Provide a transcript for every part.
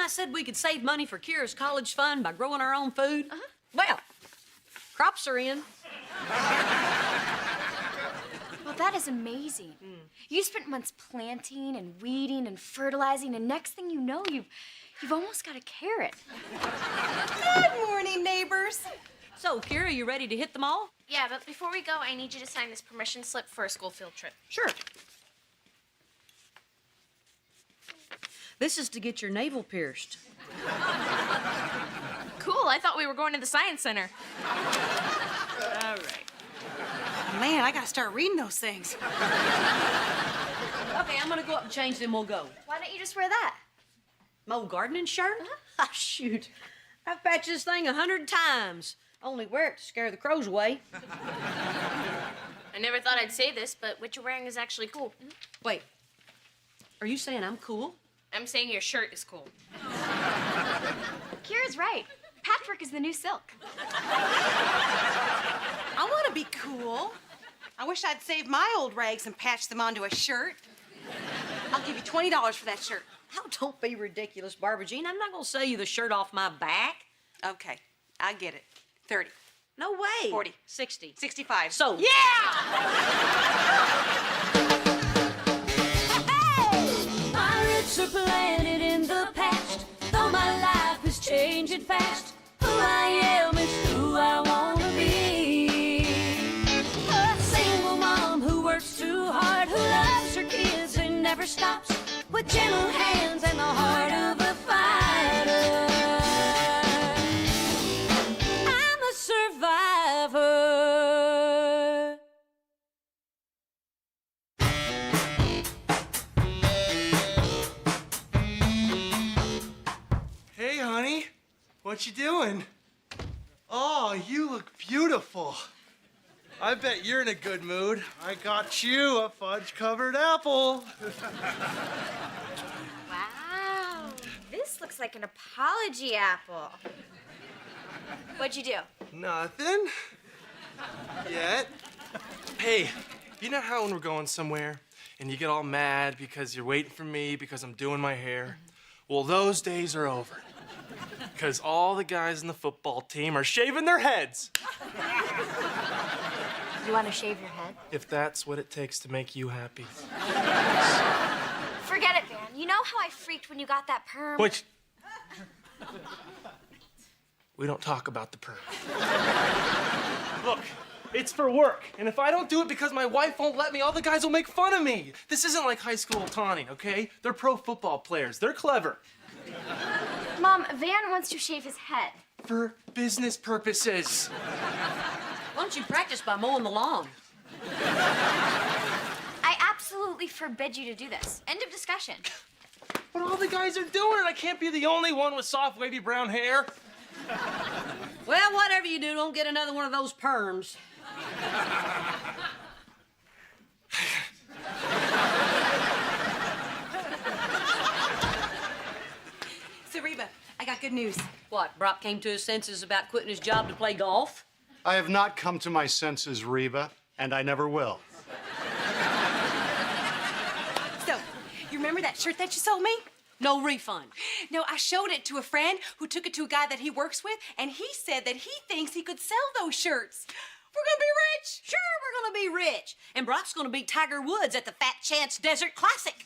I said we could save money for Kira's college fund by growing our own food? Uh-huh. Well, crops are in. Well, that is amazing. You spent months planting and weeding and fertilizing, and next thing you know, you've almost got a carrot. Good morning, neighbors. So, Kira, you ready to hit them all? Yeah, but before we go, I need you to sign this permission slip for a school field trip. Sure. This is to get your navel pierced. Cool, I thought we were going to the science center. All right. Man, I gotta start reading those things. Okay, I'm gonna go up and change, then we'll go. Why don't you just wear that? My old gardening shirt? Ah, shoot. I've patched this thing 100 times. Only wear it to scare the crows away. I never thought I'd say this, but what you're wearing is actually cool. Wait, are you saying I'm cool? I'm saying your shirt is cool. Kira's right. Patchwork is the new silk. I want to be cool. I wish I'd saved my old rags and patched them onto a shirt. I'll give you $20 for that shirt. Oh, don't be ridiculous, Barbara Jean. I'm not gonna sell you the shirt off my back. Okay, I get it. 30. No way. 40. 60. 65. So. Yeah! Pirates are planted in the past, though my life is changing fast. Who I am is who I wanna be. A single mom who works too hard, who loves her kids and never stops, with gentle hands and the heart of a fighter. I'm a survivor. Hey, honey. What you doing? Oh, you look beautiful. I bet you're in a good mood. I got you a fudge-covered apple. Wow. This looks like an apology apple. What'd you do? Nothing. Yet. Hey, you know how when we're going somewhere and you get all mad because you're waiting for me because I'm doing my hair? Well, those days are over. Because all the guys in the football team are shaving their heads. You want to shave your head? If that's what it takes to make you happy. Forget it, Van. You know how I freaked when you got that perm? Which... We don't talk about the perm. Look, it's for work. And if I don't do it because my wife won't let me, all the guys will make fun of me. This isn't like high school taunting, okay? They're pro football players. They're clever. Mom, Van wants to shave his head. For business purposes. Why don't you practice by mowing the lawn? I absolutely forbid you to do this. End of discussion. But all the guys are doing it. I can't be the only one with soft, wavy brown hair. Well, whatever you do, don't get another one of those perms. So, Reba, I got good news. What, Brock came to his senses about quitting his job to play golf? I have not come to my senses, Reba, and I never will. So, you remember that shirt that you sold me? No refund. No, I showed it to a friend who took it to a guy that he works with, and he said that he thinks he could sell those shirts. We're gonna be rich. Sure, we're gonna be rich. And Brock's gonna beat Tiger Woods at the Fat Chance Desert Classic.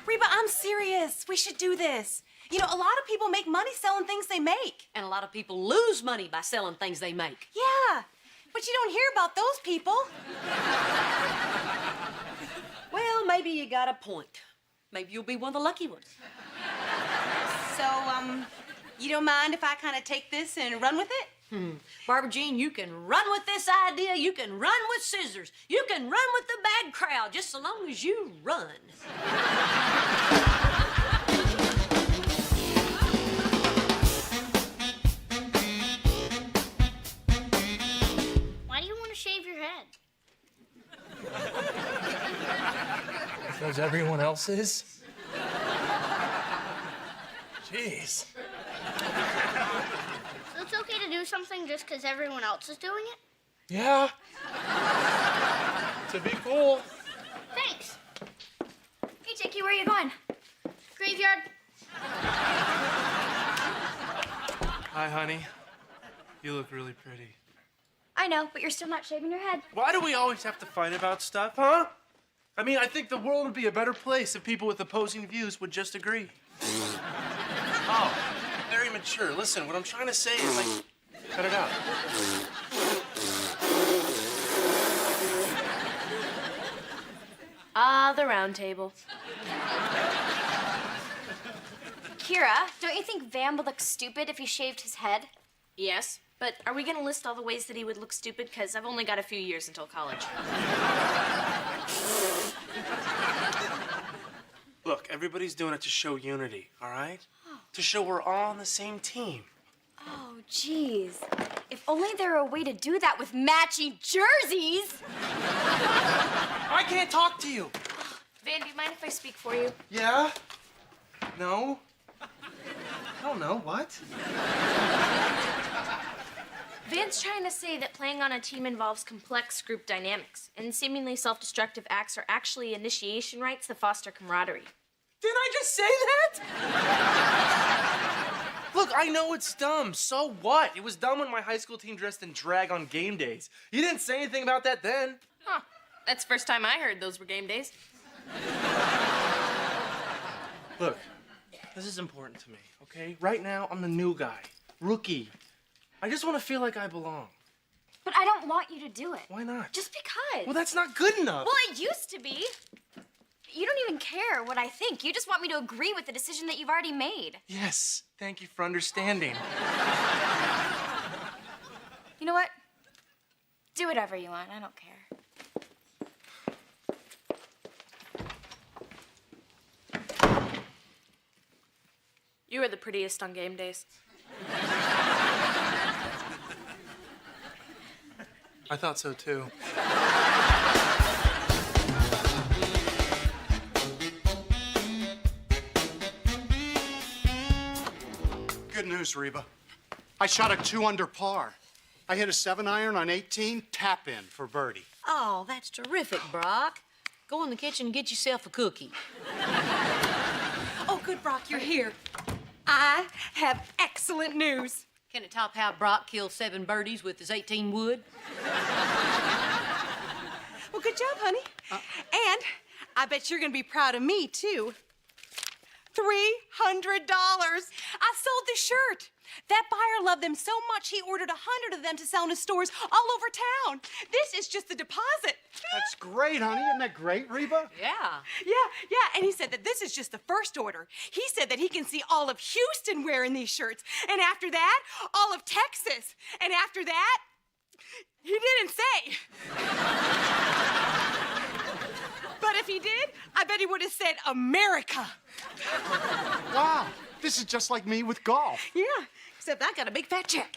Reba, I'm serious. We should do this. You know, a lot of people make money selling things they make. And a lot of people lose money by selling things they make. Yeah, but you don't hear about those people. Well, maybe you got a point. Maybe you'll be one of the lucky ones. So, you don't mind if I kind of take this and run with it? Barbara Jean, you can run with this idea. You can run with scissors. You can run with the bad crowd, just so long as you run. Why do you want to shave your head? Because everyone else is? Jeez. So it's okay to do something just because everyone else is doing it? Yeah. To be cool. Thanks. Hey, Jakey, where are you going? Gravy Graveyard. Hi, honey. You look really pretty. I know, but you're still not shaving your head. Why do we always have to fight about stuff, huh? I mean, I think the world would be a better place if people with opposing views would just agree. Oh, very mature. Listen, what I'm trying to say is, like, cut it out. Ah, the round table. Kira, don't you think Van would look stupid if he shaved his head? Yes, but are we gonna list all the ways that he would look stupid? Because I've only got a few years until college. Look, everybody's doing it to show unity, all right? To show we're all on the same team. Oh, geez. If only there were a way to do that with matching jerseys. I can't talk to you. Van, do you mind if I speak for you? Yeah? No? I don't know. What? Van's trying to say that playing on a team involves complex group dynamics, and seemingly self-destructive acts are actually initiation rites that foster camaraderie. Didn't I just say that? Look, I know it's dumb. So what? It was dumb when my high school team dressed in drag on game days. You didn't say anything about that then. Huh. That's the first time I heard those were game days. Look, this is important to me, okay? Right now, I'm the new guy. Rookie. I just want to feel like I belong. But I don't want you to do it. Why not? Just because. Well, that's not good enough. Well, it used to be. You don't even care what I think. You just want me to agree with the decision that you've already made. Yes, thank you for understanding. You know what? Do whatever you want. I don't care. You were the prettiest on game days. I thought so too. Good news, Reba. I shot a 2 under par. I hit a 7-iron on 18, tap in for birdie. Oh, that's terrific, Brock. Go in the kitchen and get yourself a cookie. Oh, good, Brock, you're here. I have excellent news. Can it top how Brock killed 7 birdies with his 18 wood? Well, good job, honey. And I bet you're gonna be proud of me, too. $300. I sold the shirt. That buyer loved them so much he ordered 100 of them to sell in his stores all over town. This is just the deposit. That's great, honey. Isn't that great, Reba? Yeah. Yeah, and he said that this is just the first order. He said that he can see all of Houston wearing these shirts, and after that, all of Texas, and after that, he didn't say. But if he did, I bet he would have said America. Wow, this is just like me with golf. Yeah, except I got a big fat check.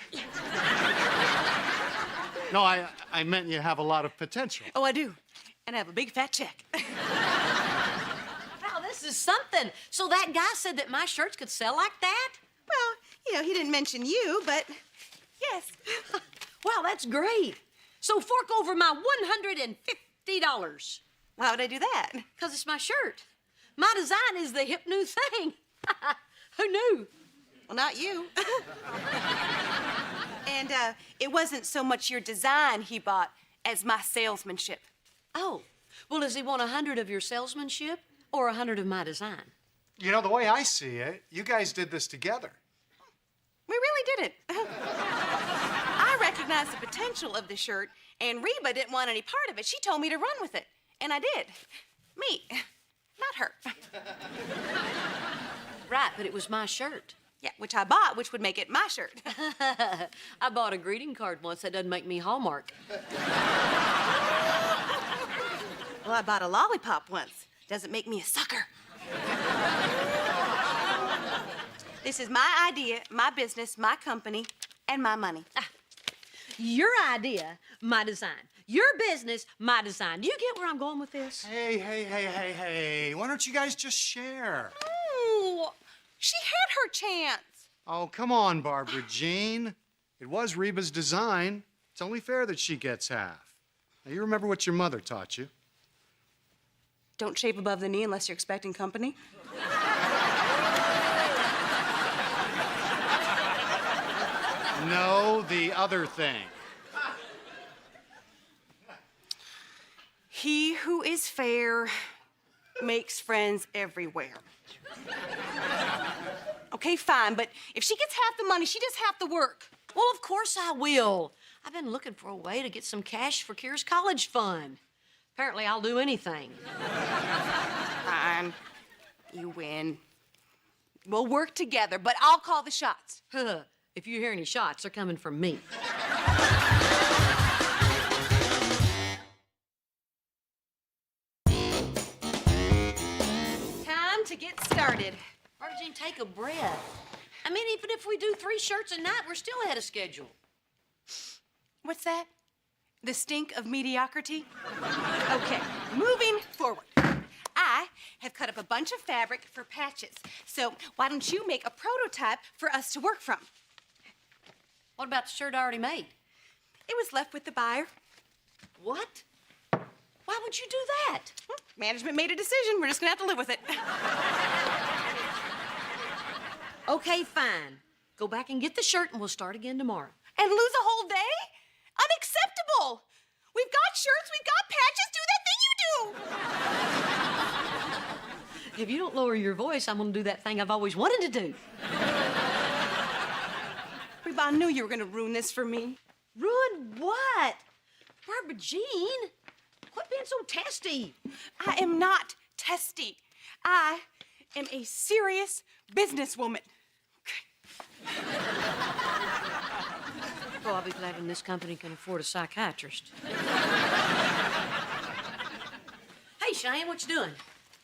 No, I meant you have a lot of potential. Oh, I do, and I have a big fat check. Wow, this is something. So that guy said that my shirts could sell like that? Well, he didn't mention you, but yes. Wow, that's great. So fork over my $150. Why would I do that? Because it's my shirt. My design is the hip new thing. Who knew? Well, not you. And it wasn't so much your design he bought as my salesmanship. Oh, well, does he want 100 of your salesmanship or 100 of my design? You know, the way I see it, you guys did this together. We really did it. I recognized the potential of the shirt, and Reba didn't want any part of it. She told me to run with it, and I did. Me, not her. Right, but it was my shirt. Yeah, which I bought, which would make it my shirt. I bought a greeting card once that doesn't make me Hallmark. Well, I bought a lollipop once. Doesn't make me a sucker. This is my idea, my business, my company, and my money. Your idea, my design. Your business, my design. Do you get where I'm going with this? Hey. Why don't you guys just share? Oh, she had her chance. Oh, come on, Barbara Jean. It was Reba's design. It's only fair that she gets half. Now, you remember what your mother taught you. Don't shave above the knee unless you're expecting company. No, the other thing. He who is fair makes friends everywhere. Okay, fine, but if she gets half the money, she does half the work. Well, of course I will. I've been looking for a way to get some cash for Kira's college fund. Apparently, I'll do anything. Fine. You win. We'll work together, but I'll call the shots. If you hear any shots, they're coming from me. Time to get started. Virgin, take a breath. I mean, even if we do 3 shirts a night, we're still ahead of schedule. What's that? The stink of mediocrity? Okay, moving forward. I have cut up a bunch of fabric for patches. So why don't you make a prototype for us to work from? What about the shirt I already made? It was left with the buyer. What? Why would you do that? Management made a decision. We're just gonna have to live with it. Okay, fine. Go back and get the shirt and we'll start again tomorrow. And lose a whole day? Unacceptable! We've got shirts, we've got patches, do that thing you do! If you don't lower your voice, I'm gonna do that thing I've always wanted to do. Reba, I knew you were gonna ruin this for me. Ruin what? Barbara Jean, quit being so testy. I am not testy. I am a serious businesswoman. Oh, I'll be glad when this company can afford a psychiatrist. Hey, Cheyenne, what you doing?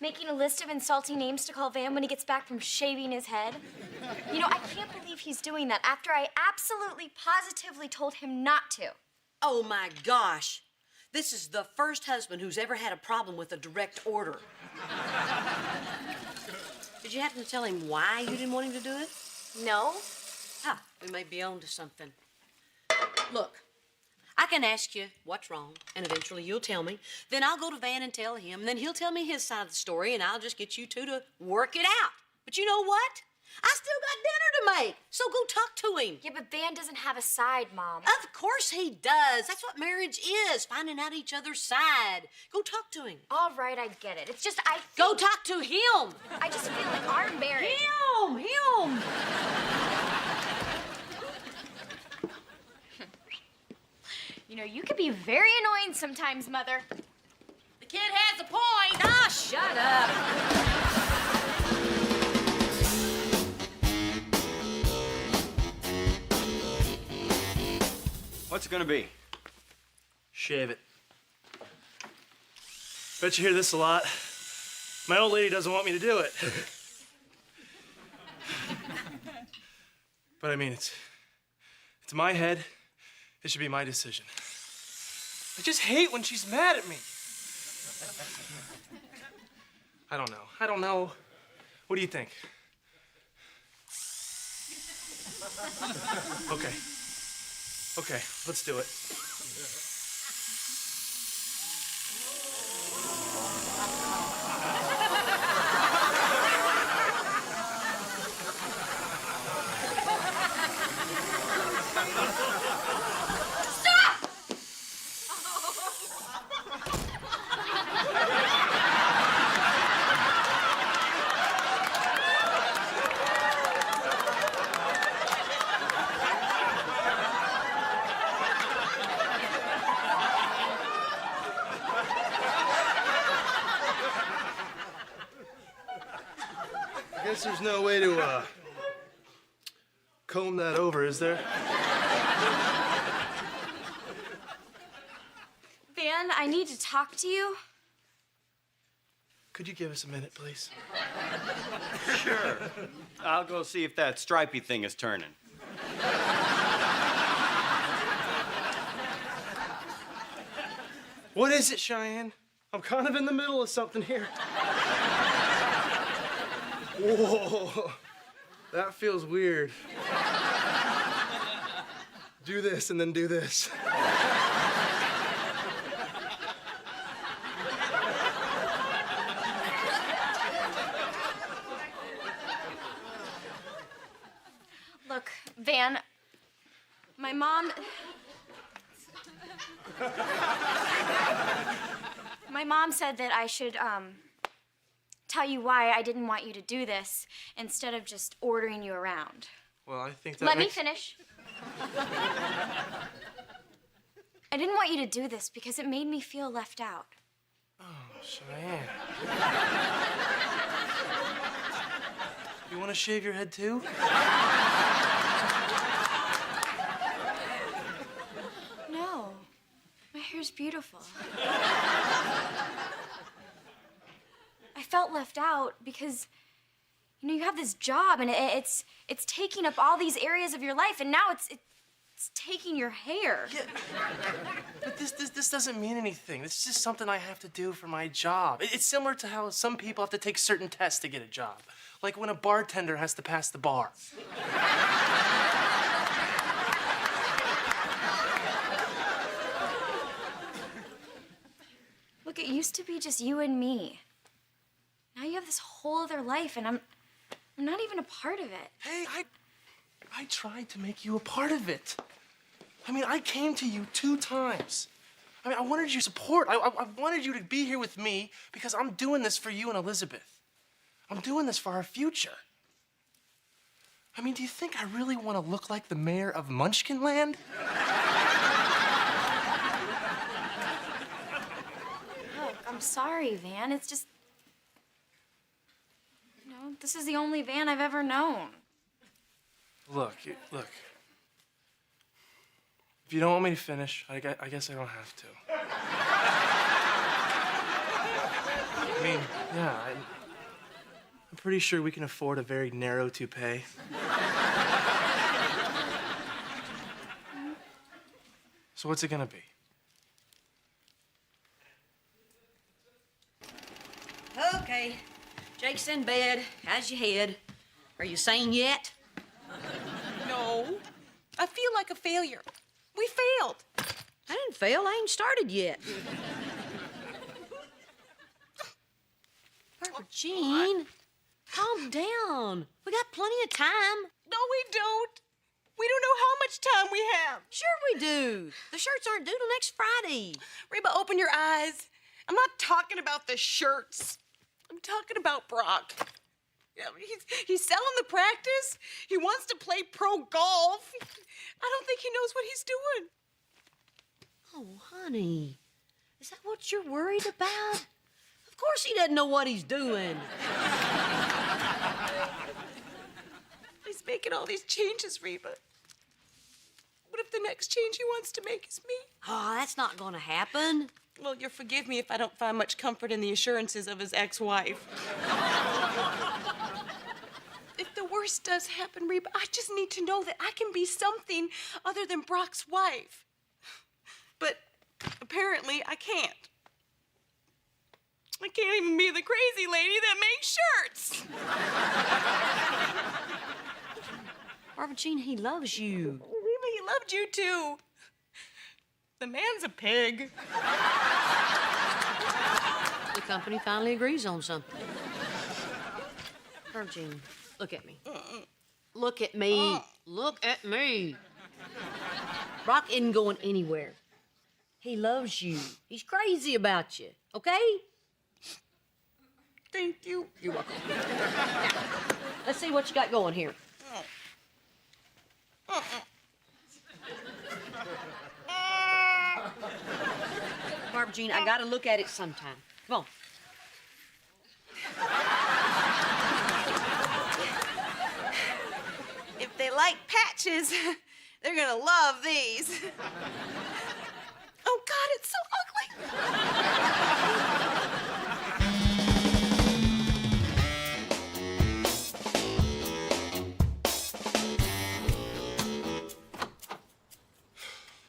Making a list of insulting names to call Van when he gets back from shaving his head. You know, I can't believe he's doing that after I absolutely, positively told him not to. Oh, my gosh. This is the first husband who's ever had a problem with a direct order. Did you happen to tell him why you didn't want him to do it? No? Ah, we may be on to something. Look, I can ask you what's wrong, and eventually you'll tell me. Then I'll go to Van and tell him, and then he'll tell me his side of the story, and I'll just get you two to work it out. But you know what? I still got dinner to make, so go talk to him. Yeah, but Van doesn't have a side, Mom. Of course he does. That's what marriage is, finding out each other's side. Go talk to him. All right, I get it. It's just I think... Go talk to him. I just feel like our marriage... Him. You know, you could be very annoying sometimes, Mother. The kid has a point. Ah, shut up. What's it gonna be? Shave it. Bet you hear this a lot. My old lady doesn't want me to do it. But I mean, it's my head. It should be my decision. I just hate when she's mad at me. I don't know. What do you think? Okay, let's do it. I guess there's no way to comb that over, is there? Van, I need to talk to you. Could you give us a minute, please? Sure. I'll go see if that stripy thing is turning. What is it, Cheyenne? I'm kind of in the middle of something here. Whoa, that feels weird. Do this and then do this. Look, Van, My mom said that I should, tell you why I didn't want you to do this instead of just ordering you around. Well, I think that Let me makes- finish. I didn't want you to do this because it made me feel left out. Cheyenne. You want to shave your head too? No, my hair's beautiful. I felt left out because, you know, you have this job and it's taking up all these areas of your life, and now it's taking your hair. Yeah. But this doesn't mean anything. This is just something I have to do for my job. It's similar to how some people have to take certain tests to get a job. Like when a bartender has to pass the bar. Look, it used to be just you and me. Now you have this whole other life, and I'm not even a part of it. Hey, I tried to make you a part of it. I mean, I came to you 2 times. I mean, I wanted your support. I wanted you to be here with me because I'm doing this for you and Elizabeth. I'm doing this for our future. I mean, do you think I really want to look like the mayor of Munchkinland? Look, I'm sorry, Van. It's just, you know, this is the only Van I've ever known. Look. If you don't want me to finish, I guess I don't have to. I mean, yeah, I'm pretty sure we can afford a very narrow toupee. So what's it gonna be? Okay. Jake's in bed. How's your head? Are you sane yet? No. I feel like a failure. We failed. I didn't fail. I ain't started yet. Barbara Jean, calm down. We got plenty of time. No, we don't. We don't know how much time we have. Sure we do. The shirts aren't due till next Friday. Reba, open your eyes. I'm not talking about the shirts. I'm talking about Brock. Yeah, he's selling the practice. He wants to play pro golf. I don't think he knows what he's doing. Oh, honey, is that what you're worried about? Of course he doesn't know what he's doing. He's making all these changes, Reba. What if the next change he wants to make is me? Oh, that's not gonna happen. Well, you'll forgive me if I don't find much comfort in the assurances of his ex-wife. If the worst does happen, Reba, I just need to know that I can be something other than Brock's wife. But apparently I can't. I can't even be the crazy lady that makes shirts. Barbara Jean, he loves you. Reba, he loved you too. The man's a pig. The company finally agrees on something. Barbara Jean, look at me. Look at me. Look at me. Brock isn't going anywhere. He loves you. He's crazy about you, okay? Thank you. You're welcome. Now, let's see what you got going here. Barbara Jean, I gotta look at it sometime. Come on. If they like patches, they're gonna love these. Oh God, it's so ugly.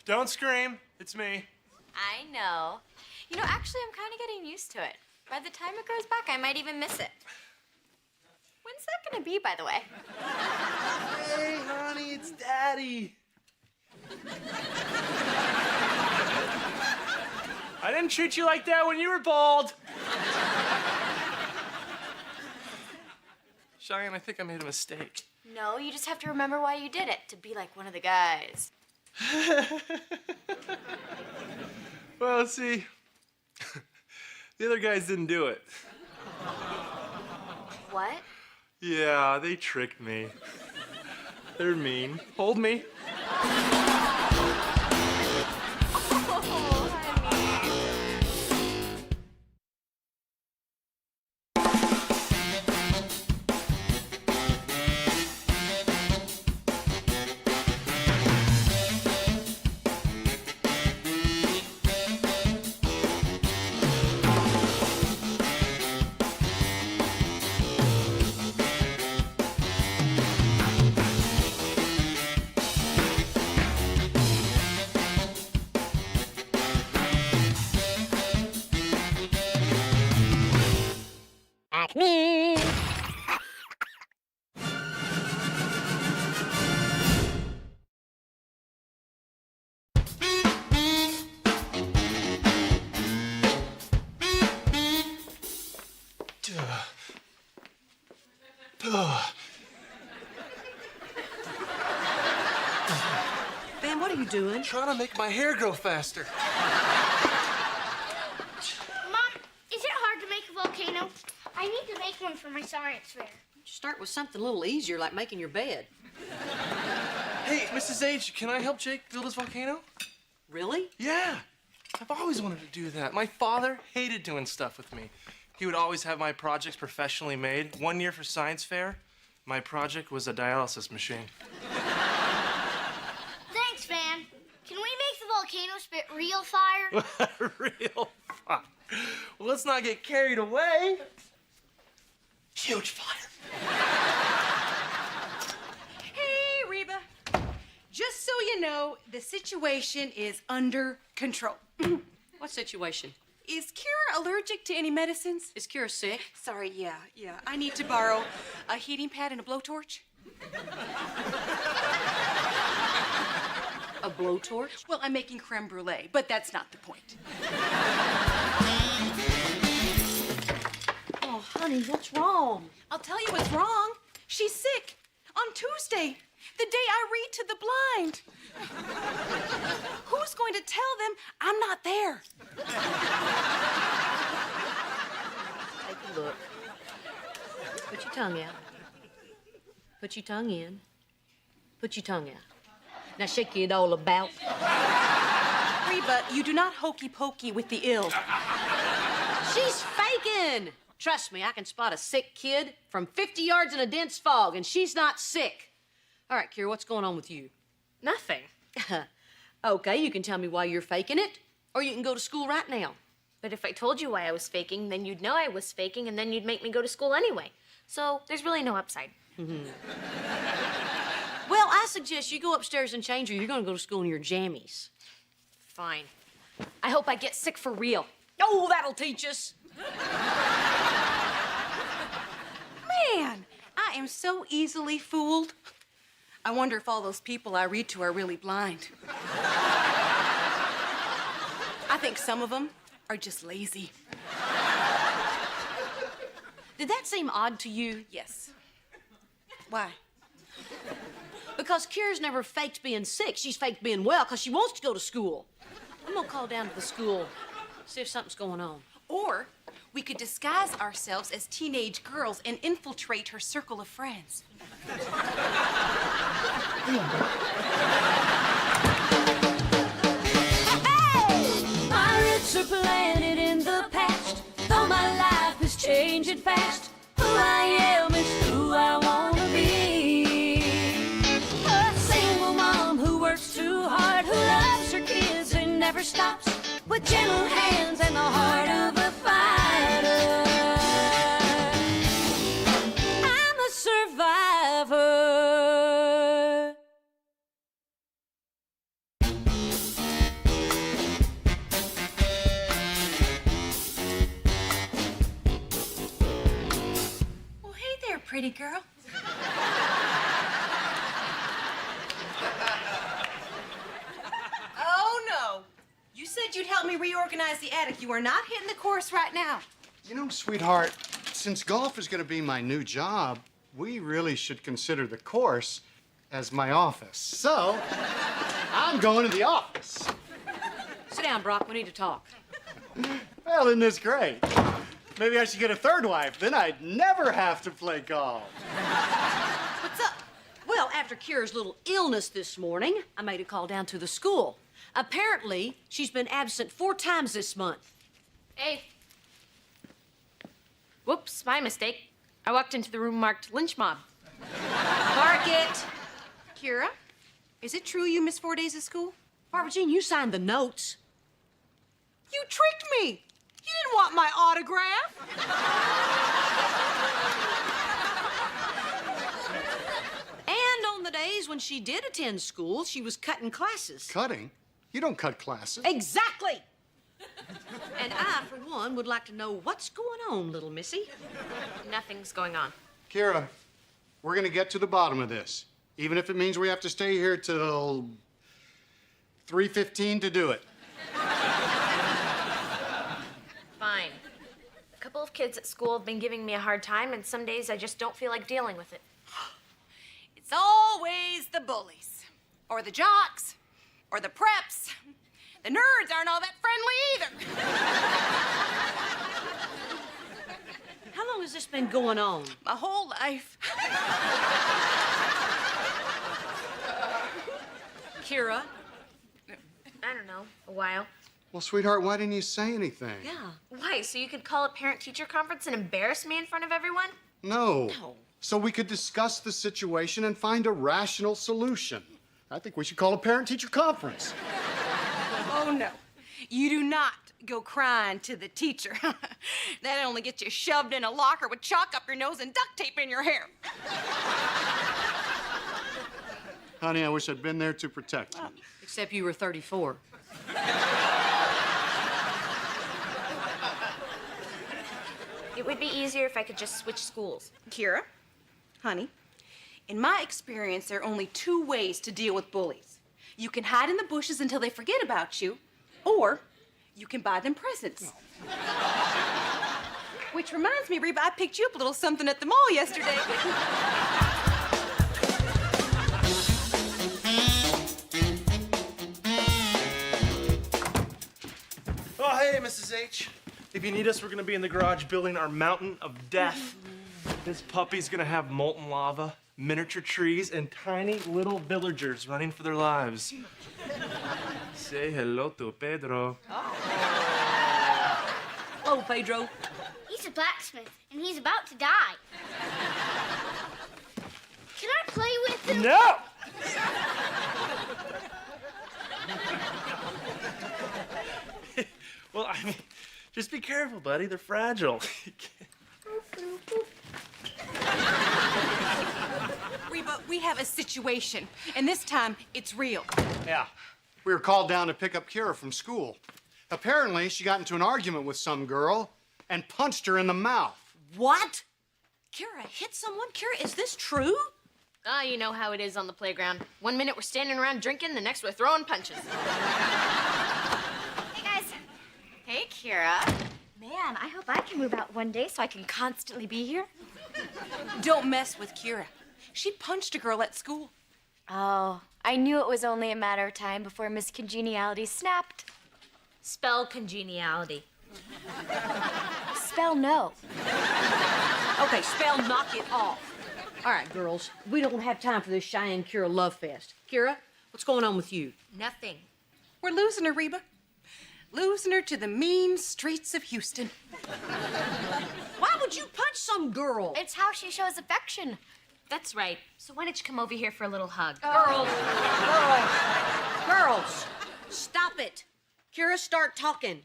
Don't scream. It's me. I know. You know, actually, I'm kind of getting used to it. By the time it grows back, I might even miss it. When's that gonna be, by the way? Hey, honey, it's Daddy. I didn't treat you like that when you were bald. Cheyenne, I think I made a mistake. No, you just have to remember why you did it, to be like one of the guys. Well, see, the other guys didn't do it. What? Yeah, they tricked me. They're mean. Hold me. Ben, what are you doing? Trying to make my hair grow faster. Mom, is it hard to make a volcano? I need to make one for my science fair. Start with something a little easier, like making your bed. Hey, Mrs. H, can I help Jake build his volcano? Really? Yeah. I've always wanted to do that. My father hated doing stuff with me. He would always have my projects professionally made. One year for science fair, my project was a dialysis machine. Thanks, Van. Can we make the volcano spit real fire? Real fire. Well, let's not get carried away. Huge fire. Hey, Reba. Just so you know, the situation is under control. What situation? Is Kira allergic to any medicines? Is Kira sick? Sorry, yeah. I need to borrow a heating pad and a blowtorch. A blowtorch? Well, I'm making creme brulee, but that's not the point. Oh, honey, what's wrong? I'll tell you what's wrong. She's sick. On Tuesday, the day I read to the blind. Who's going to tell them I'm not there? Take a look. Put your tongue out. Put your tongue in. Put your tongue out. Now shake it all about. Reba, you do not hokey pokey with the ill. She's faking! Trust me, I can spot a sick kid from 50 yards in a dense fog, and she's not sick. All right, Kira, what's going on with you? Nothing. Okay, you can tell me why you're faking it, or you can go to school right now. But if I told you why I was faking, then you'd know I was faking, and then you'd make me go to school anyway. So there's really no upside. Well, I suggest you go upstairs and change, or you're going to go to school in your jammies. Fine. I hope I get sick for real. Oh, that'll teach us. Man, I am so easily fooled. I wonder if all those people I read to are really blind. I think some of them are just lazy. Did that seem odd to you? Yes. Why? Because Kira's never faked being sick. She's faked being well because she wants to go to school. I'm gonna call down to the school, see if something's going on. Or we could disguise ourselves as teenage girls and infiltrate her circle of friends. Pirates are planted in the past, though my life is changing fast. Who I am is who I wanna be. A single mom who works too hard, who loves her kids and never stops, with gentle hands and the heart of a fighter. I'm a survivor. Well, hey there, pretty girl. Oh, no. You said you'd help me reorganize the attic. You are not hitting the course right now. You know, sweetheart, since golf is going to be my new job, we really should consider the course as my office. So, I'm going to the office. Sit down, Brock. We need to talk. Well, isn't this great? Maybe I should get a third wife. Then I'd never have to play golf. What's up? Well, after Kira's little illness this morning, I made a call down to the school. Apparently, she's been absent 4 times this month. Hey. Whoops, my mistake. I walked into the room marked lynch mob. Mark it. Kira, is it true you missed 4 days of school? Barbara Jean, you signed the notes. You tricked me. You didn't want my autograph. And on the days when she did attend school, she was cutting classes. Cutting? You don't cut classes. Exactly. And I, for one, would like to know what's going on, little missy. Nothing's going on. Kira, we're going to get to the bottom of this, even if it means we have to stay here till 3:15 to do it. Fine. A couple of kids at school have been giving me a hard time, and some days I just don't feel like dealing with it. It's always the bullies, or the jocks, or the preps. The nerds aren't all that friendly either. How long has this been going on? My whole life. Kira? I don't know, a while. Well, sweetheart, why didn't you say anything? Yeah. Why, so you could call a parent-teacher conference and embarrass me in front of everyone? No. So we could discuss the situation and find a rational solution. I think we should call a parent-teacher conference. Oh, no. You do not go crying to the teacher. That only gets you shoved in a locker with chalk up your nose and duct tape in your hair. Honey, I wish I'd been there to protect you. Except you were 34. It would be easier if I could just switch schools. Kira, honey, in my experience, there are only 2 ways to deal with bullies. You can hide in the bushes until they forget about you, or you can buy them presents. Which reminds me, Reba, I picked you up a little something at the mall yesterday. Oh, hey, Mrs. H. If you need us, we're gonna be in the garage building our mountain of death. This puppy's gonna have molten lava, miniature trees, and tiny little villagers running for their lives. Say hello to Pedro. Hello, Pedro. He's a blacksmith, and he's about to die. Can I play with him? No! Well, I mean, just be careful, buddy. They're fragile. Reba, we have a situation, and this time it's real. Yeah. We were called down to pick up Kira from school. Apparently, she got into an argument with some girl and punched her in the mouth. What? Kira hit someone? Kira, is this true? Ah, you know how it is on the playground. One minute we're standing around drinking, the next we're throwing punches. Hey, guys. Hey, Kira. Man, I hope I can move out one day so I can constantly be here. Don't mess with Kira. She punched a girl at school. Oh, I knew it was only a matter of time before Miss Congeniality snapped. Spell congeniality. Spell no. Okay, spell knock it off. All right, girls, we don't have time for this Cheyenne Kira love fest. Kira, what's going on with you? Nothing. We're losing her, Reba. Losing her to the mean streets of Houston. Why would you punch some girl? It's how she shows affection. That's right. So why don't you come over here for a little hug? Girls, stop it. Kira, start talking.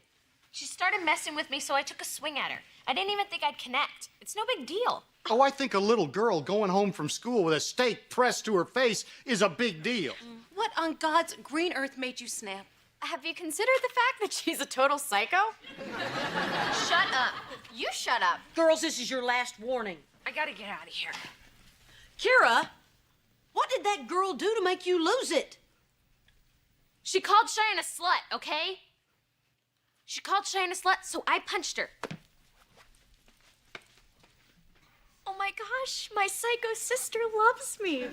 She started messing with me, so I took a swing at her. I didn't even think I'd connect. It's no big deal. Oh, I think a little girl going home from school with a steak pressed to her face is a big deal. What on God's green earth made you snap? Have you considered the fact that she's a total psycho? Shut up. You shut up. Girls, this is your last warning. I gotta get out of here. Kira, what did that girl do to make you lose it? She called Cheyenne a slut, okay? She called Cheyenne a slut, so I punched her. Oh my gosh, my psycho sister loves me.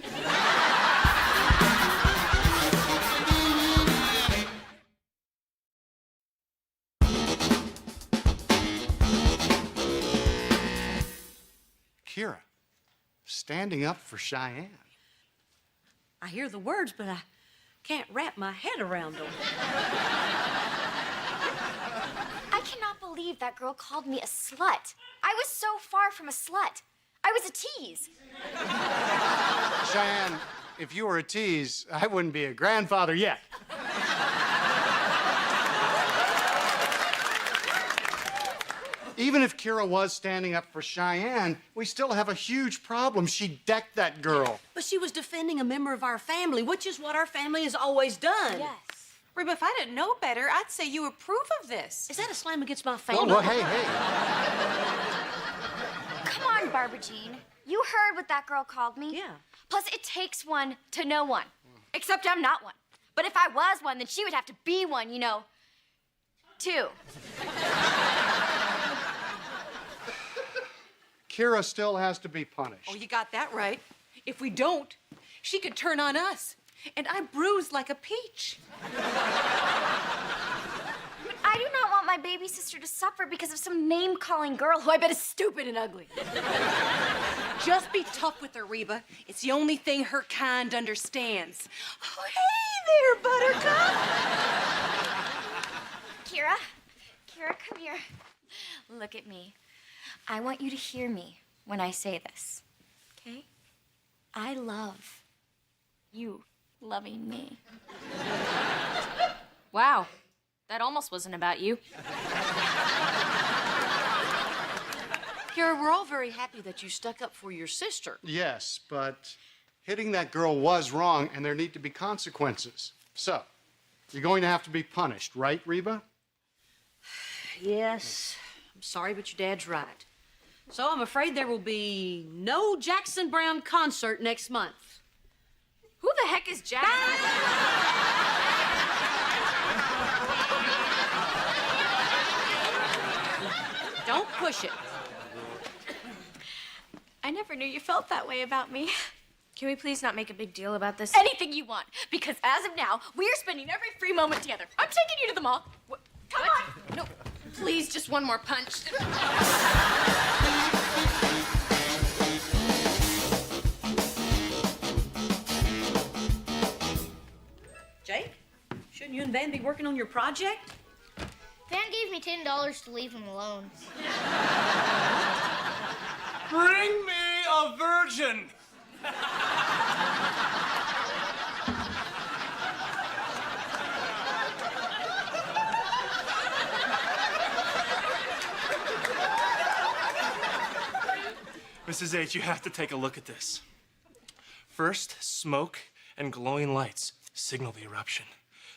Kira, standing up for Cheyenne. I hear the words, but I can't wrap my head around them. I cannot believe that girl called me a slut. I was so far from a slut. I was a tease. Cheyenne, if you were a tease, I wouldn't be a grandfather yet. Even if Kira was standing up for Cheyenne, we still have a huge problem. She decked that girl. But she was defending a member of our family, which is what our family has always done. Yes. Reba, if I didn't know better, I'd say you approve of this. Is that a slam against my Oh, family? well, hey. Come on, Barbara Jean. You heard what that girl called me? Yeah. Plus, it takes one to know one. Except I'm not one. But if I was one, then she would have to be one, you know. Too. Kira still has to be punished. Oh, you got that right. If we don't, she could turn on us. And I'm bruised like a peach. I do not want my baby sister to suffer because of some name-calling girl who I bet is stupid and ugly. Just be tough with her, Reba. It's the only thing her kind understands. Oh, hey there, Buttercup. Kira, come here. Look at me. I want you to hear me when I say this, okay? I love you loving me. Wow, that almost wasn't about you. Kira, we're all very happy that you stuck up for your sister. Yes, but hitting that girl was wrong, and there need to be consequences. So, you're going to have to be punished, right, Reba? Yes. I'm sorry, but your dad's right. So I'm afraid there will be no Jackson Browne concert next month. Who the heck is Jack? Don't push it. I never knew you felt that way about me. Can we please not make a big deal about this? Anything you want, because as of now, we are spending every free moment together. I'm taking you to the mall. Come on. No, please, just one more punch. Jake, shouldn't you and Van be working on your project? Van gave me $10 to leave him alone. Bring me a virgin. Mrs. H, you have to take a look at this. First, smoke and glowing lights signal the eruption.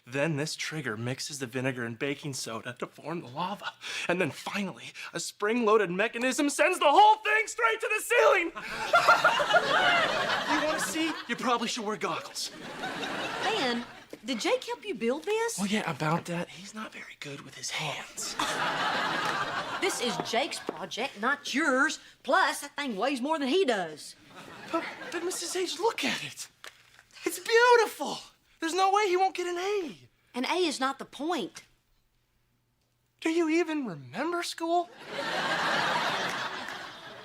Then this trigger mixes the vinegar and baking soda to form the lava. And then finally, a spring-loaded mechanism sends the whole thing straight to the ceiling. You want to see? You probably should wear goggles. Van, did Jake help you build this? Well, yeah, about that, he's not very good with his hands. This is Jake's project, not yours. Plus, that thing weighs more than he does. But Mrs. H, look at it. It's beautiful. There's no way he won't get an A. An A is not the point. Do you even remember school?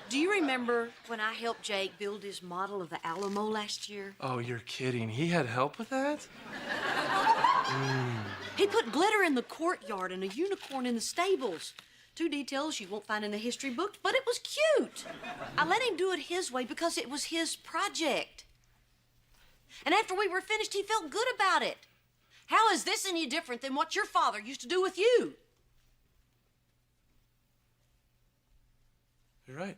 Do you remember when I helped Jake build his model of the Alamo last year? Oh, you're kidding. He had help with that? He put glitter in the courtyard and a unicorn in the stables. 2 details you won't find in a history book, but it was cute. I let him do it his way because it was his project. And after we were finished, he felt good about it. How is this any different than what your father used to do with you? You're right.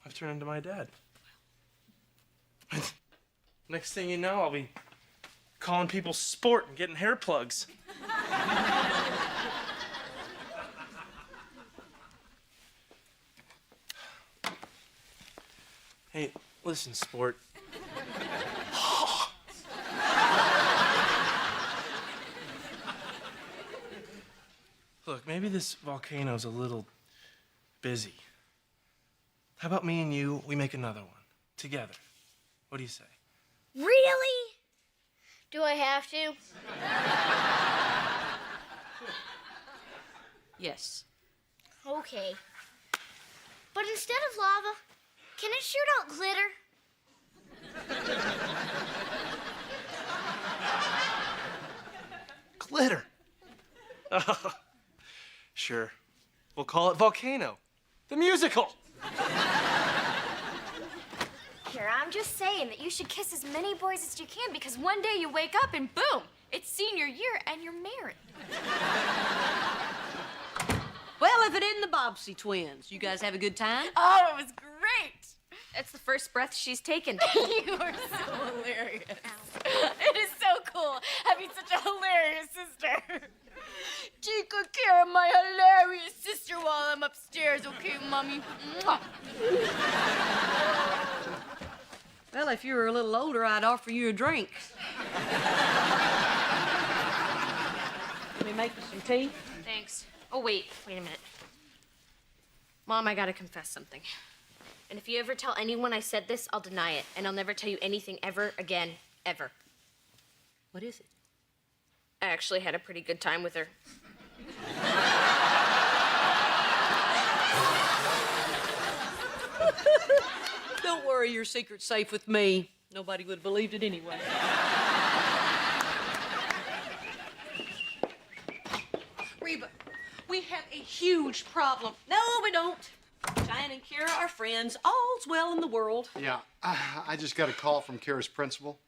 I've turned into my dad. Next thing you know, I'll be calling people sport and getting hair plugs. Hey, listen, sport. Look, maybe this volcano's a little busy. How about me and you, we make another one together? What do you say? Really? Do I have to? Yes. Okay. But instead of lava, can it shoot out glitter? Glitter. Sure. We'll call it Volcano, the musical. Kira, I'm just saying that you should kiss as many boys as you can because one day you wake up and boom, it's senior year and you're married. Well, if it isn't the Bobbsey twins, you guys have a good time? Oh, it was great. It's the first breath she's taken. You are so hilarious. It is so cool having such a hilarious sister. Take good care of my hilarious sister while I'm upstairs, okay, Mommy? Mwah. Well, if you were a little older, I'd offer you a drink. Let me make you some tea. Thanks. Oh, wait a minute. Mom, I gotta confess something. And if you ever tell anyone I said this, I'll deny it. And I'll never tell you anything ever again, ever. What is it? I actually had a pretty good time with her. Don't worry, your secret's safe with me. Nobody would have believed it anyway. Reba, we have a huge problem. No, we don't. Cheyenne and Kira are friends. All's well in the world. Yeah, I just got a call from Kira's principal.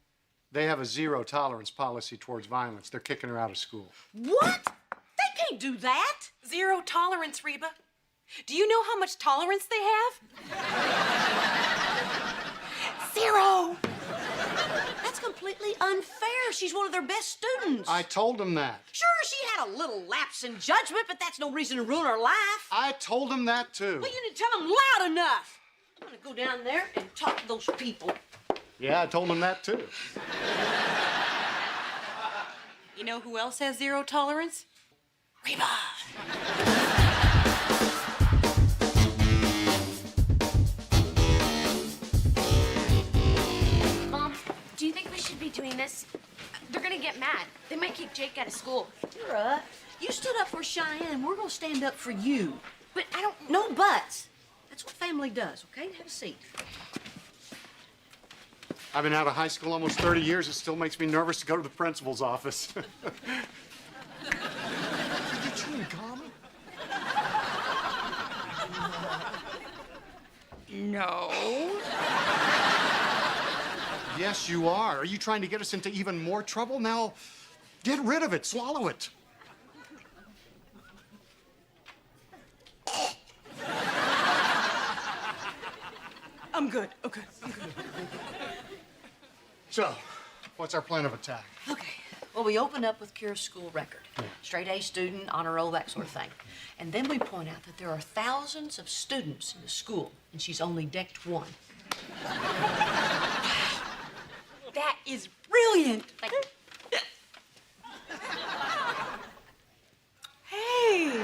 They have a zero-tolerance policy towards violence. They're kicking her out of school. What? They can't do that. Zero tolerance, Reba. Do you know how much tolerance they have? Zero. That's completely unfair. She's one of their best students. I told them that. Sure, she had a little lapse in judgment, but that's no reason to ruin her life. I told them that, too. Well, you didn't tell them loud enough. I'm gonna go down there and talk to those people. Yeah, I told them that, too. You know who else has zero tolerance? Reba. Mom, do you think we should be doing this? They're gonna get mad. They might kick Jake out of school. Kira, you stood up for Cheyenne. We're gonna stand up for you. But I don't... No buts. That's what family does, okay? Have a seat. I've been out of high school almost 30 years. It still makes me nervous to go to the principal's office. Did you chewing gum? No. Yes, you are. Are you trying to get us into even more trouble? Now, get rid of it. Swallow it. I'm good. Okay, I'm good. So, what's our plan of attack? Okay. Well, we open up with Kira's school record. Straight A student, honor roll, that sort of thing. And then we point out that there are thousands of students in the school, and she's only decked one. That is brilliant. Thank you. Hey.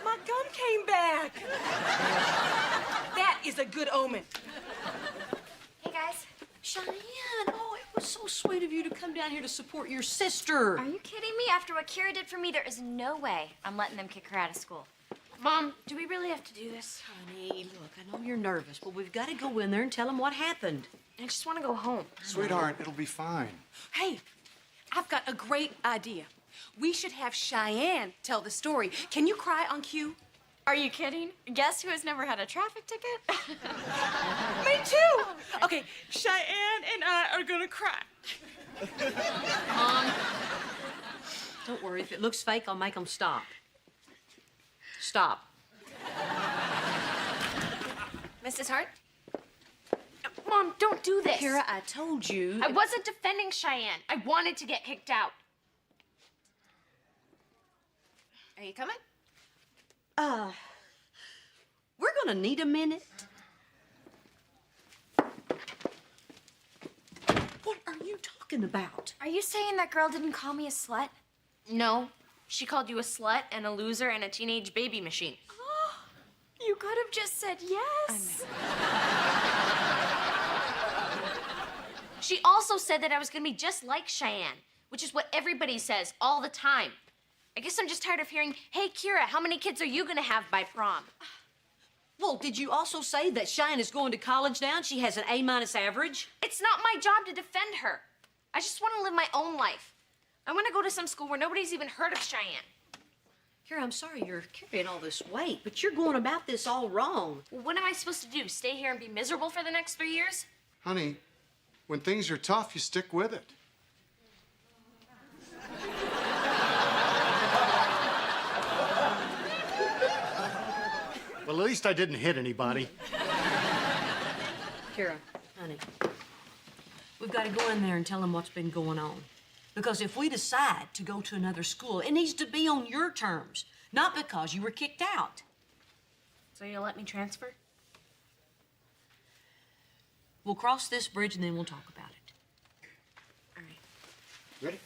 My gum came back. That is a good omen. Hey, guys. Cheyenne, oh, it was so sweet of you to come down here to support your sister. Are you kidding me? After what Kira did for me, there is no way I'm letting them kick her out of school. Mom, do we really have to do this? Honey, look, I know you're nervous, but we've got to go in there and tell them what happened. I just want to go home. Sweetheart, it'll be fine. Hey, I've got a great idea. We should have Cheyenne tell the story. Can you cry on cue? Are you kidding? Guess who has never had a traffic ticket? Me too. Okay, Cheyenne and I are gonna cry. Don't worry, if it looks fake, I'll make them stop. Stop. Mrs. Hart? Mom, don't do this. Kira, I told you. I wasn't defending Cheyenne. I wanted to get kicked out. Are you coming? We're gonna need a minute. What are you talking about? Are you saying that girl didn't call me a slut? No, she called you a slut and a loser and a teenage baby machine. You could have just said yes. She also said that I was gonna be just like Cheyenne, which is what everybody says all the time. I guess I'm just tired of hearing, hey, Kira, how many kids are you gonna have by prom? Well, did you also say that Cheyenne is going to college now and she has an A- average? It's not my job to defend her. I just want to live my own life. I want to go to some school where nobody's even heard of Cheyenne. Kira, I'm sorry you're carrying all this weight, but you're going about this all wrong. Well, what am I supposed to do? Stay here and be miserable for the next 3 years? Honey, when things are tough, you stick with it. Well, at least I didn't hit anybody. Kira, honey, we've got to go in there and tell them what's been going on. Because if we decide to go to another school, it needs to be on your terms, not because you were kicked out. So you'll let me transfer? We'll cross this bridge and then we'll talk about it. All right. Ready?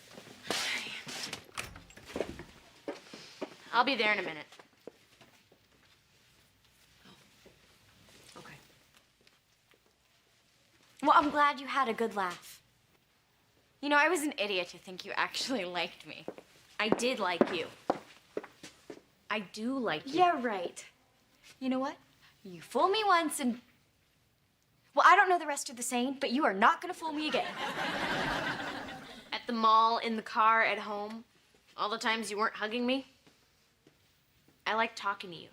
I'll be there in a minute. Okay. Well, I'm glad you had a good laugh. You know, I was an idiot to think you actually liked me. I did like you. I do like you. Yeah, right. You know what? You fool me once and... Well, I don't know the rest of the saying, but you are not gonna fool me again. At the mall, in the car, at home, all the times you weren't hugging me, I like talking to you.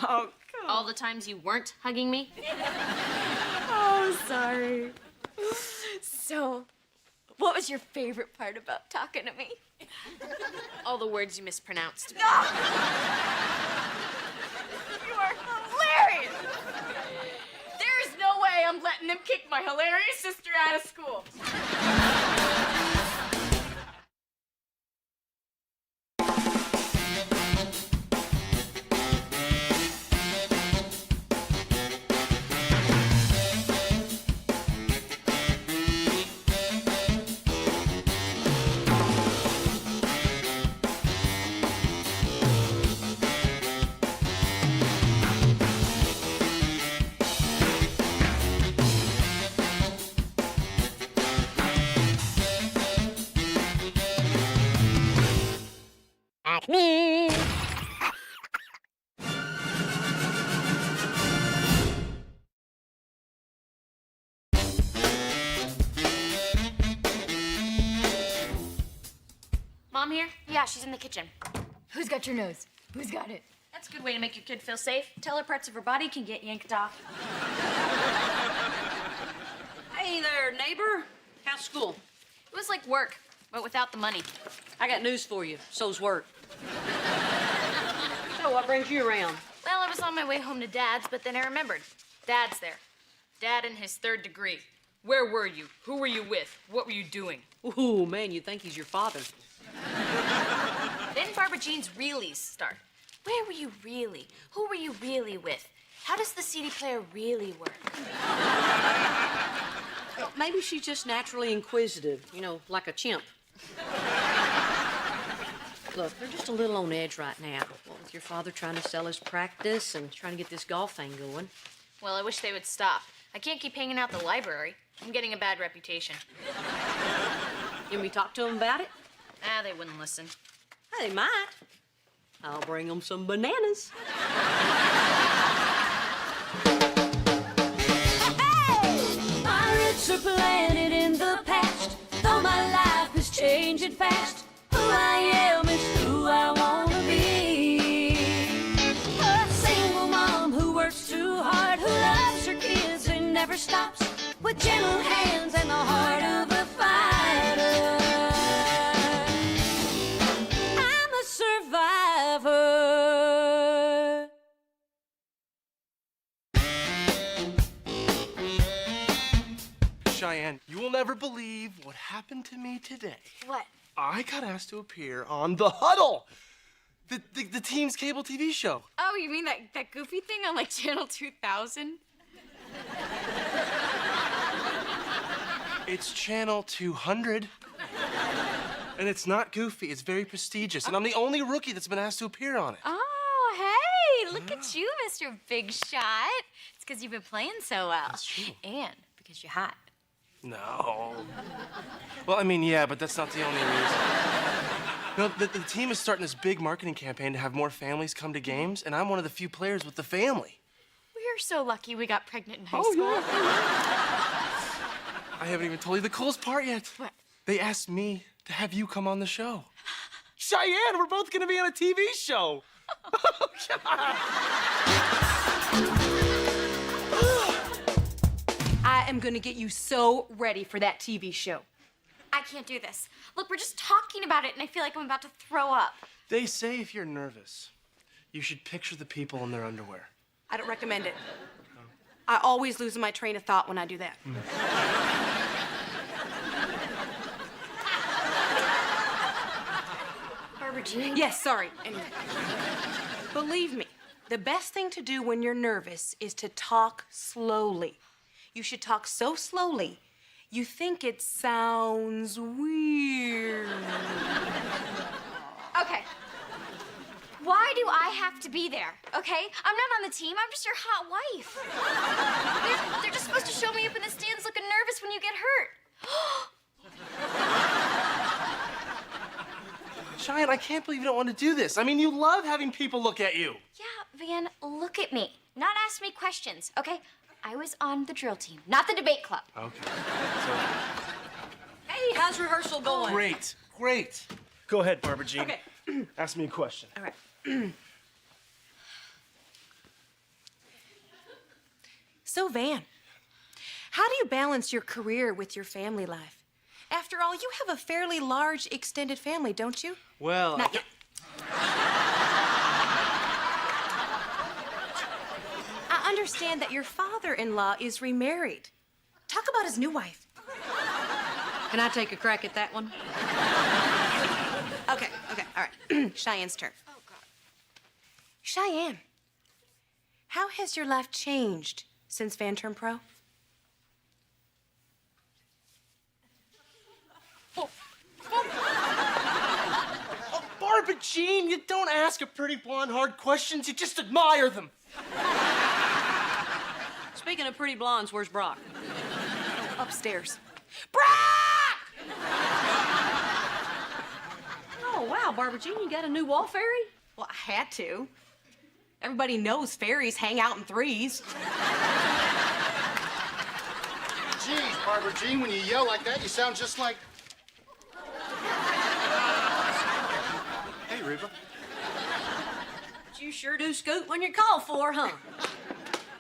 Oh, God. All the times you weren't hugging me. Oh, sorry. So, what was your favorite part about talking to me? All the words you mispronounced. You are hilarious! There is no way I'm letting them kick my hilarious sister out of school. Mom here? Yeah, she's in the kitchen. Who's got your nose? Who's got it? That's a good way to make your kid feel safe. Tell her parts of her body can get yanked off. Hey there, neighbor. How's school? It was like work, but without the money. I got news for you. So's work. So, what brings you around? Well, I was on my way home to Dad's, but then I remembered. Dad's there. Dad in his 3rd degree. Where were you? Who were you with? What were you doing? Ooh, man, you'd think he's your father. Then Barbara Jean's reallys start. Where were you really? Who were you really with? How does the CD player really work? Well, maybe she's just naturally inquisitive, you know, like a chimp. Look, they're just a little on edge right now. What with your father trying to sell his practice and trying to get this golf thing going. Well, I wish they would stop. I can't keep hanging out the library. I'm getting a bad reputation. Can we talk to them about it? Ah, they wouldn't listen. They might. I'll bring them some bananas. Pirates are planted in the past, though my life is changing fast. Who I am is who I wanna be. A single mom who works too hard, who loves her kids and never stops, with gentle hands and the heart of a fighter. I'm a survivor. Cheyenne, you will never believe what happened to me today. What? I got asked to appear on The Huddle, the team's cable TV show. Oh, you mean that goofy thing on, like, Channel 2000? It's Channel 200. And it's not goofy. It's very prestigious. And I'm the only rookie that's been asked to appear on it. Oh, hey, look at you, Mr. Big Shot. It's because you've been playing so well. That's true. And because you're hot. No. Well, I mean, yeah, but that's not the only reason. No, the team is starting this big marketing campaign to have more families come to games, and I'm one of the few players with the family. We're so lucky we got pregnant in high school. Yeah. I haven't even told you the coolest part yet. What? They asked me to have you come on the show. Cheyenne, we're both gonna be on a TV show. Oh, God. I am gonna get you so ready for that TV show. I can't do this. Look, we're just talking about it, and I feel like I'm about to throw up. They say if you're nervous, you should picture the people in their underwear. I don't recommend it. I always lose my train of thought when I do that. Barbara Jean? Yes, sorry. Anyway. Believe me, the best thing to do when you're nervous is to talk slowly. You should talk so slowly, you think it sounds weird. Okay. Why do I have to be there, okay? I'm not on the team. I'm just your hot wife. They're just supposed to show me up in the stands looking nervous when you get hurt. Cheyenne, I can't believe you don't want to do this. I mean, you love having people look at you. Yeah, Van, look at me. Not ask me questions, okay? I was on the drill team, not the debate club. Okay. Hey, how's rehearsal going? Great, great. Go ahead, Barbara Jean. Okay. Ask me a question. All right. So, Van, how do you balance your career with your family life? After all, you have a fairly large extended family, don't you? Well, Not yet. I understand that your father-in-law is remarried. Talk about his new wife. Can I take a crack at that one? Okay, all right. Cheyenne's turn. Oh, God. Cheyenne, how has your life changed since Van turned pro? Barbara Jean, you don't ask a pretty blonde hard questions. You just admire them. Speaking of pretty blondes, where's Brock? Upstairs. Oh, wow, Barbara Jean, you got a new wall fairy? Well, I had to. Everybody knows fairies hang out in threes. Geez, Barbara Jean, when you yell like that, you sound just like... Hey, Reba. You sure do scoot when you're called for, huh?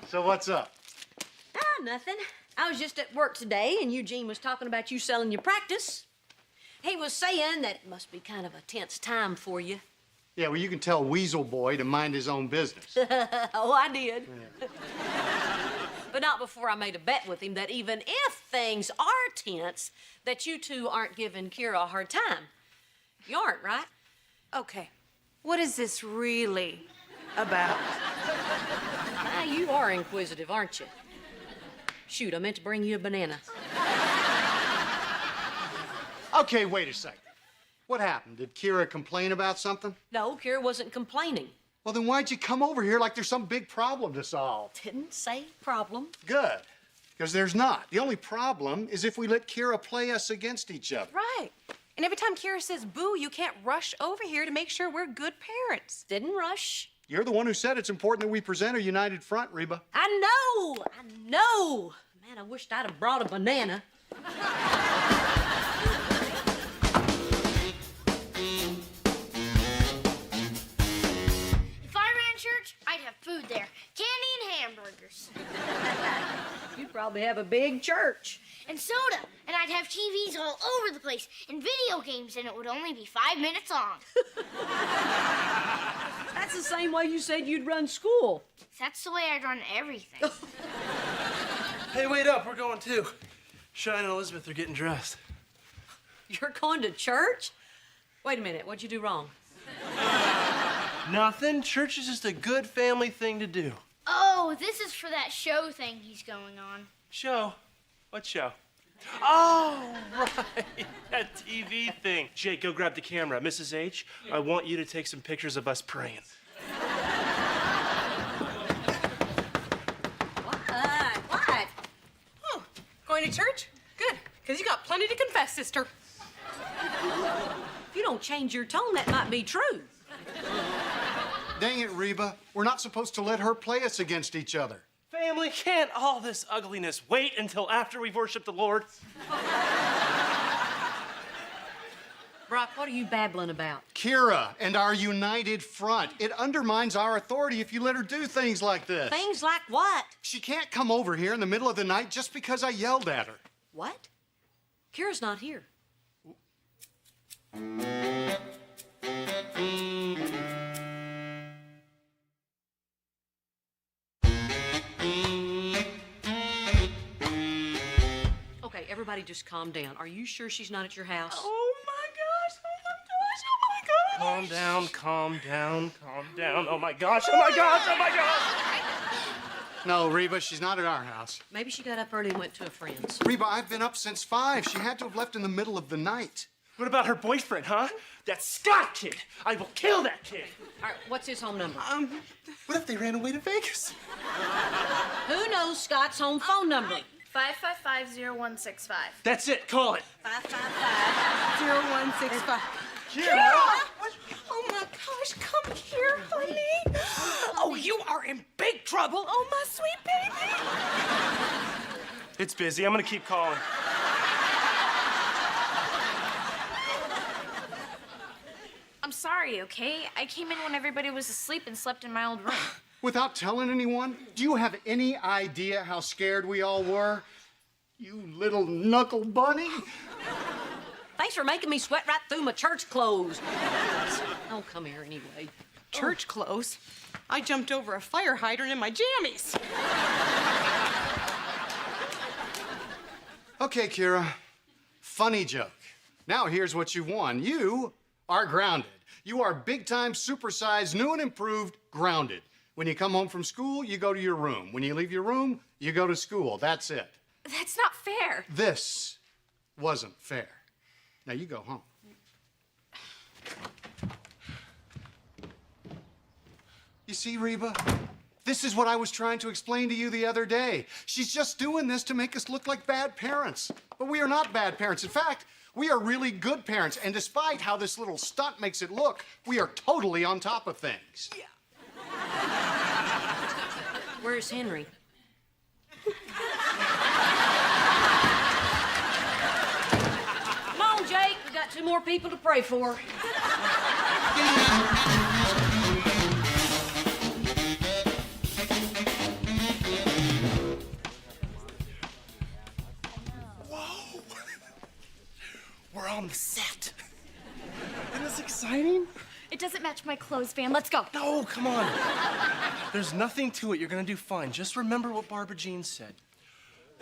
So what's up? Ah, nothing. I was just at work today, and Eugene was talking about you selling your practice. He was saying that it must be kind of a tense time for you. Yeah, well, you can tell Weasel Boy to mind his own business. Oh, I did. Yeah. But not before I made a bet with him that even if things are tense, that you two aren't giving Kira a hard time. You aren't, right? Okay, what is this really about? Ah, you are inquisitive, aren't you? Shoot, I meant to bring you a banana. Okay, wait a second. What happened? Did Kira complain about something? No, Kira wasn't complaining. Well, then why'd you come over here like there's some big problem to solve? Didn't say problem. Good, because there's not. The only problem is if we let Kira play us against each other. Right. And every time Kira says boo, you can't rush over here to make sure we're good parents. Didn't rush. You're the one who said it's important that we present a united front, Reba. I know. Man, I wished I'd have brought a banana. If I ran church, I'd have food there. Candy and hamburgers. You'd probably have a big church. And soda. And I'd have TVs all over the place. And video games, and it would only be 5 minutes long. That's the same way you said you'd run school. That's the way I'd run everything. Hey, wait up. We're going too. Cheyenne and Elizabeth are getting dressed. You're going to church? Wait a minute, what'd you do wrong? Nothing. Church is just a good family thing to do. Oh, this is for that show thing he's going on. Show? What show? Oh, right. Yeah, that TV thing. Jake, go grab the camera. Mrs. H, I want you to take some pictures of us praying. What? Oh, going to church? Good, because you got plenty to confess, sister. If you don't change your tone, that might be true. Dang it, Reba. We're not supposed to let her play us against each other. Family, can't all this ugliness wait until after we've worshiped the Lord? Brock, what are you babbling about? Kira and our united front. It undermines our authority if you let her do things like this. Things like what? She can't come over here in the middle of the night just because I yelled at her. What? Kira's not here. Okay, everybody just calm down. Are you sure she's not at your house? Oh my gosh, oh my gosh, oh my gosh. Calm down, calm down, calm down. Oh my gosh, oh my gosh, oh my gosh! No, Reba, she's not at our house. Maybe she got up early and went to a friend's. Reba, I've been up since 5. She had to have left in the middle of the night. What about her boyfriend, huh? That Scott kid! I will kill that kid! All right, what's his home number? What if they ran away to Vegas? Who knows Scott's home phone number? 555-0165. That's it, call it. 555-0165. Kira! Oh my gosh, come here, honey. Oh, you are in big trouble. Oh, my sweet baby. It's busy, I'm gonna keep calling. I'm sorry, okay? I came in when everybody was asleep and slept in my old room. Without telling anyone? Do you have any idea how scared we all were? You little knuckle bunny. Thanks for making me sweat right through my church clothes. Oh, come here anyway. Church clothes? I jumped over a fire hydrant in my jammies. Okay, Kira. Funny joke. Now here's what you've won. You are grounded. You are big-time, supersized, new and improved grounded. When you come home from school, you go to your room. When you leave your room, you go to school. That's it. That's not fair. This wasn't fair. Now you go home. You see, Reba? This is what I was trying to explain to you the other day. She's just doing this to make us look like bad parents. But we are not bad parents. In fact, we are really good parents. And despite how this little stunt makes it look, we are totally on top of things. Yeah. Where's Henry? Come on, Jake. We got 2 more people to pray for. Whoa! We're on the set. Isn't this exciting? It doesn't match my clothes, Van. Let's go. No, come on. There's nothing to it. You're gonna do fine. Just remember what Barbara Jean said.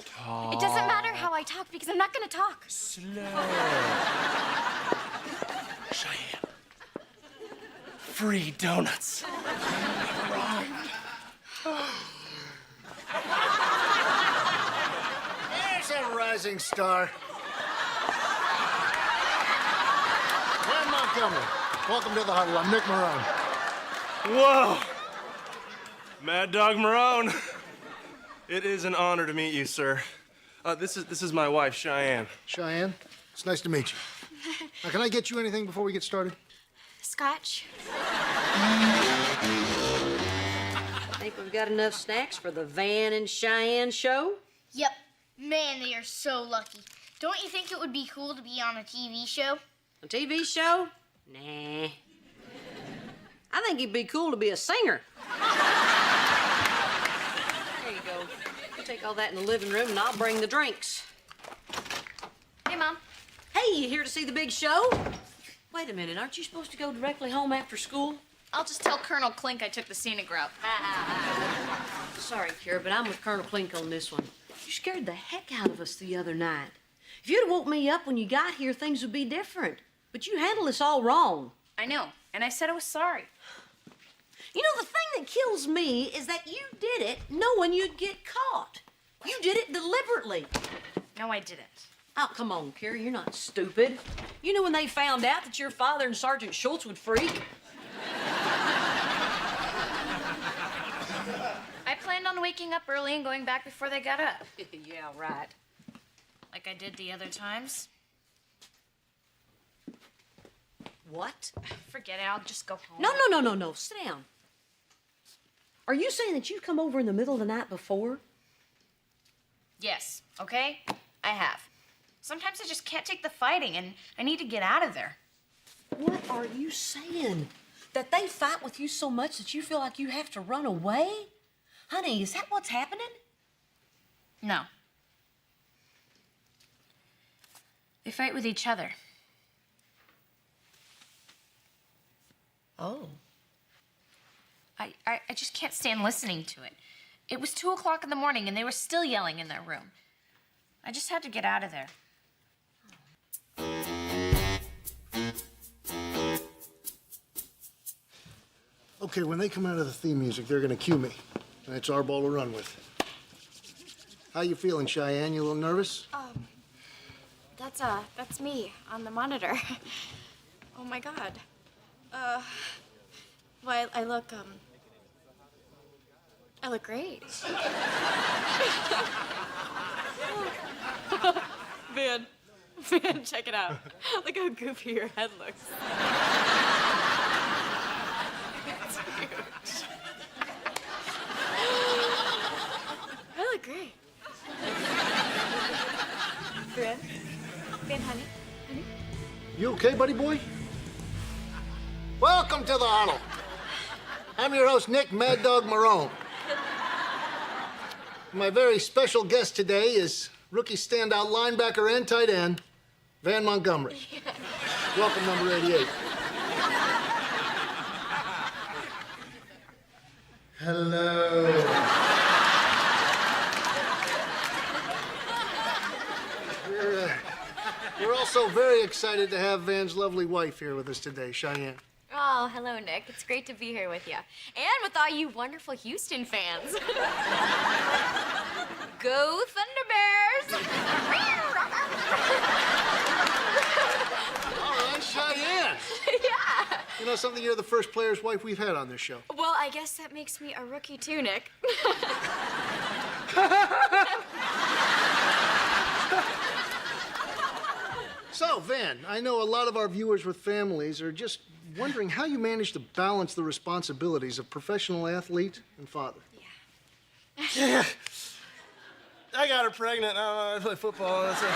Talk. It doesn't matter how I talk because I'm not gonna talk. Slow. Cheyenne. Free donuts. There's a rising star. Glenn Montgomery. Welcome to the huddle. I'm Nick Marone. Whoa. Mad Dog Marone. It is an honor to meet you, sir. This is my wife, Cheyenne. Cheyenne, it's nice to meet you. Now, can I get you anything before we get started? Scotch. Think we've got enough snacks for the Van and Cheyenne show? Yep. Man, they are so lucky. Don't you think it would be cool to be on a TV show? A TV show? Nah. I think it'd be cool to be a singer. There you go. You take all that in the living room and I'll bring the drinks. Hey, Mom. Hey, you here to see the big show? Wait a minute, aren't you supposed to go directly home after school? I'll just tell Colonel Klink I took the scenic route. Sorry, Kira, but I'm with Colonel Klink on this one. You scared the heck out of us the other night. If you'd have woke me up when you got here, things would be different. But you handled this all wrong. I know, and I said I was sorry. You know, the thing that kills me is that you did it knowing you'd get caught. You did it deliberately. No, I didn't. Oh, come on, Carrie, you're not stupid. You know when they found out that your father and Sergeant Schultz would freak? I planned on waking up early and going back before they got up. Yeah, right. Like I did the other times. What? Forget it, I'll just go home. No. Sit down. Are you saying that you've come over in the middle of the night before? Yes, okay? I have. Sometimes I just can't take the fighting and I need to get out of there. What are you saying? That they fight with you so much that you feel like you have to run away? Honey, is that what's happening? No. They fight with each other. Oh. I just can't stand listening to it. It was 2 o'clock in the morning and they were still yelling in their room. I just had to get out of there. Okay, when they come out of the theme music, they're gonna cue me. And it's our ball to run with. How you feeling, Cheyenne? You a little nervous? That's me on the monitor. Oh my God. Well, I look great. Van, check it out. Look how goofy your head looks. It's huge. I look great. Van, honey. You okay, buddy boy? Welcome to the huddle. I'm your host, Nick Mad Dog Marone. My very special guest today is rookie standout linebacker and tight end, Van Montgomery. Welcome, number 88. Hello. We're also very excited to have Van's lovely wife here with us today, Cheyenne. Oh, hello, Nick. It's great to be here with you. And with all you wonderful Houston fans. Go Thunderbears! All right, Cheyenne. Yeah. You know something? You're the first player's wife we've had on this show. Well, I guess that makes me a rookie too, Nick. So, Van, I know a lot of our viewers with families are just wondering how you manage to balance the responsibilities of professional athlete and father. Yeah. I got her pregnant. I play football. That's it.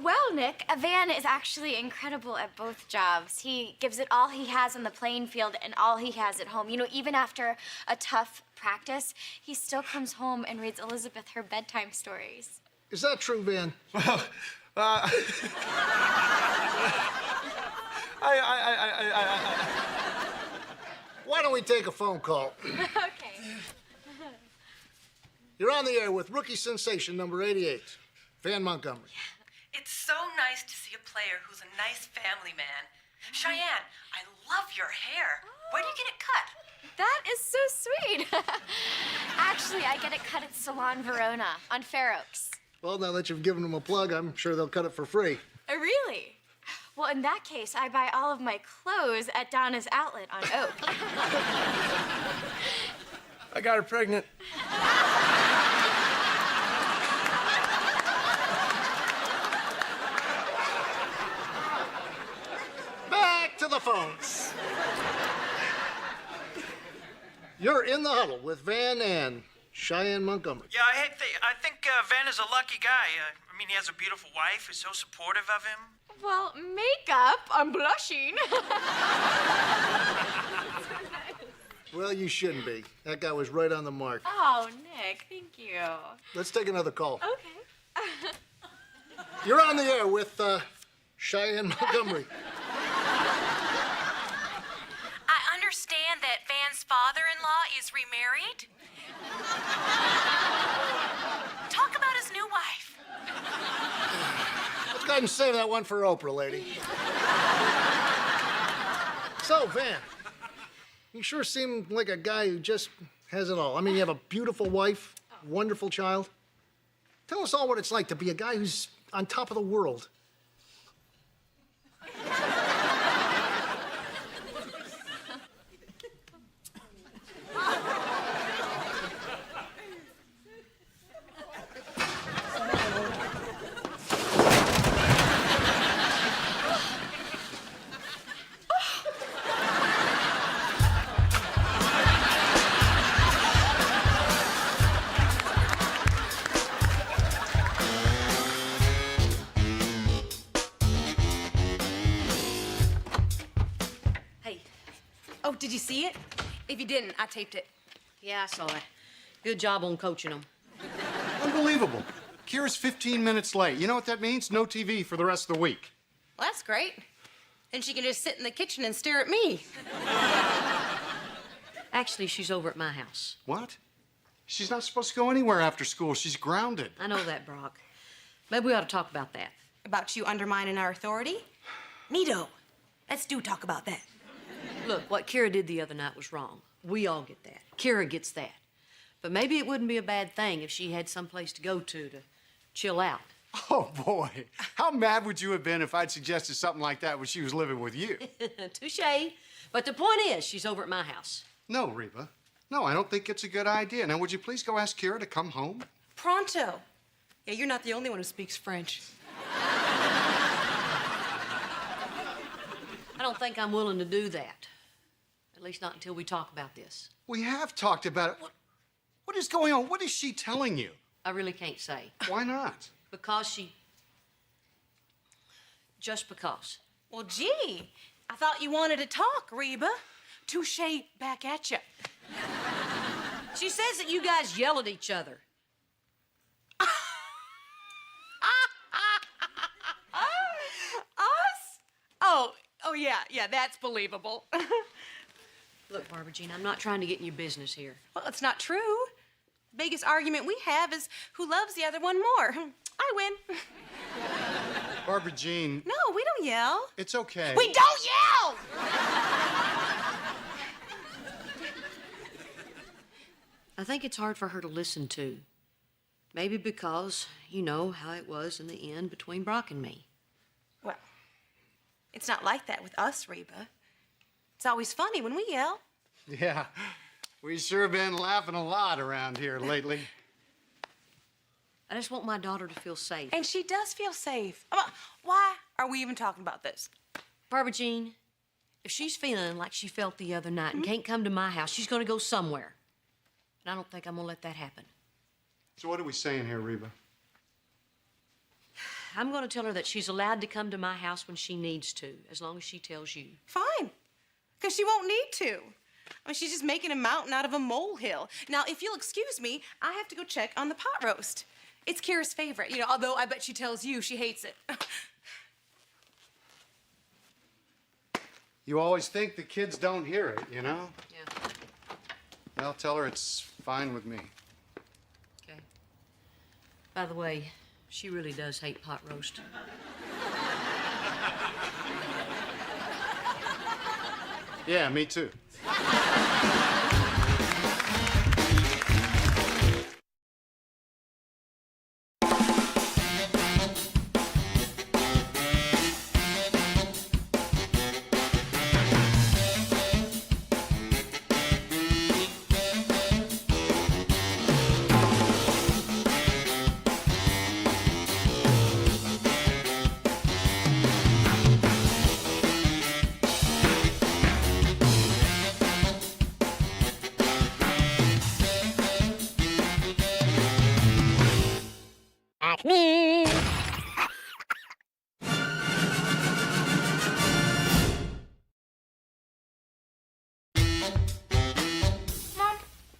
Well, Nick, Van is actually incredible at both jobs. He gives it all he has on the playing field and all he has at home. You know, even after a tough practice, he still comes home and reads Elizabeth her bedtime stories. Is that true, Van? Well, Why don't we take a phone call? Okay. You're on the air with rookie sensation number 88, Van Montgomery. It's so nice to see a player who's a nice family man. Cheyenne, I love your hair. Where do you get it cut? That is so sweet. Actually, I get it cut at Salon Verona on Fair Oaks. Well, now that you've given them a plug, I'm sure they'll cut it for free. Oh, really? Well, in that case, I buy all of my clothes at Donna's Outlet on Oak. I got her pregnant. Back to the phones. You're in the huddle with Van and Cheyenne Montgomery. Yeah, I think Van is a lucky guy. I mean, he has a beautiful wife who's so supportive of him. Well, makeup, I'm blushing. Well, you shouldn't be. That guy was right on the mark. Oh, Nick, thank you. Let's take another call. Okay. You're on the air with Cheyenne Montgomery. I understand that Van's father-in-law is remarried. Talk about his new wife. Let's go ahead and save that one for Oprah, lady. So, Van, you sure seem like a guy who just Has it all. I mean, you have a beautiful wife, wonderful child. Tell us all what it's like to be a guy who's on top of the world. Oh, did you see it? If you didn't, I taped it. Yeah, I saw it. Good job on coaching them. Unbelievable. Kira's 15 minutes late. You know what that means? No TV for the rest of the week. Well, that's great. Then she can just sit in the kitchen and stare at me. Actually, she's over at my house. What? She's not supposed to go anywhere after school. She's grounded. I know that, Brock. Maybe we ought to talk about that. About you undermining our authority? Neato. Let's talk about that. Look, what Kira did the other night was wrong. We all get that. Kira gets that. But maybe it wouldn't be a bad thing if she had someplace to go to chill out. Oh, boy. How mad would you have been if I'd suggested something like that when she was living with you? Touche. But the point is, she's over at my house. No, Reba. No, I don't think it's a good idea. Now, would you please go ask Kira to come home? Pronto. Yeah, you're not the only one who speaks French. I don't think I'm willing to do that. At least not until we talk about this. We have talked about it. What is going on? What is she telling you? I really can't say. Why not? Because she... Just because. Well, gee, I thought you wanted to talk, Reba. Touche back at you. She says that you guys yell at each other. Us? Oh, yeah, that's believable. Look, Barbara Jean, I'm not trying to get in your business here. Well, it's not true. Biggest argument we have is who loves the other one more. I win. Barbara Jean. No, we don't yell. It's okay. We don't yell! I think it's hard for her to listen to. Maybe because you know how it was in the end between Brock and me. Well, it's not like that with us, Reba. It's always funny when we yell. Yeah, we sure been laughing a lot around here lately. I just want my daughter to feel safe. And she does feel safe. Why are we even talking about this? Barbara Jean, if she's feeling like she felt the other night and can't come to my house, she's gonna go somewhere. And I don't think I'm gonna let that happen. So what are we saying here, Reba? I'm gonna tell her that she's allowed to come to my house when she needs to, as long as she tells you. Fine, because she won't need to. I mean, she's just making a mountain out of a molehill. Now, if you'll excuse me, I have to go check on the pot roast. It's Kira's favorite, you know, although I bet she tells you she hates it. You always think the kids don't hear it, you know? Yeah. Well, tell her it's fine with me. Okay. By the way, she really does hate pot roast. Yeah, me too. Me. Mom,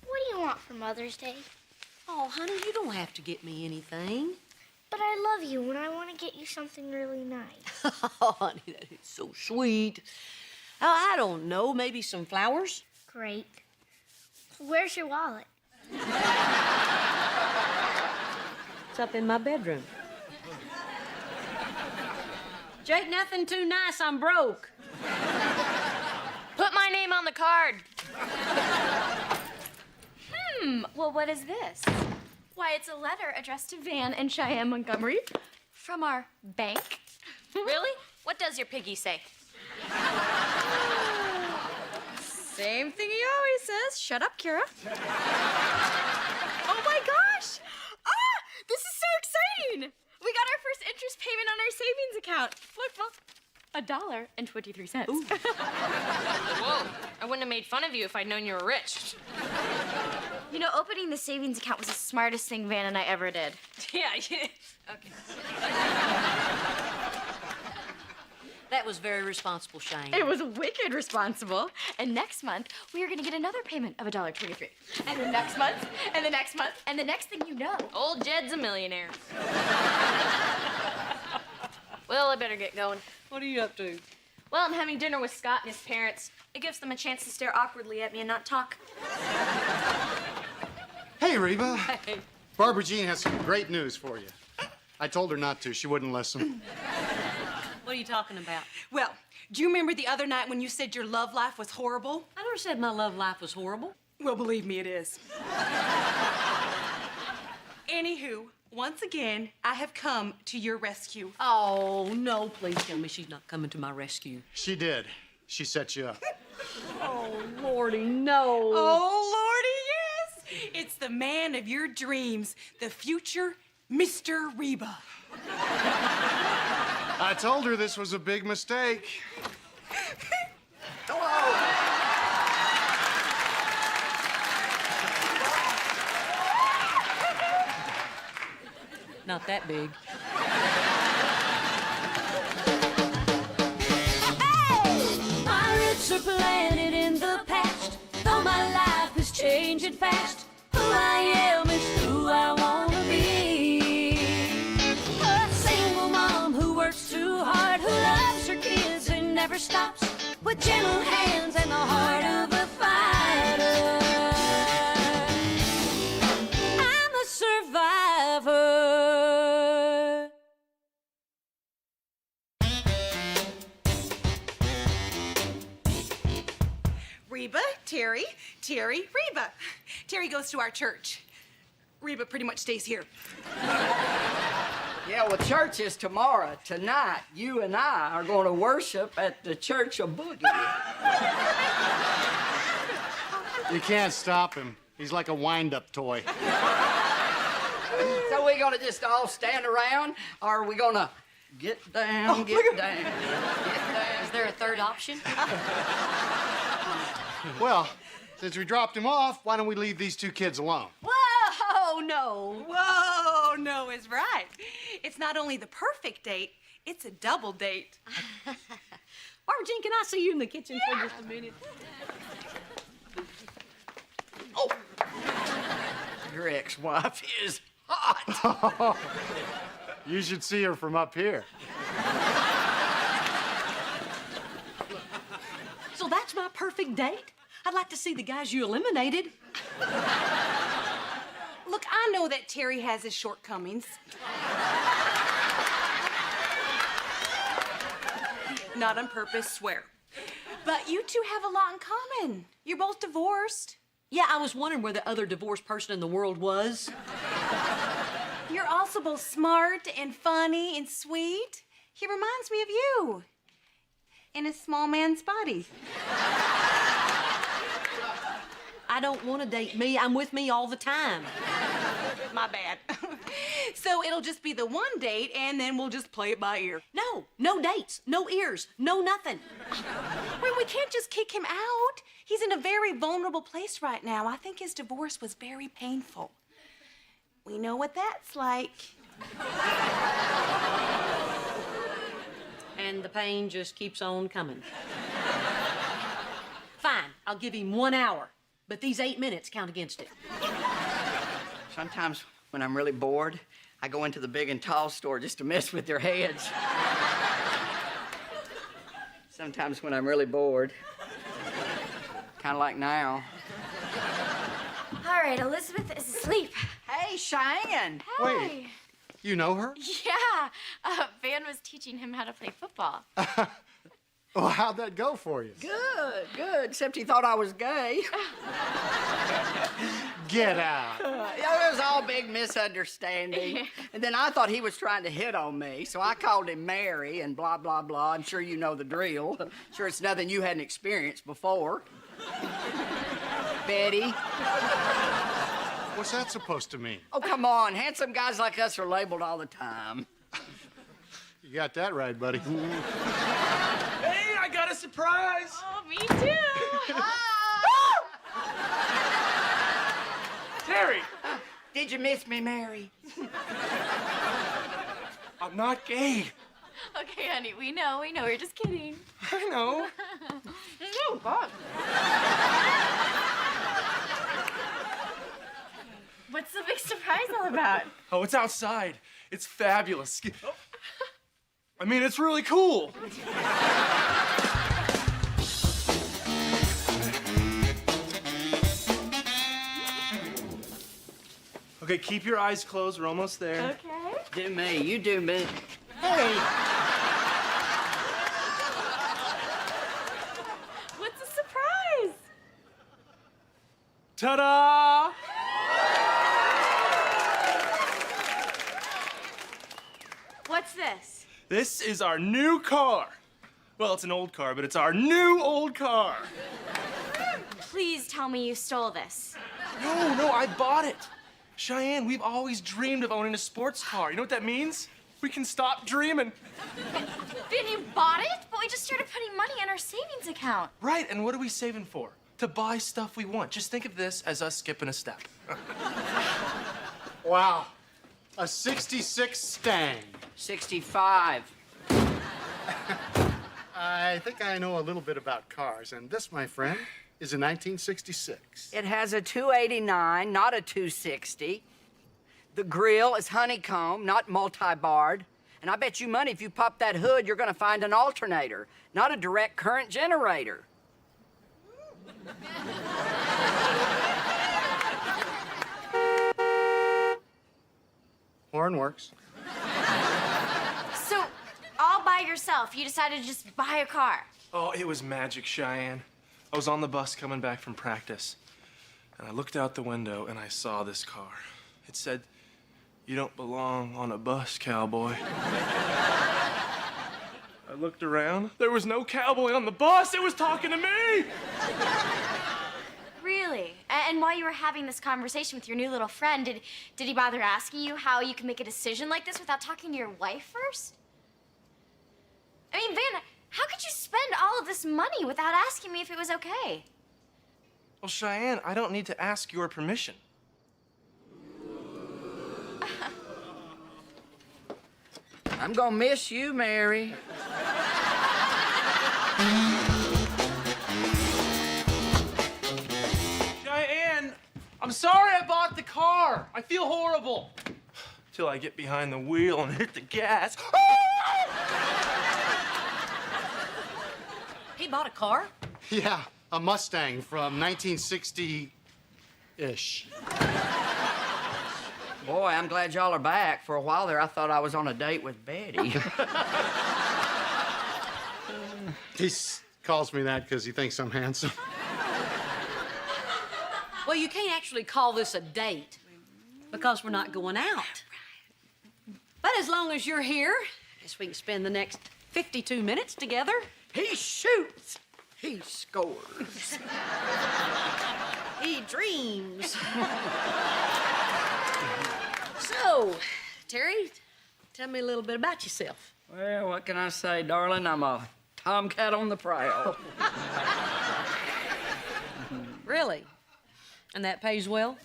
what do you want for Mother's Day? Oh, honey, you don't have to get me anything. But I love you and I want to get you something really nice. Oh, honey, that is so sweet. Oh, I don't know, maybe some flowers? Great. Where's your wallet? It's up in my bedroom. Jake, nothing too nice, I'm broke. Put my name on the card. Well, what is this? Why, it's a letter addressed to Van and Cheyenne Montgomery from our bank. Really? What does your piggy say? Same thing he always says. Shut up, Kira. Oh my gosh! This is so exciting! We got our first interest payment on our savings account. Look, $1.23. Whoa, I wouldn't have made fun of you if I'd known you were rich. You know, opening the savings account was the smartest thing Van and I ever did. Yeah. Okay. That was very responsible, Shane. It was wicked responsible. And next month, we are gonna get another payment of $1.23. And the next month, and the next month, and the next thing you know. Old Jed's a millionaire. Well, I better get going. What are you up to? Well, I'm having dinner with Scott and his parents. It gives them a chance to stare awkwardly at me and not talk. Hey, Reba. Hey. Barbara Jean has some great news for you. I told her not to. She wouldn't listen. What are you talking about? Well, do you remember the other night when you said your love life was horrible? I never said my love life was horrible. Well, believe me, it is. Anywho, once again, I have come to your rescue. Oh, no, please tell me she's not coming to my rescue. She did. She set you up. Oh, Lordy, no. Oh, Lordy, yes! It's the man of your dreams, the future Mr. Reba. I told her this was a big mistake. Not that big. My roots are planted in the past, though my life is changing fast. Who I am is who I wanna be. A single mom who works too hard, who loves her kids and never stops, with gentle hands and the heart of a fighter. I'm a survivor. Reba, Terry, Reba. Terry goes to our church. Reba pretty much stays here. Yeah, well, church is tomorrow. Tonight, you and I are going to worship at the Church of Boogie. You can't stop him. He's like a wind-up toy. So we're going to just all stand around, or are we going to get down, get down, get down? Is there a third option? Well, since we dropped him off, why don't we leave these two kids alone? Whoa, no. Whoa, no is right. It's not only the perfect date, it's a double date. Barbara Jean, can I see you in the kitchen for just a minute? Oh, your ex-wife is hot. You should see her from up here. So that's my perfect date? I'd like to see the guys you eliminated. Look, I know that Terry has his shortcomings. Not on purpose, swear. But you two have a lot in common. You're both divorced. Yeah, I was wondering where the other divorced person in the world was. You're also both smart and funny and sweet. He reminds me of you. In a small man's body. I don't want to date me. I'm with me all the time. My bad. So it'll just be the one date, and then we'll just play it by ear. No dates, no ears, no nothing. Wait, we can't just kick him out. He's in a very vulnerable place right now. I think his divorce was very painful. We know what that's like. And the pain just keeps on coming. Fine, I'll give him 1 hour, but these 8 minutes count against it. Sometimes when I'm really bored, I go into the big and tall store just to mess with their heads. Sometimes when I'm really bored, kind of like now. All right, Elizabeth is asleep. Hey, Cheyenne. Wait, you know her? Yeah, Van was teaching him how to play football. Well, how'd that go for you? Good, good, except he thought I was gay. Get out. It was all big misunderstanding. And then I thought he was trying to hit on me, so I called him Mary and blah, blah, blah. I'm sure you know the drill. I'm sure it's nothing you hadn't experienced before. Betty. What's that supposed to mean? Oh, come on. Handsome guys like us are labeled all the time. You got that right, buddy. Hey, I got a surprise. Oh, me too. Terry, Did you miss me, Mary? I'm not gay. Okay, honey, we know. We're just kidding. I know. Oh, God. What's the big surprise all about? Oh, it's outside. It's fabulous. I mean, it's really cool. Okay, keep your eyes closed. We're almost there. Okay. Do me. You do me. Hey. What's the surprise? Ta-da! What's this? This is our new car. Well, it's an old car, but it's our new old car. Please tell me you stole this. No, I bought it. Cheyenne, we've always dreamed of owning a sports car. You know what that means? We can stop dreaming. Then you bought it? But we just started putting money in our savings account. Right, and what are we saving for? To buy stuff we want. Just think of this as us skipping a step. Wow. A 66 Stang. 65. I think I know a little bit about cars, and this, my friend, is a 1966. It has a 289, not a 260. The grill is honeycomb, not multi-barred. And I bet you money if you pop that hood, you're gonna find an alternator, not a direct current generator. Horn works. So, all by yourself, you decided to just buy a car. Oh, it was magic, Cheyenne. I was on the bus coming back from practice, and I looked out the window and I saw this car. It said, "You don't belong on a bus, cowboy." I looked around. There was no cowboy on the bus. It was talking to me. Really? And while you were having this conversation with your new little friend, did he bother asking you how you can make a decision like this without talking to your wife first? I mean, Van, how could you spend all of this money without asking me if it was okay? Well, Cheyenne, I don't need to ask your permission. I'm gonna miss you, Mary. Cheyenne, I'm sorry I bought the car. I feel horrible. Till I get behind the wheel and hit the gas. He bought a car? Yeah, a Mustang from 1960-ish. Boy, I'm glad y'all are back. For a while there, I thought I was on a date with Betty. He calls me that because he thinks I'm handsome. Well, you can't actually call this a date because we're not going out. But as long as you're here, I guess we can spend the next 52 minutes together. He shoots. He scores. He dreams. So, Terry, tell me a little bit about yourself. Well, what can I say, darling? I'm a tomcat on the prowl. Really? And that pays well?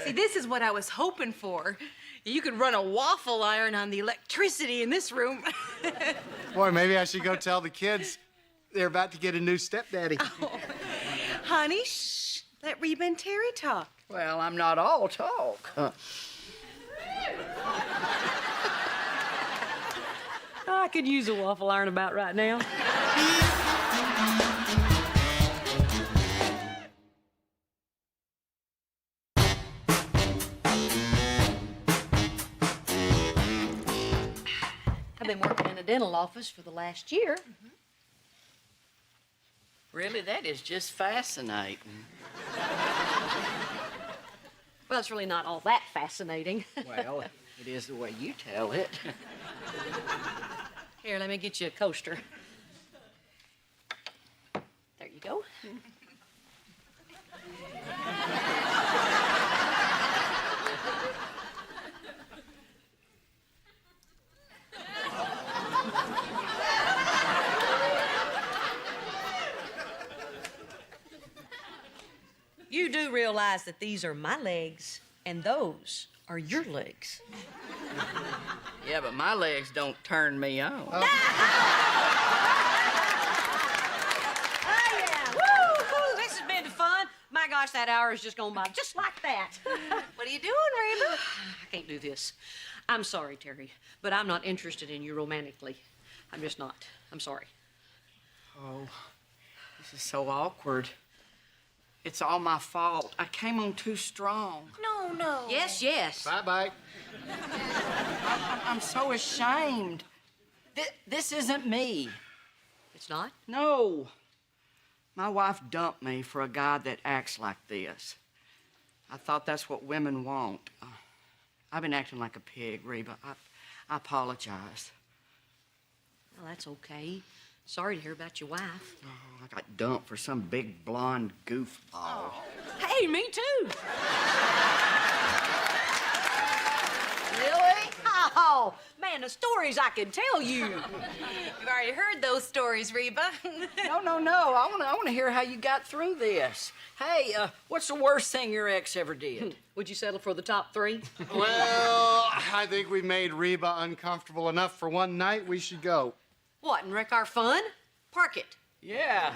See, this is what I was hoping for. You could run a waffle iron on the electricity in this room. Boy, maybe I should go tell the kids they're about to get a new stepdaddy. Oh. Honey, shh. Let Reba and Terry talk. Well, I'm not all talk. I could use a waffle iron about right now. been working in a dental office for the last year. Really, that is just fascinating. Well, it's really not all that fascinating. Well, it is the way you tell it. Here, let me get you a coaster. There you go. You do realize that these are my legs and those are your legs. Yeah, but my legs don't turn me on. Oh, yeah. Woo! This has been fun. My gosh, that hour is just going by just like that. What are you doing, Reba? I can't do this. I'm sorry, Terry, but I'm not interested in you romantically. I'm just not. I'm sorry. Oh, this is so awkward. It's all my fault. I came on too strong. No, no. Yes, yes. Bye-bye. I'm so ashamed. This isn't me. It's not? No. My wife dumped me for a guy that acts like this. I thought that's what women want. I've been acting like a pig, Reba. I apologize. Well, that's okay. Sorry to hear about your wife. Oh, I got dumped for some big blonde goofball. Hey, me too. Really? Oh, man, the stories I can tell you. We've already heard those stories, Reba. No. I want to hear how you got through this. Hey, what's the worst thing your ex ever did? Would you settle for the top three? Well, I think we made Reba uncomfortable enough for one night. We should go. What, and wreck our fun? Park it. Yeah.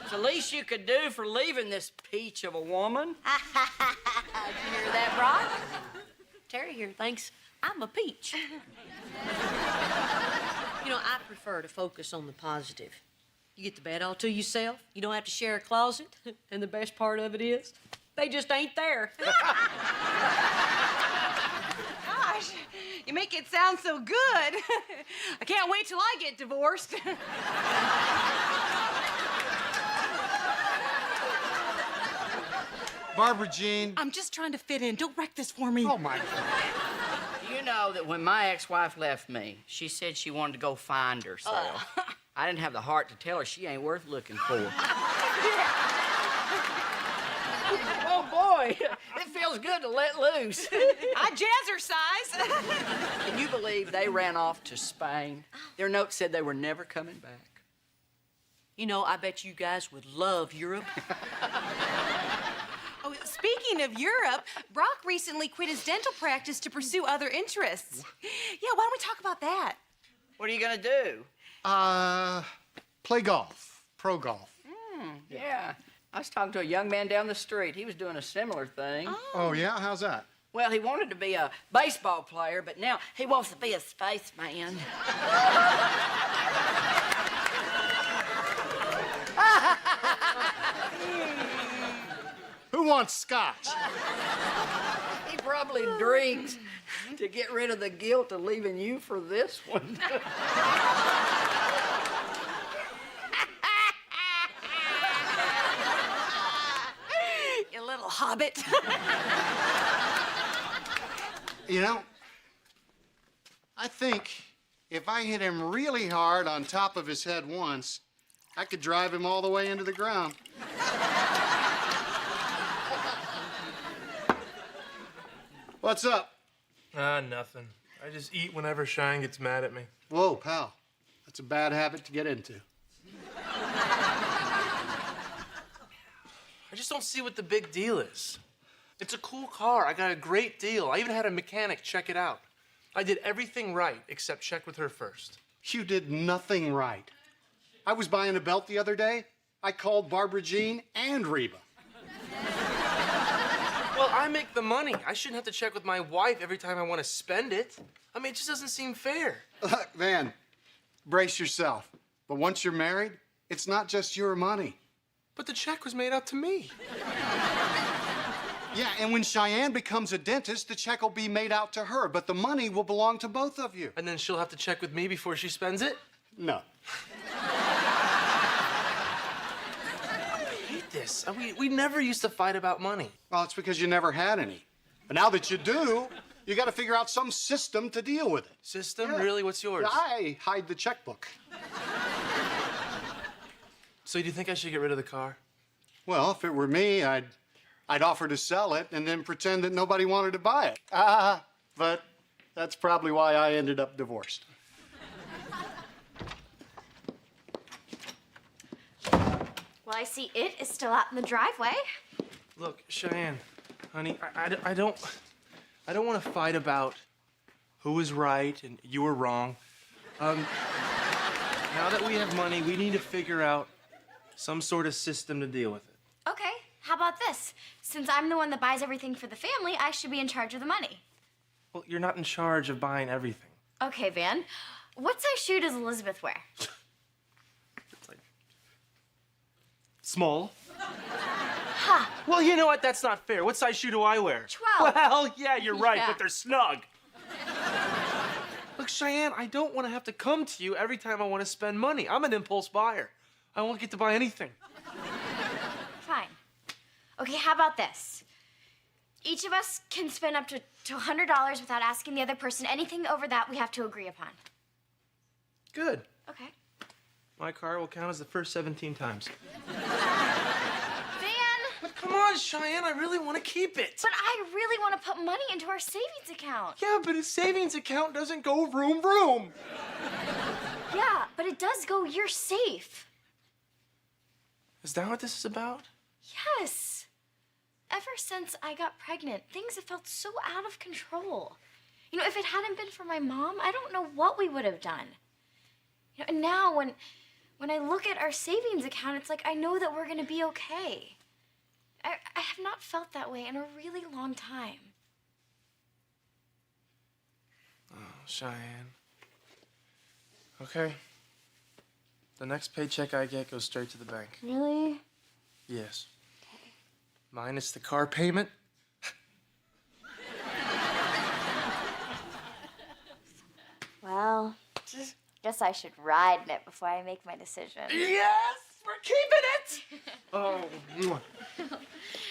It's the least you could do for leaving this peach of a woman. Did you hear that, Brock? Terry here thinks I'm a peach. You know, I prefer to focus on the positive. You get the bed all to yourself. You don't have to share a closet. And the best part of it is, they just ain't there. Gosh, you make it sound so good. I can't wait till I get divorced. Barbara Jean. I'm just trying to fit in. Don't wreck this for me. Oh, my God. You know that when my ex-wife left me, she said she wanted to go find herself. I didn't have the heart to tell her she ain't worth looking for. Oh, boy. It feels good to let loose. I jazzercise. Can you believe they ran off to Spain? Their note said they were never coming back. You know, I bet you guys would love Europe. Oh, speaking of Europe, Brock recently quit his dental practice to pursue other interests. Yeah, why don't we talk about that? What are you gonna do? Play golf. Pro golf. Yeah. I was talking to a young man down the street. He was doing a similar thing. Oh, yeah? How's that? Well, he wanted to be a baseball player, but now he wants to be a spaceman. Who wants scotch? He probably drinks to get rid of the guilt of leaving you for this one. You little hobbit. You know, I think if I hit him really hard on top of his head once, I could drive him all the way into the ground. What's up? Nothing. I just eat whenever Shine gets mad at me. Whoa, pal. That's a bad habit to get into. I just don't see what the big deal is. It's a cool car. I got a great deal. I even had a mechanic check it out. I did everything right except check with her first. You did nothing right. I was buying a belt the other day. I called Barbara Jean and Reba. Well, I make the money. I shouldn't have to check with my wife every time I want to spend it. I mean, it just doesn't seem fair. Look, Van, brace yourself. But once you're married, it's not just your money. But the check was made out to me. Yeah, and when Cheyenne becomes a dentist, the check will be made out to her, but the money will belong to both of you. And then she'll have to check with me before she spends it? No. I hate this. We never used to fight about money. Well, it's because you never had any. But now that you do, you got to figure out some system to deal with it. System? Yeah. Really? What's yours? I hide the checkbook. So do you think I should get rid of the car? Well, if it were me, I'd offer to sell it and then pretend that nobody wanted to buy it. But that's probably why I ended up divorced. Well, I see it is still out in the driveway. Look, Cheyenne, honey, I don't want to fight about who was right and you were wrong. Now that we have money, we need to figure out some sort of system to deal with it. Okay, how about this? Since I'm the one that buys everything for the family, I should be in charge of the money. Well, you're not in charge of buying everything. Okay, Van. What size shoe does Elizabeth wear? It's like small. Ha! Well, you know what? That's not fair. What size shoe do I wear? 12. Well, yeah, you're right, Yeah. but they're snug. Look, Cheyenne, I don't want to have to come to you every time I want to spend money. I'm an impulse buyer. I won't get to buy anything. Fine. Okay, how about this? Each of us can spend up to $100 without asking the other person. Anything over that, we have to agree upon. Good. Okay. My car will count as the first 17 times. Van! But come on, Cheyenne, I really want to keep it. But I really want to put money into our savings account. Yeah, but a savings account doesn't go vroom vroom. Yeah, but it does go, you're safe. Is that what this is about? Yes. Ever since I got pregnant, things have felt so out of control. You know, if it hadn't been for my mom, I don't know what we would have done. You know, and now when I look at our savings account, it's like I know that we're gonna be okay. I have not felt that way in a really long time. Oh, Cheyenne. Okay. The next paycheck I get goes straight to the bank. Really? Yes. Minus the car payment. Well, guess I should ride in it before I make my decision. Yes! We're keeping it! Oh, mwah.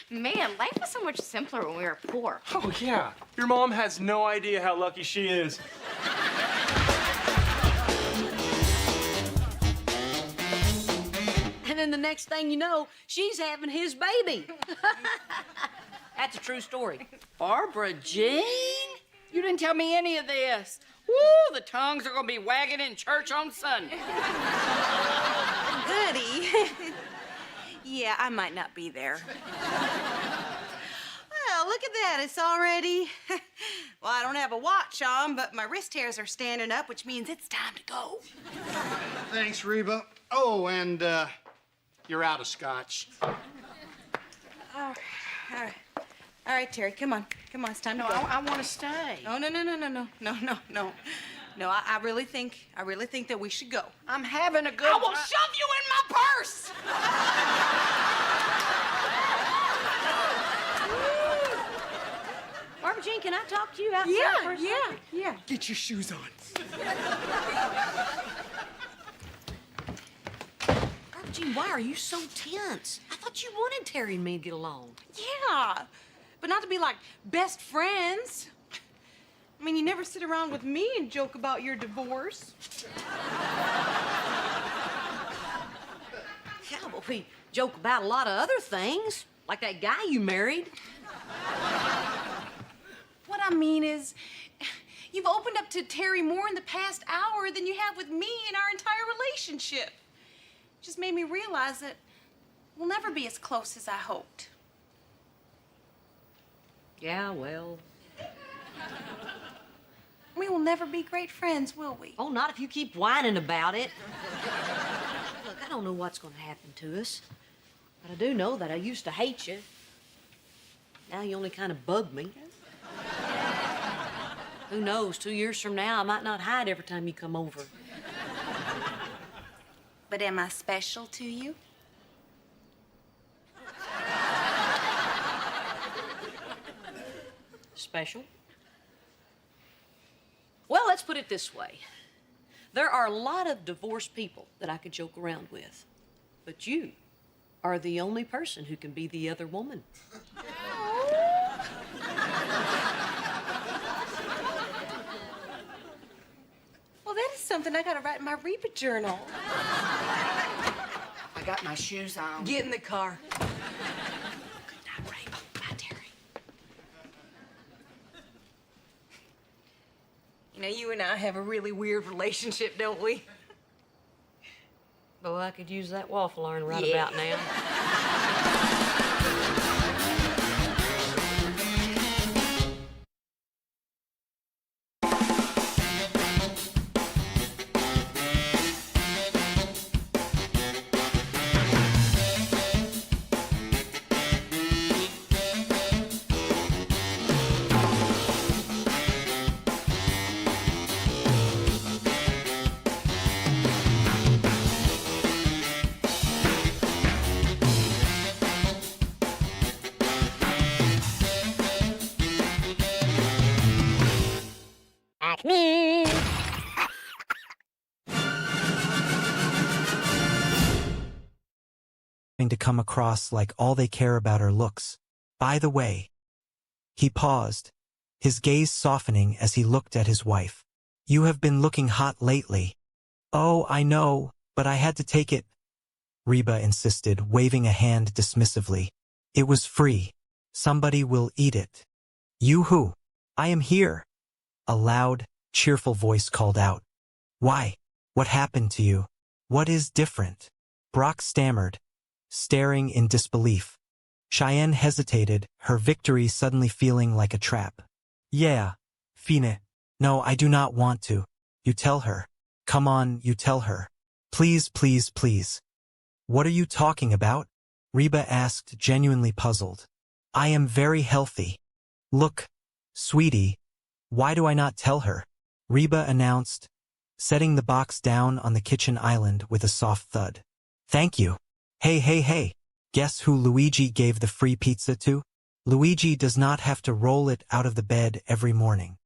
Man, life was so much simpler when we were poor. Oh, yeah. Your mom has no idea how lucky she is. And then the next thing you know, she's having his baby. That's a true story. Barbara Jean? You didn't tell me any of this. Woo, the tongues are gonna be wagging in church on Sunday. Goody. Yeah, I might not be there. Well, look at that. It's already... Well, I don't have a watch on, but my wrist hairs are standing up, which means it's time to go. Thanks, Reba. Oh, and you're out of scotch. All right, Terry, come on. Come on, it's time to go. I want to stay. No. No, I really think that we should go. I'm having a good I will time. shove you in my purse! Barbara Jean, can I talk to you outside for a second? Yeah. Get your shoes on. Barbara Jean, why are you so tense? I thought you wanted Terry and me to get along. Yeah, but not to be like best friends. I mean, you never sit around with me and joke about your divorce. Yeah, but we joke about a lot of other things, like that guy you married. What I mean is, you've opened up to Terry more in the past hour than you have with me in our entire relationship. Just made me realize that we'll never be as close as I hoped. Yeah, well. We will never be great friends, will we? Oh, not if you keep whining about it. Look, I don't know what's going to happen to us, but I do know that I used to hate you. Now you only kind of bug me. Who knows, 2 years from now, I might not hide every time you come over. But am I special to you? Special? Well, let's put it this way. There are a lot of divorced people that I could joke around with, but you are the only person who can be the other woman. Well, that is something I gotta write in my Reba journal. I got my shoes on. Get in the car. Good night, Reba. Bye, Terry. You know, you and I have a really weird relationship, don't we? Boy, I could use that waffle iron right Yeah. about now. To come across like all they care about are looks. By the way, he paused, his gaze softening as he looked at his wife. You have been looking hot lately. Oh, I know, but I had to take it, Reba insisted, waving a hand dismissively. It was free. Somebody will eat it. You who? I am here. A loud, cheerful voice called out. Why? What happened to you? What is different? Brock stammered, staring in disbelief. Cheyenne hesitated, her victory suddenly feeling like a trap. Yeah, Fine. No, I do not want to. You tell her. Come on, you tell her. Please, please, please. What are you talking about? Reba asked, genuinely puzzled. I am very healthy. Look, sweetie, why do I not tell her? Reba announced, setting the box down on the kitchen island with a soft thud. Thank you. Hey, hey, hey, guess who Luigi gave the free pizza to? Luigi does not have to roll it out of the bed every morning.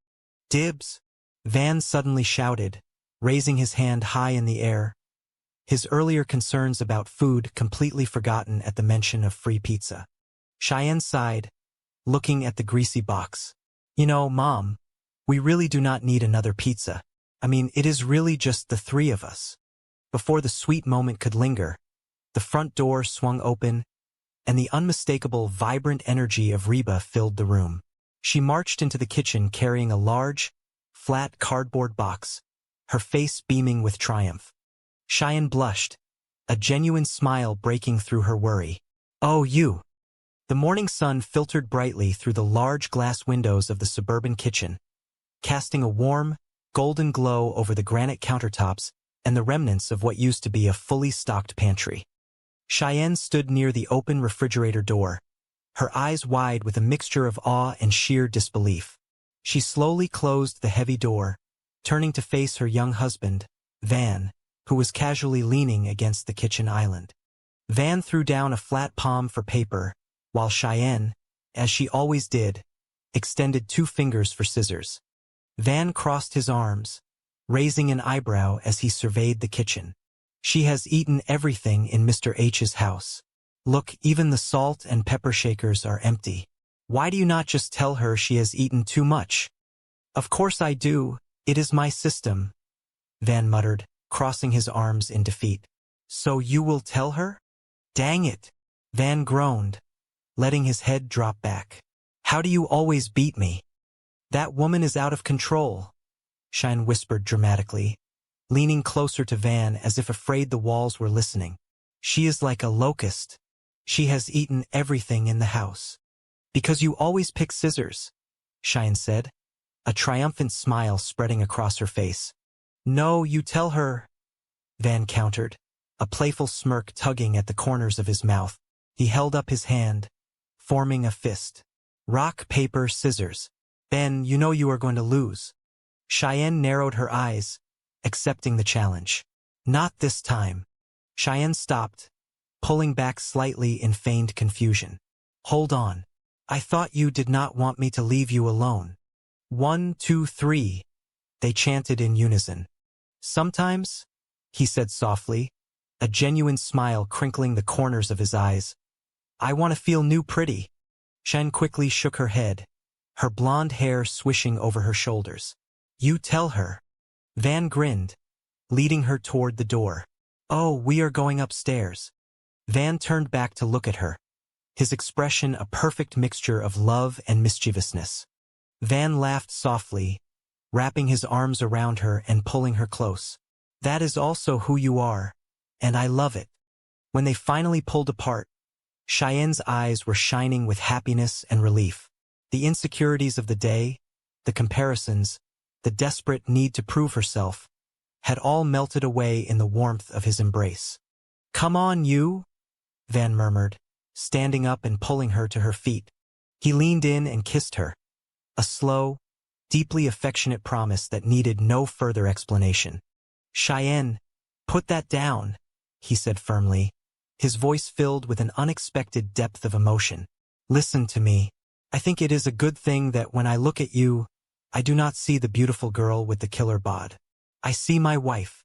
Dibs, Van suddenly shouted, raising his hand high in the air, his earlier concerns about food completely forgotten at the mention of free pizza. Cheyenne sighed, looking at the greasy box. You know, Mom, we really do not need another pizza. I mean, it is really just the three of us. Before the sweet moment could linger, the front door swung open, and the unmistakable, vibrant energy of Reba filled the room. She marched into the kitchen carrying a large, flat cardboard box, her face beaming with triumph. Cheyenne blushed, a genuine smile breaking through her worry. Oh, you! The morning sun filtered brightly through the large glass windows of the suburban kitchen, casting a warm, golden glow over the granite countertops and the remnants of what used to be a fully stocked pantry. Cheyenne stood near the open refrigerator door, her eyes wide with a mixture of awe and sheer disbelief. She slowly closed the heavy door, turning to face her young husband, Van, who was casually leaning against the kitchen island. Van threw down a flat palm for paper, while Cheyenne, as she always did, extended 2 fingers for scissors. Van crossed his arms, raising an eyebrow as he surveyed the kitchen. She has eaten everything in Mr. H's house. Look, even the salt and pepper shakers are empty. Why do you not just tell her she has eaten too much? Of course I do. It is my system, Van muttered, crossing his arms in defeat. So you will tell her? Dang it, Van groaned, letting his head drop back. How do you always beat me? That woman is out of control, Cheyenne whispered dramatically, leaning closer to Van as if afraid the walls were listening. She is like a locust. She has eaten everything in the house. Because you always pick scissors, Cheyenne said, a triumphant smile spreading across her face. No, you tell her, Van countered, a playful smirk tugging at the corners of his mouth. He held up his hand, forming a fist. Rock, paper, scissors. Ben, you know you are going to lose. Cheyenne narrowed her eyes, accepting the challenge. Not this time. Cheyenne stopped, pulling back slightly in feigned confusion. Hold on. I thought you did not want me to leave you alone. 1, 2, 3, they chanted in unison. Sometimes, he said softly, a genuine smile crinkling the corners of his eyes. I want to feel new pretty. Shen quickly shook her head, her blonde hair swishing over her shoulders. You tell her. Van grinned, leading her toward the door. Oh, we are going upstairs. Van turned back to look at her, his expression a perfect mixture of love and mischievousness. Van laughed softly, wrapping his arms around her and pulling her close. That is also who you are, and I love it. When they finally pulled apart, Cheyenne's eyes were shining with happiness and relief. The insecurities of the day, the comparisons, the desperate need to prove herself, had all melted away in the warmth of his embrace. Come on, you, Van murmured, standing up and pulling her to her feet. He leaned in and kissed her, a slow, deeply affectionate promise that needed no further explanation. Cheyenne, put that down, he said firmly, his voice filled with an unexpected depth of emotion. Listen to me. I think it is a good thing that when I look at you, I do not see the beautiful girl with the killer bod. I see my wife.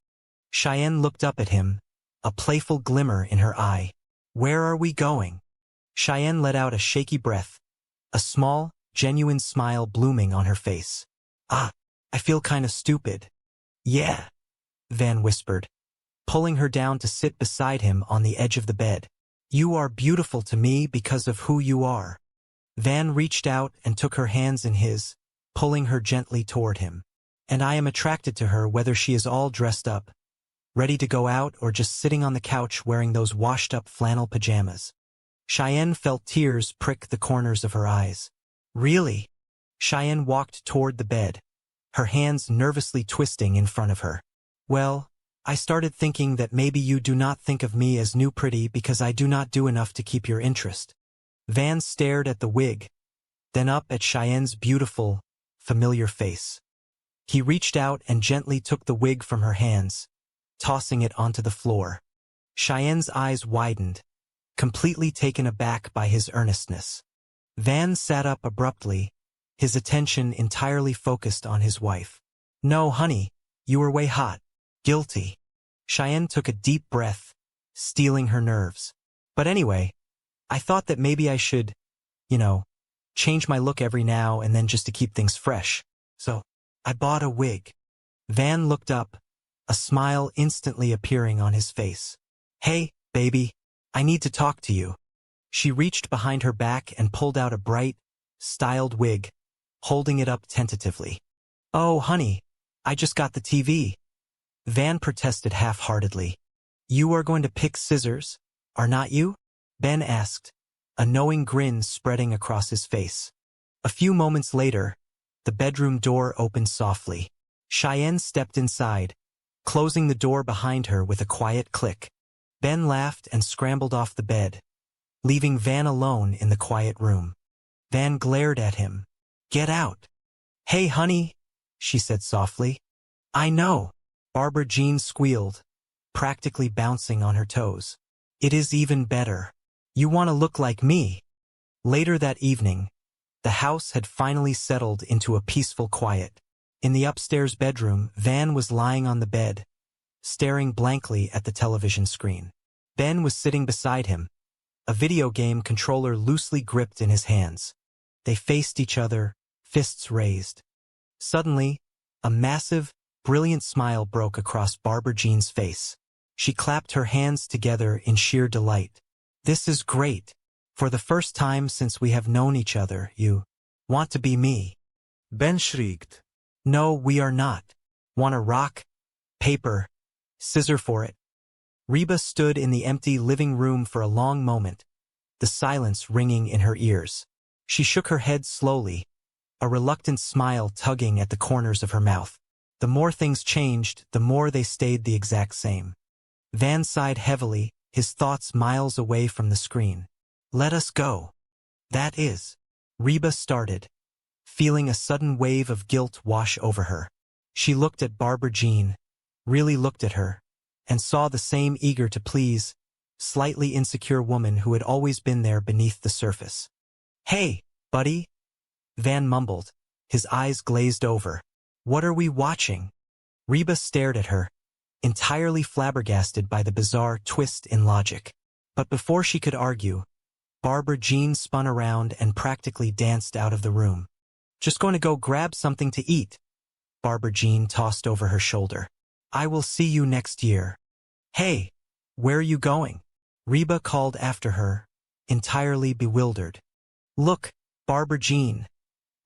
Cheyenne looked up at him, a playful glimmer in her eye. Where are we going? Cheyenne let out a shaky breath, a small, genuine smile blooming on her face. Ah, I feel kind of stupid. Yeah, Van whispered, pulling her down to sit beside him on the edge of the bed. You are beautiful to me because of who you are. Van reached out and took her hands in his, pulling her gently toward him. And I am attracted to her whether she is all dressed up, ready to go out or just sitting on the couch wearing those washed-up flannel pajamas. Cheyenne felt tears prick the corners of her eyes. Really? Cheyenne walked toward the bed, her hands nervously twisting in front of her. Well, I started thinking that maybe you do not think of me as new pretty because I do not do enough to keep your interest. Van stared at the wig, then up at Cheyenne's beautiful, familiar face. He reached out and gently took the wig from her hands, tossing it onto the floor. Cheyenne's eyes widened, completely taken aback by his earnestness. Van sat up abruptly, his attention entirely focused on his wife. No, honey, you were way hot. Guilty. Cheyenne took a deep breath, steeling her nerves. But anyway, I thought that maybe I should, change my look every now and then just to keep things fresh. So, I bought a wig. Van looked up, a smile instantly appearing on his face. Hey, baby, I need to talk to you. She reached behind her back and pulled out a bright, styled wig, holding it up tentatively. Oh, honey, I just got the TV. Van protested half-heartedly. You are going to pick scissors, are not you? Ben asked, a knowing grin spreading across his face. A few moments later, the bedroom door opened softly. Cheyenne stepped inside, closing the door behind her with a quiet click. Ben laughed and scrambled off the bed, leaving Van alone in the quiet room. Van glared at him. Get out. Hey, honey, she said softly. I know. Barbara Jean squealed, practically bouncing on her toes. It is even better. You want to look like me. Later that evening, the house had finally settled into a peaceful quiet. In the upstairs bedroom, Van was lying on the bed, staring blankly at the television screen. Ben was sitting beside him, a video game controller loosely gripped in his hands. They faced each other, fists raised. Suddenly, a massive, brilliant smile broke across Barbara Jean's face. She clapped her hands together in sheer delight. This is great. For the first time since we have known each other, you want to be me. Ben shrieked. No, we are not. Want a rock, paper, scissor for it? Reba stood in the empty living room for a long moment, the silence ringing in her ears. She shook her head slowly, a reluctant smile tugging at the corners of her mouth. The more things changed, the more they stayed the exact same. Van sighed heavily, his thoughts miles away from the screen. Let us go. That is. Reba started, feeling a sudden wave of guilt wash over her. She looked at Barbara Jean, really looked at her, and saw the same eager to please, slightly insecure woman who had always been there beneath the surface. Hey, Buddy? Van mumbled, his eyes glazed over. What are we watching? Reba stared at her, entirely flabbergasted by the bizarre twist in logic. But before she could argue, Barbara Jean spun around and practically danced out of the room. Just going to go grab something to eat, Barbara Jean tossed over her shoulder. I will see you next year. Hey, where are you going? Reba called after her, entirely bewildered. Look, Barbara Jean,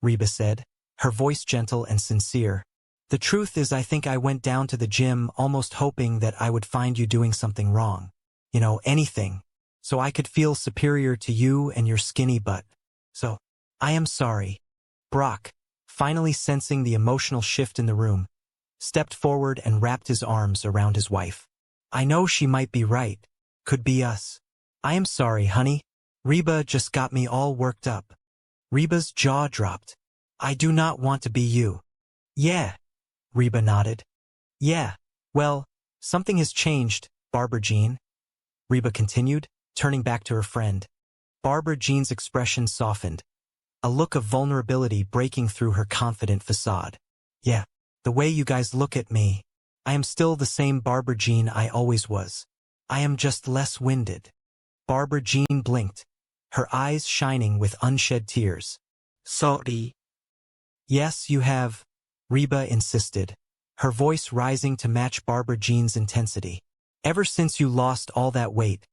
Reba said, her voice gentle and sincere. The truth is I think I went down to the gym almost hoping that I would find you doing something wrong. You know, anything. So I could feel superior to you and your skinny butt. So, I am sorry. Brock, finally sensing the emotional shift in the room, stepped forward and wrapped his arms around his wife. I know she might be right. Could be us. I am sorry, honey. Reba just got me all worked up. Reba's jaw dropped. I do not want to be you. Yeah. Reba nodded. Yeah. Well, something has changed, Barbara Jean. Reba continued, turning back to her friend. Barbara Jean's expression softened, a look of vulnerability breaking through her confident facade. Yeah, the way you guys look at me, I am still the same Barbara Jean I always was. I am just less winded. Barbara Jean blinked, her eyes shining with unshed tears. Sorry. Yes, you have, Reba insisted, her voice rising to match Barbara Jean's intensity. Ever since you lost all that weight,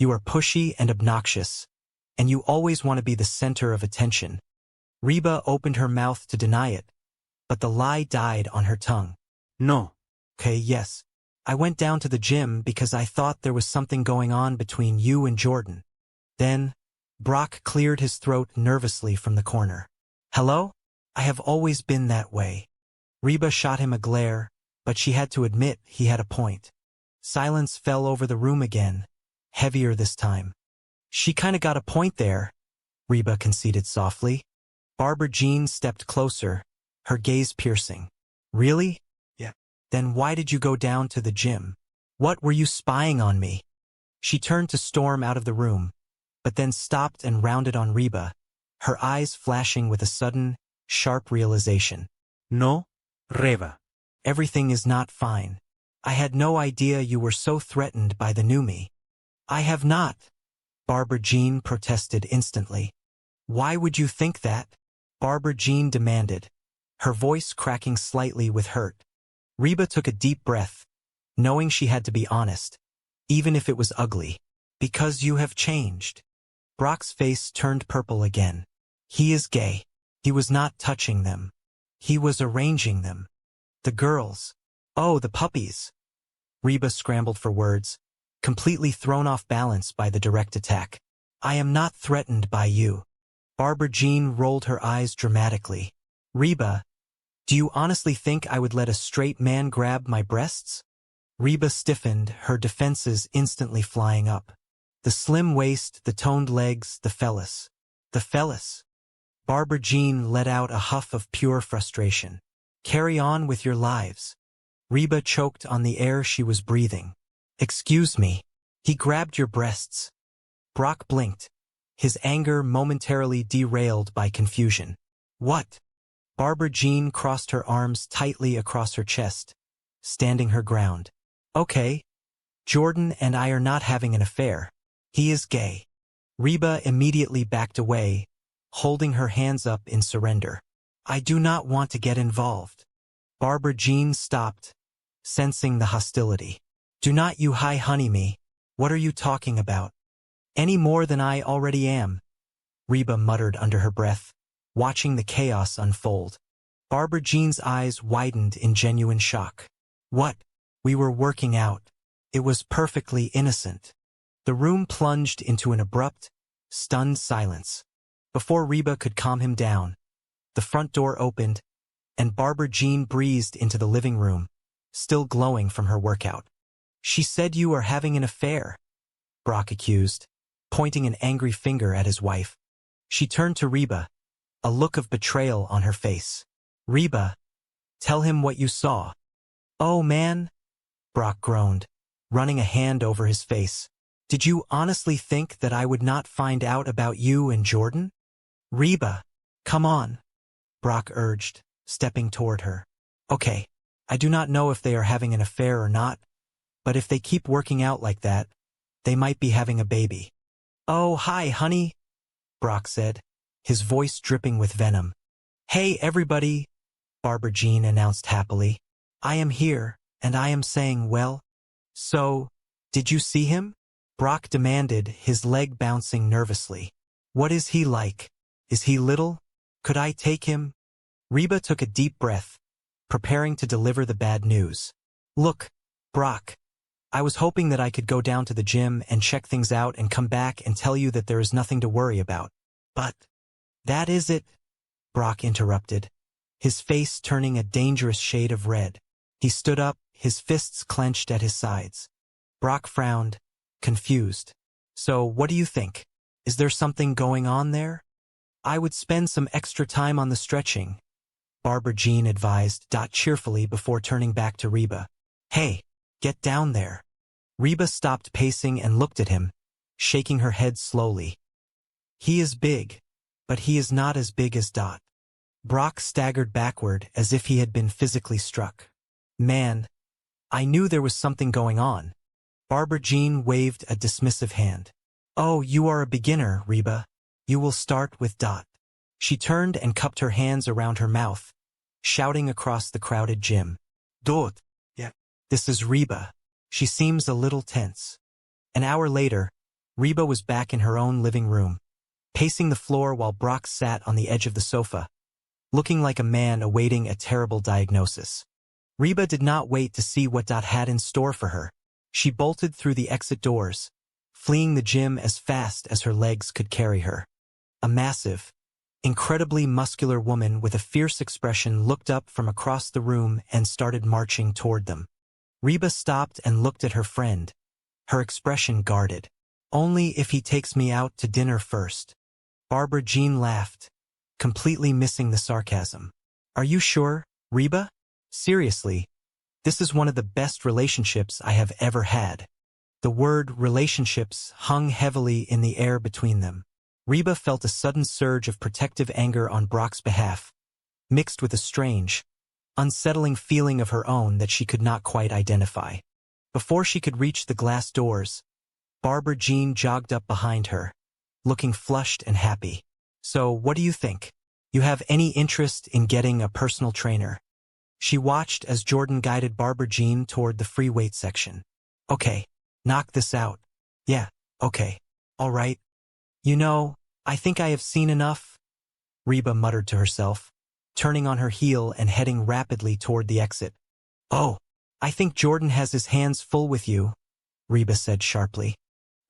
you are pushy and obnoxious, and you always want to be the center of attention. Reba opened her mouth to deny it, but the lie died on her tongue. No. Okay, yes. I went down to the gym because I thought there was something going on between you and Jordan. Then, Brock cleared his throat nervously from the corner. Hello? I have always been that way. Reba shot him a glare, but she had to admit he had a point. Silence fell over the room again, heavier this time. She kinda got a point there, Reba conceded softly. Barbara Jean stepped closer, her gaze piercing. Really? Yeah. Then why did you go down to the gym? What were you spying on me? She turned to storm out of the room, but then stopped and rounded on Reba, her eyes flashing with a sudden, sharp realization. No, Reba. Everything is not fine. I had no idea you were so threatened by the new me. I have not, Barbara Jean protested instantly. Why would you think that? Barbara Jean demanded, her voice cracking slightly with hurt. Reba took a deep breath, knowing she had to be honest, even if it was ugly. Because you have changed. Brock's face turned purple again. He is gay. He was not touching them. He was arranging them. The girls. Oh, the puppies. Reba scrambled for words, completely thrown off balance by the direct attack. I am not threatened by you. Barbara Jean rolled her eyes dramatically. Reba, do you honestly think I would let a straight man grab my breasts? Reba stiffened, her defenses instantly flying up. The slim waist, the toned legs, the phallus. The phallus. Barbara Jean let out a huff of pure frustration. Carry on with your lives. Reba choked on the air she was breathing. Excuse me. He grabbed your breasts. Brock blinked, his anger momentarily derailed by confusion. What? Barbara Jean crossed her arms tightly across her chest, standing her ground. Okay. Jordan and I are not having an affair. He is gay. Reba immediately backed away, holding her hands up in surrender. I do not want to get involved. Barbara Jean stopped, sensing the hostility. Do not you honey me. What are you talking about? Any more than I already am, Reba muttered under her breath, watching the chaos unfold. Barbara Jean's eyes widened in genuine shock. What? We were working out. It was perfectly innocent. The room plunged into an abrupt, stunned silence. Before Reba could calm him down, the front door opened, and Barbara Jean breezed into the living room, still glowing from her workout. She said you are having an affair, Brock accused, pointing an angry finger at his wife. She turned to Reba, a look of betrayal on her face. Reba, tell him what you saw. Oh man, Brock groaned, running a hand over his face. Did you honestly think that I would not find out about you and Jordan? Reba, come on, Brock urged, stepping toward her. Okay, I do not know if they are having an affair or not, but if they keep working out like that, they might be having a baby. Oh, hi, honey, Brock said, his voice dripping with venom. Hey, everybody, Barbara Jean announced happily. I am here, and I am saying, well. So, did you see him? Brock demanded, his leg bouncing nervously. What is he like? Is he little? Could I take him? Reba took a deep breath, preparing to deliver the bad news. Look, Brock, I was hoping that I could go down to the gym and check things out and come back and tell you that there is nothing to worry about. But, that is it, Brock interrupted, his face turning a dangerous shade of red. He stood up, his fists clenched at his sides. Brock frowned, confused. So, what do you think? Is there something going on there? I would spend some extra time on the stretching, Barbara Jean advised, cheerfully before turning back to Reba. Hey, get down there. Reba stopped pacing and looked at him, shaking her head slowly. He is big, but he is not as big as Dot. Brock staggered backward as if he had been physically struck. Man, I knew there was something going on. Barbara Jean waved a dismissive hand. Oh, you are a beginner, Reba. You will start with Dot. She turned and cupped her hands around her mouth, shouting across the crowded gym. Dot. Yeah. This is Reba. She seems a little tense. An hour later, Reba was back in her own living room, pacing the floor while Brock sat on the edge of the sofa, looking like a man awaiting a terrible diagnosis. Reba did not wait to see what Dot had in store for her. She bolted through the exit doors, fleeing the gym as fast as her legs could carry her. A massive, incredibly muscular woman with a fierce expression looked up from across the room and started marching toward them. Reba stopped and looked at her friend, her expression guarded. Only if he takes me out to dinner first. Barbara Jean laughed, completely missing the sarcasm. Are you sure, Reba? Seriously, this is one of the best relationships I have ever had. The word relationships hung heavily in the air between them. Reba felt a sudden surge of protective anger on Brock's behalf, mixed with a strange, unsettling feeling of her own that she could not quite identify. Before she could reach the glass doors, Barbara Jean jogged up behind her, looking flushed and happy. So, what do you think? You have any interest in getting a personal trainer? She watched as Jordan guided Barbara Jean toward the free weight section. Okay, knock this out. Yeah, okay. All right. You know, I think I have seen enough, Reba muttered to herself, turning on her heel and heading rapidly toward the exit. Oh, I think Jordan has his hands full with you, Reba said sharply.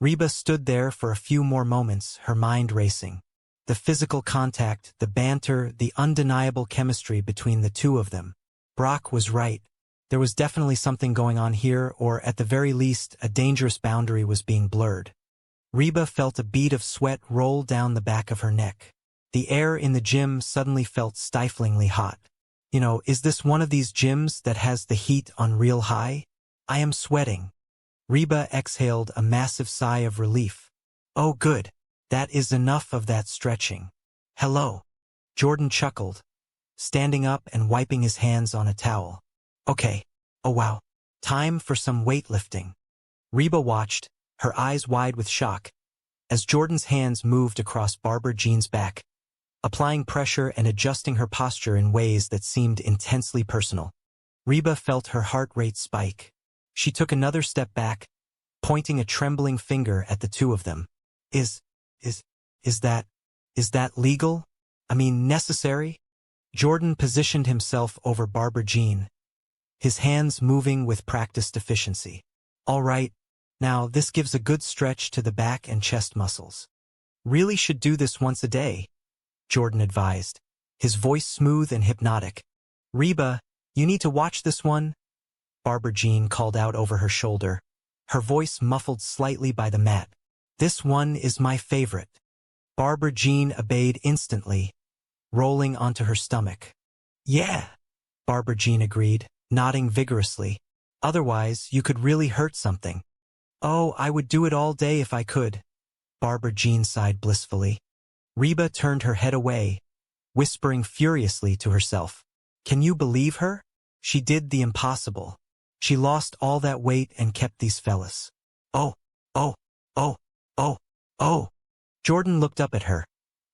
Reba stood there for a few more moments, her mind racing. The physical contact, the banter, the undeniable chemistry between the two of them. Brock was right. There was definitely something going on here, or at the very least, a dangerous boundary was being blurred. Reba felt a bead of sweat roll down the back of her neck. The air in the gym suddenly felt stiflingly hot. You know, is this one of these gyms that has the heat on real high? I am sweating. Reba exhaled a massive sigh of relief. Oh good, that is enough of that stretching. Hello. Jordan chuckled, standing up and wiping his hands on a towel. Okay, oh wow, time for some weightlifting. Reba watched, her eyes wide with shock, as Jordan's hands moved across Barbara Jean's back, applying pressure and adjusting her posture in ways that seemed intensely personal. Reba felt her heart rate spike. She took another step back, pointing a trembling finger at the two of them. Is that legal? I mean, necessary? Jordan positioned himself over Barbara Jean, his hands moving with practiced efficiency. All right, now this gives a good stretch to the back and chest muscles. Really should do this once a day, Jordan advised, his voice smooth and hypnotic. Reba, you need to watch this one, Barbara Jean called out over her shoulder, her voice muffled slightly by the mat. This one is my favorite. Barbara Jean obeyed instantly, rolling onto her stomach. Yeah, Barbara Jean agreed, nodding vigorously. Otherwise, you could really hurt something. Oh, I would do it all day if I could. Barbara Jean sighed blissfully. Reba turned her head away, whispering furiously to herself. Can you believe her? She did the impossible. She lost all that weight and kept these fellas. Oh, oh, oh, oh, oh. Jordan looked up at her,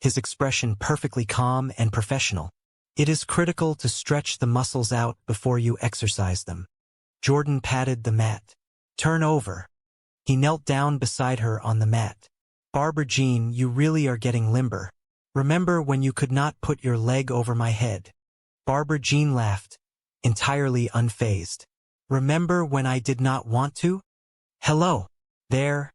his expression perfectly calm and professional. It is critical to stretch the muscles out before you exercise them. Jordan patted the mat. Turn over. He knelt down beside her on the mat. Barbara Jean, you really are getting limber. Remember when you could not put your leg over my head? Barbara Jean laughed, entirely unfazed. Remember when I did not want to? Hello. There.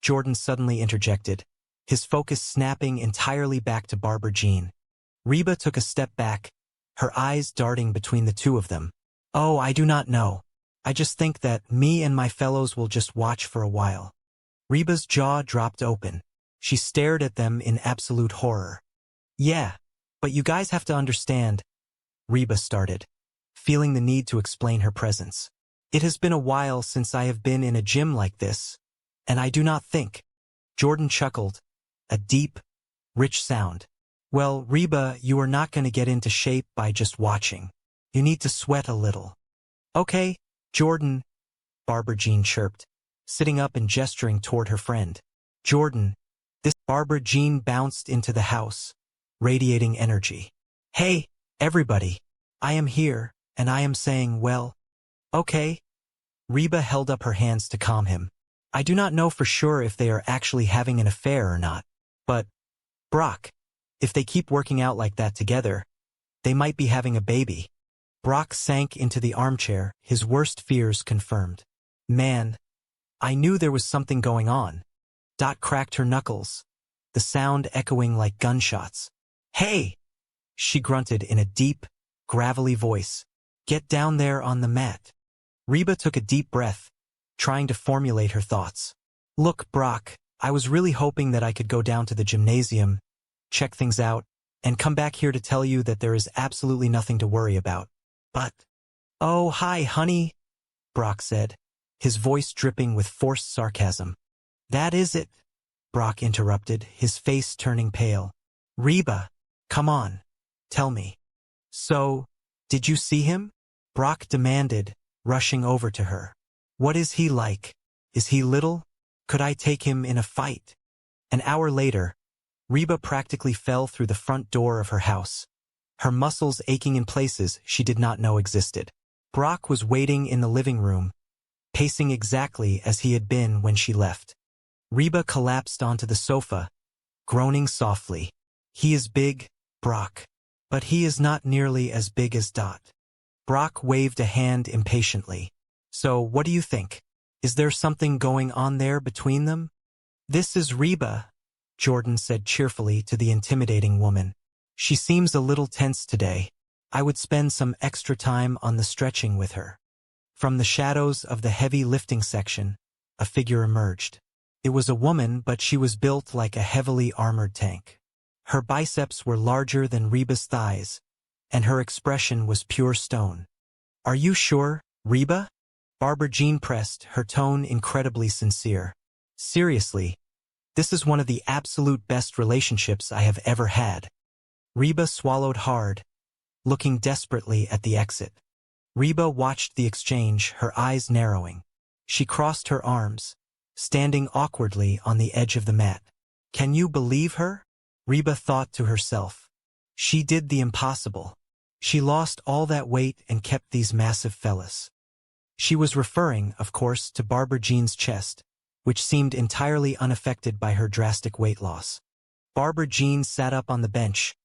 Jordan suddenly interjected, his focus snapping entirely back to Barbara Jean. Reba took a step back, her eyes darting between the two of them. Oh, I do not know. I just think that me and my fellows will just watch for a while. Reba's jaw dropped open. She stared at them in absolute horror. Yeah, but you guys have to understand, Reba started, feeling the need to explain her presence. It has been a while since I have been in a gym like this, and I do not think. Jordan chuckled, a deep, rich sound. Well, Reba, you are not going to get into shape by just watching. You need to sweat a little. Okay, Jordan, Barbara Jean chirped, sitting up and gesturing toward her friend. Jordan, this Barbara Jean bounced into the house, radiating energy. Hey, everybody, I am here, and I am saying, well, okay. Reba held up her hands to calm him. I do not know for sure if they are actually having an affair or not, but, Brock, if they keep working out like that together, they might be having a baby. Brock sank into the armchair, his worst fears confirmed. Man, I knew there was something going on. Dot cracked her knuckles, the sound echoing like gunshots. Hey! She grunted in a deep, gravelly voice. Get down there on the mat. Reba took a deep breath, trying to formulate her thoughts. Look, Brock, I was really hoping that I could go down to the gymnasium, check things out, and come back here to tell you that there is absolutely nothing to worry about. But, oh, hi, honey, Brock said, his voice dripping with forced sarcasm. That is it, Brock interrupted, his face turning pale. Reba, come on, tell me. So, did you see him? Brock demanded, rushing over to her. What is he like? Is he little? Could I take him in a fight? An hour later, Reba practically fell through the front door of her house, her muscles aching in places she did not know existed. Brock was waiting in the living room, pacing exactly as he had been when she left. Reba collapsed onto the sofa, groaning softly. He is big, Brock, but he is not nearly as big as Dot. Brock waved a hand impatiently. So, what do you think? Is there something going on there between them? This is Reba, Jordan said cheerfully to the intimidating woman. She seems a little tense today. I would spend some extra time on the stretching with her. From the shadows of the heavy lifting section, a figure emerged. It was a woman, but she was built like a heavily armored tank. Her biceps were larger than Reba's thighs, and her expression was pure stone. Are you sure, Reba? Barbara Jean pressed, her tone incredibly sincere. Seriously, this is one of the absolute best relationships I have ever had. Reba swallowed hard, looking desperately at the exit. Reba watched the exchange, her eyes narrowing. She crossed her arms, standing awkwardly on the edge of the mat. Can you believe her? Reba thought to herself. She did the impossible. She lost all that weight and kept these massive fellas. She was referring, of course, to Barbara Jean's chest, which seemed entirely unaffected by her drastic weight loss. Barbara Jean sat up on the bench,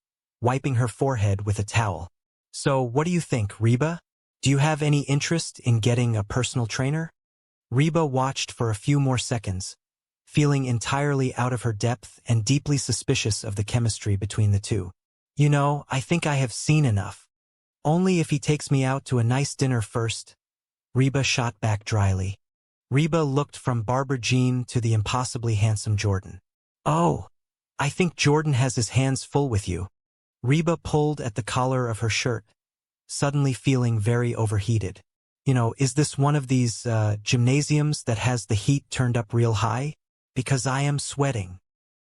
wiping her forehead with a towel. So, what do you think, Reba? Do you have any interest in getting a personal trainer? Reba watched for a few more seconds, feeling entirely out of her depth and deeply suspicious of the chemistry between the two. You know, I think I have seen enough. Only if he takes me out to a nice dinner first. Reba shot back dryly. Reba looked from Barbara Jean to the impossibly handsome Jordan. Oh, I think Jordan has his hands full with you. Reba pulled at the collar of her shirt, suddenly feeling very overheated. You know, is this one of these gymnasiums that has the heat turned up real high? Because I am sweating.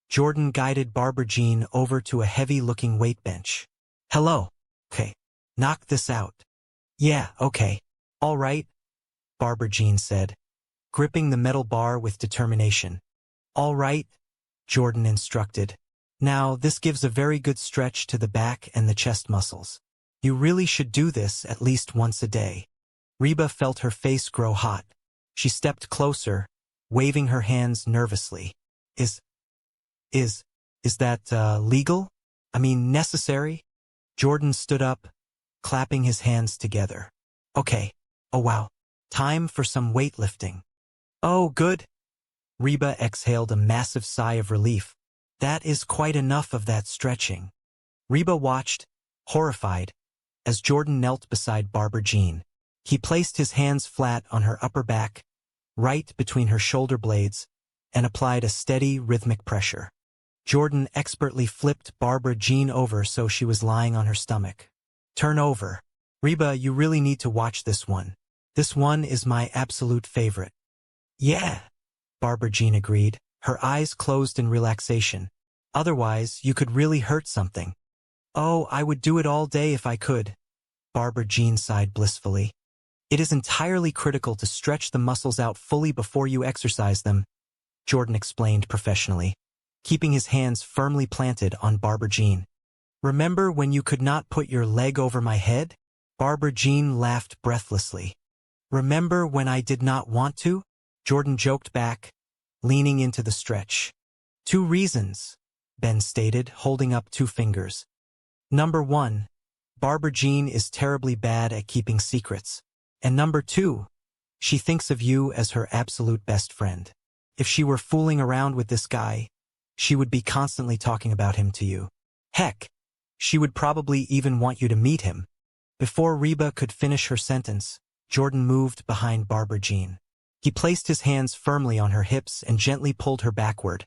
Jordan guided Barbara Jean over to a heavy-looking weight bench. Hello. Okay. Knock this out. Yeah, okay. All right, Barbara Jean said, gripping the metal bar with determination. All right, Jordan instructed. Now, this gives a very good stretch to the back and the chest muscles. You really should do this at least once a day. Reba felt her face grow hot. She stepped closer, waving her hands nervously. Is that, legal? I mean, necessary? Jordan stood up, clapping his hands together. Okay. Oh wow. Time for some weightlifting. Oh, good. Reba exhaled a massive sigh of relief. That is quite enough of that stretching. Reba watched, horrified, as Jordan knelt beside Barbara Jean. He placed his hands flat on her upper back, right between her shoulder blades, and applied a steady, rhythmic pressure. Jordan expertly flipped Barbara Jean over so she was lying on her stomach. Turn over. Reba, you really need to watch this one. This one is my absolute favorite. Yeah, Barbara Jean agreed, her eyes closed in relaxation. Otherwise, you could really hurt something. Oh, I would do it all day if I could. Barbara Jean sighed blissfully. It is entirely critical to stretch the muscles out fully before you exercise them, Jordan explained professionally, keeping his hands firmly planted on Barbara Jean. Remember when you could not put your leg over my head? Barbara Jean laughed breathlessly. Remember when I did not want to? Jordan joked back, leaning into the stretch. 2 reasons, Ben stated, holding up 2 fingers. Number 1, Barbara Jean is terribly bad at keeping secrets. And number 2, she thinks of you as her absolute best friend. If she were fooling around with this guy, she would be constantly talking about him to you. Heck, she would probably even want you to meet him. Before Reba could finish her sentence, Jordan moved behind Barbara Jean. He placed his hands firmly on her hips and gently pulled her backward,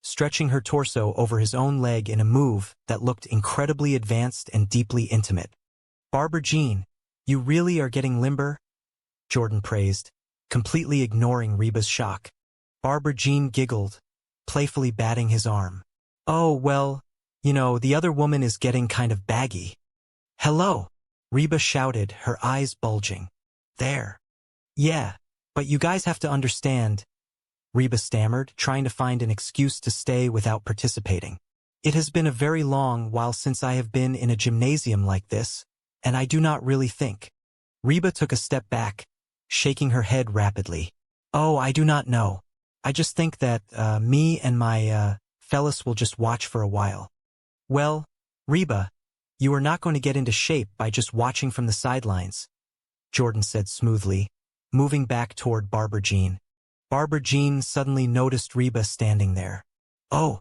stretching her torso over his own leg in a move that looked incredibly advanced and deeply intimate. Barbara Jean, you really are getting limber? Jordan praised, completely ignoring Reba's shock. Barbara Jean giggled, playfully batting his arm. Oh, well, you know, the other woman is getting kind of baggy. Hello, Reba shouted, her eyes bulging. There. Yeah, but you guys have to understand, Reba stammered, trying to find an excuse to stay without participating. It has been a very long while since I have been in a gymnasium like this, and I do not really think. Reba took a step back, shaking her head rapidly. Oh, I do not know. I just think that, me and my, fellas will just watch for a while. Well, Reba, you are not going to get into shape by just watching from the sidelines, Jordan said smoothly, moving back toward Barbara Jean. Barbara Jean suddenly noticed Reba standing there. Oh,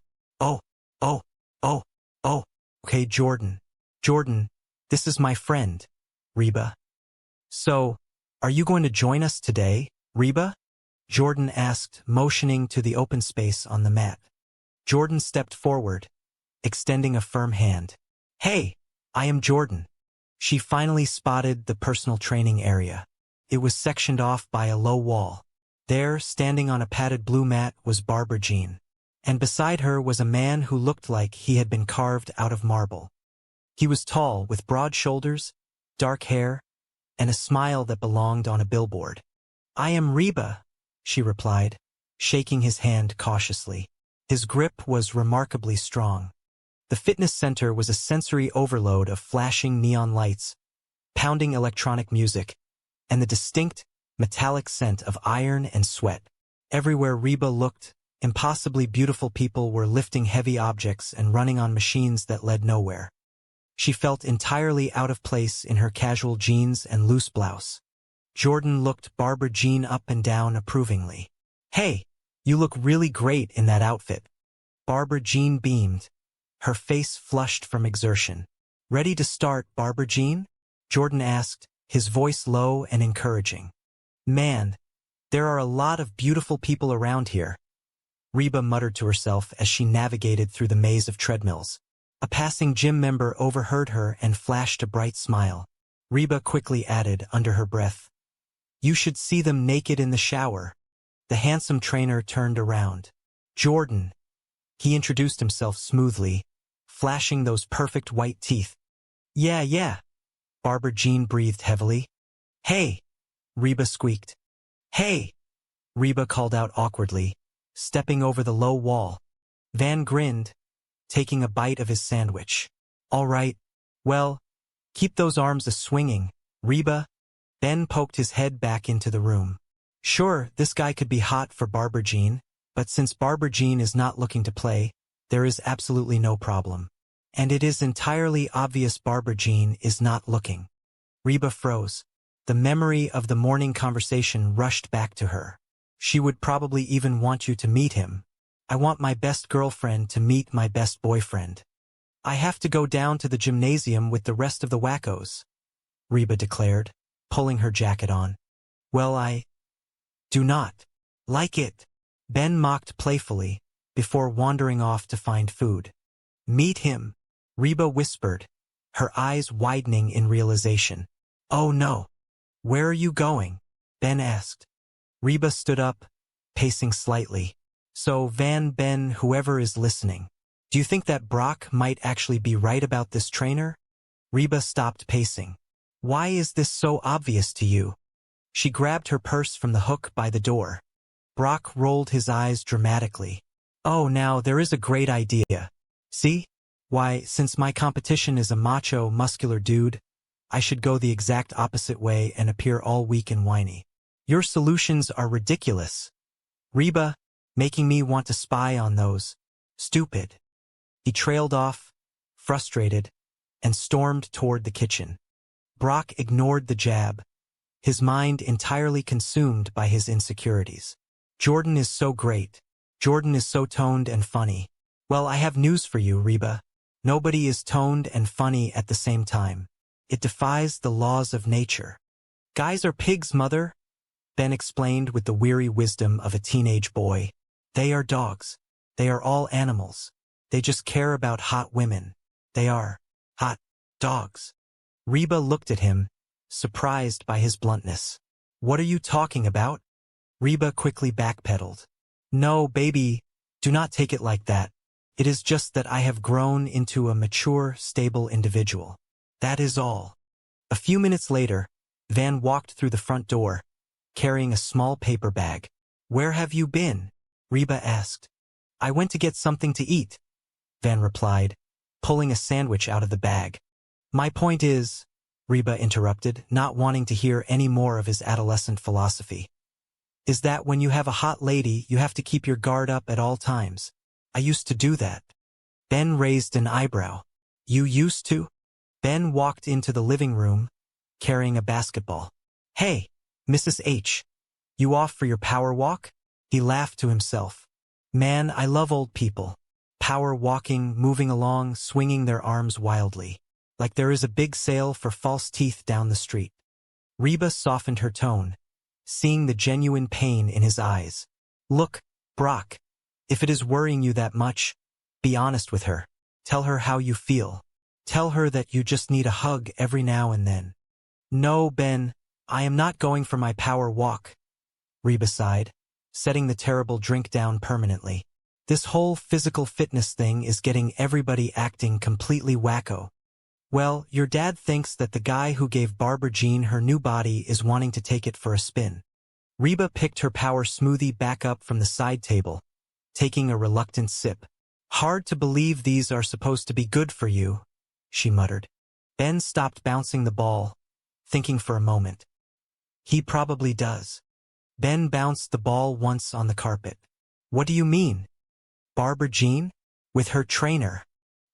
okay, Jordan, this is my friend, Reba. So, are you going to join us today, Reba? Jordan asked, motioning to the open space on the mat. Jordan stepped forward, extending a firm hand. Hey, I am Jordan. She finally spotted the personal training area. It was sectioned off by a low wall. There, standing on a padded blue mat, was Barbara Jean. And beside her was a man who looked like he had been carved out of marble. He was tall, with broad shoulders, dark hair, and a smile that belonged on a billboard. I am Reba, she replied, shaking his hand cautiously. His grip was remarkably strong. The fitness center was a sensory overload of flashing neon lights, pounding electronic music, and the distinct, metallic scent of iron and sweat. Everywhere Reba looked, impossibly beautiful people were lifting heavy objects and running on machines that led nowhere. She felt entirely out of place in her casual jeans and loose blouse. Jordan looked Barbara Jean up and down approvingly. Hey, you look really great in that outfit. Barbara Jean beamed, her face flushed from exertion. Ready to start, Barbara Jean? Jordan asked, his voice low and encouraging. Man, there are a lot of beautiful people around here, Reba muttered to herself as she navigated through the maze of treadmills. A passing gym member overheard her and flashed a bright smile. Reba quickly added under her breath, You should see them naked in the shower. The handsome trainer turned around. Jordan, He introduced himself smoothly, flashing those perfect white teeth. Yeah. Barbara Jean breathed heavily. Hey, Reba squeaked. Hey, Reba called out awkwardly, stepping over the low wall. Van grinned, taking a bite of his sandwich. All right, well, keep those arms a-swinging, Reba. Ben poked his head back into the room. Sure, this guy could be hot for Barbara Jean, but since Barbara Jean is not looking to play, there is absolutely no problem. And it is entirely obvious Barbara Jean is not looking. Reba froze. The memory of the morning conversation rushed back to her. She would probably even want you to meet him. I want my best girlfriend to meet my best boyfriend. I have to go down to the gymnasium with the rest of the wackos, Reba declared, pulling her jacket on. Well, I do not like it, Ben mocked playfully, before wandering off to find food. Meet him, Reba whispered, her eyes widening in realization. Oh no. Where are you going? Ben asked. Reba stood up, pacing slightly. So Ben, whoever is listening, do you think that Brock might actually be right about this trainer? Reba stopped pacing. Why is this so obvious to you? She grabbed her purse from the hook by the door. Brock rolled his eyes dramatically. Oh, now there is a great idea. See? Why, since my competition is a macho, muscular dude, I should go the exact opposite way and appear all weak and whiny. Your solutions are ridiculous, Reba, making me want to spy on those. Stupid. He trailed off, frustrated, and stormed toward the kitchen. Brock ignored the jab, his mind entirely consumed by his insecurities. Jordan is so great. Jordan is so toned and funny. Well, I have news for you, Reba. Nobody is toned and funny at the same time. It defies the laws of nature. Guys are pigs, mother, Ben explained with the weary wisdom of a teenage boy. They are dogs. They are all animals. They just care about hot women. They are hot dogs. Reba looked at him, surprised by his bluntness. What are you talking about? Reba quickly backpedaled. No, baby, do not take it like that. It is just that I have grown into a mature, stable individual. That is all. A few minutes later, Van walked through the front door, carrying a small paper bag. Where have you been? Reba asked. I went to get something to eat, Van replied, pulling a sandwich out of the bag. My point is, Reba interrupted, not wanting to hear any more of his adolescent philosophy, is that when you have a hot lady, you have to keep your guard up at all times. I used to do that. Ben raised an eyebrow. You used to? Ben walked into the living room, carrying a basketball. Hey, Mrs. H. You off for your power walk? He laughed to himself. Man, I love old people. Power walking, moving along, swinging their arms wildly. Like there is a big sale for false teeth down the street. Reba softened her tone, seeing the genuine pain in his eyes. Look, Brock, if it is worrying you that much, be honest with her. Tell her how you feel. Tell her that you just need a hug every now and then. No, Ben, I am not going for my power walk, Reba sighed, setting the terrible drink down permanently. This whole physical fitness thing is getting everybody acting completely wacko. Well, your dad thinks that the guy who gave Barbara Jean her new body is wanting to take it for a spin. Reba picked her power smoothie back up from the side table, taking a reluctant sip. Hard to believe these are supposed to be good for you, she muttered. Ben stopped bouncing the ball, thinking for a moment. He probably does. Ben bounced the ball once on the carpet. What do you mean? Barbara Jean? With her trainer?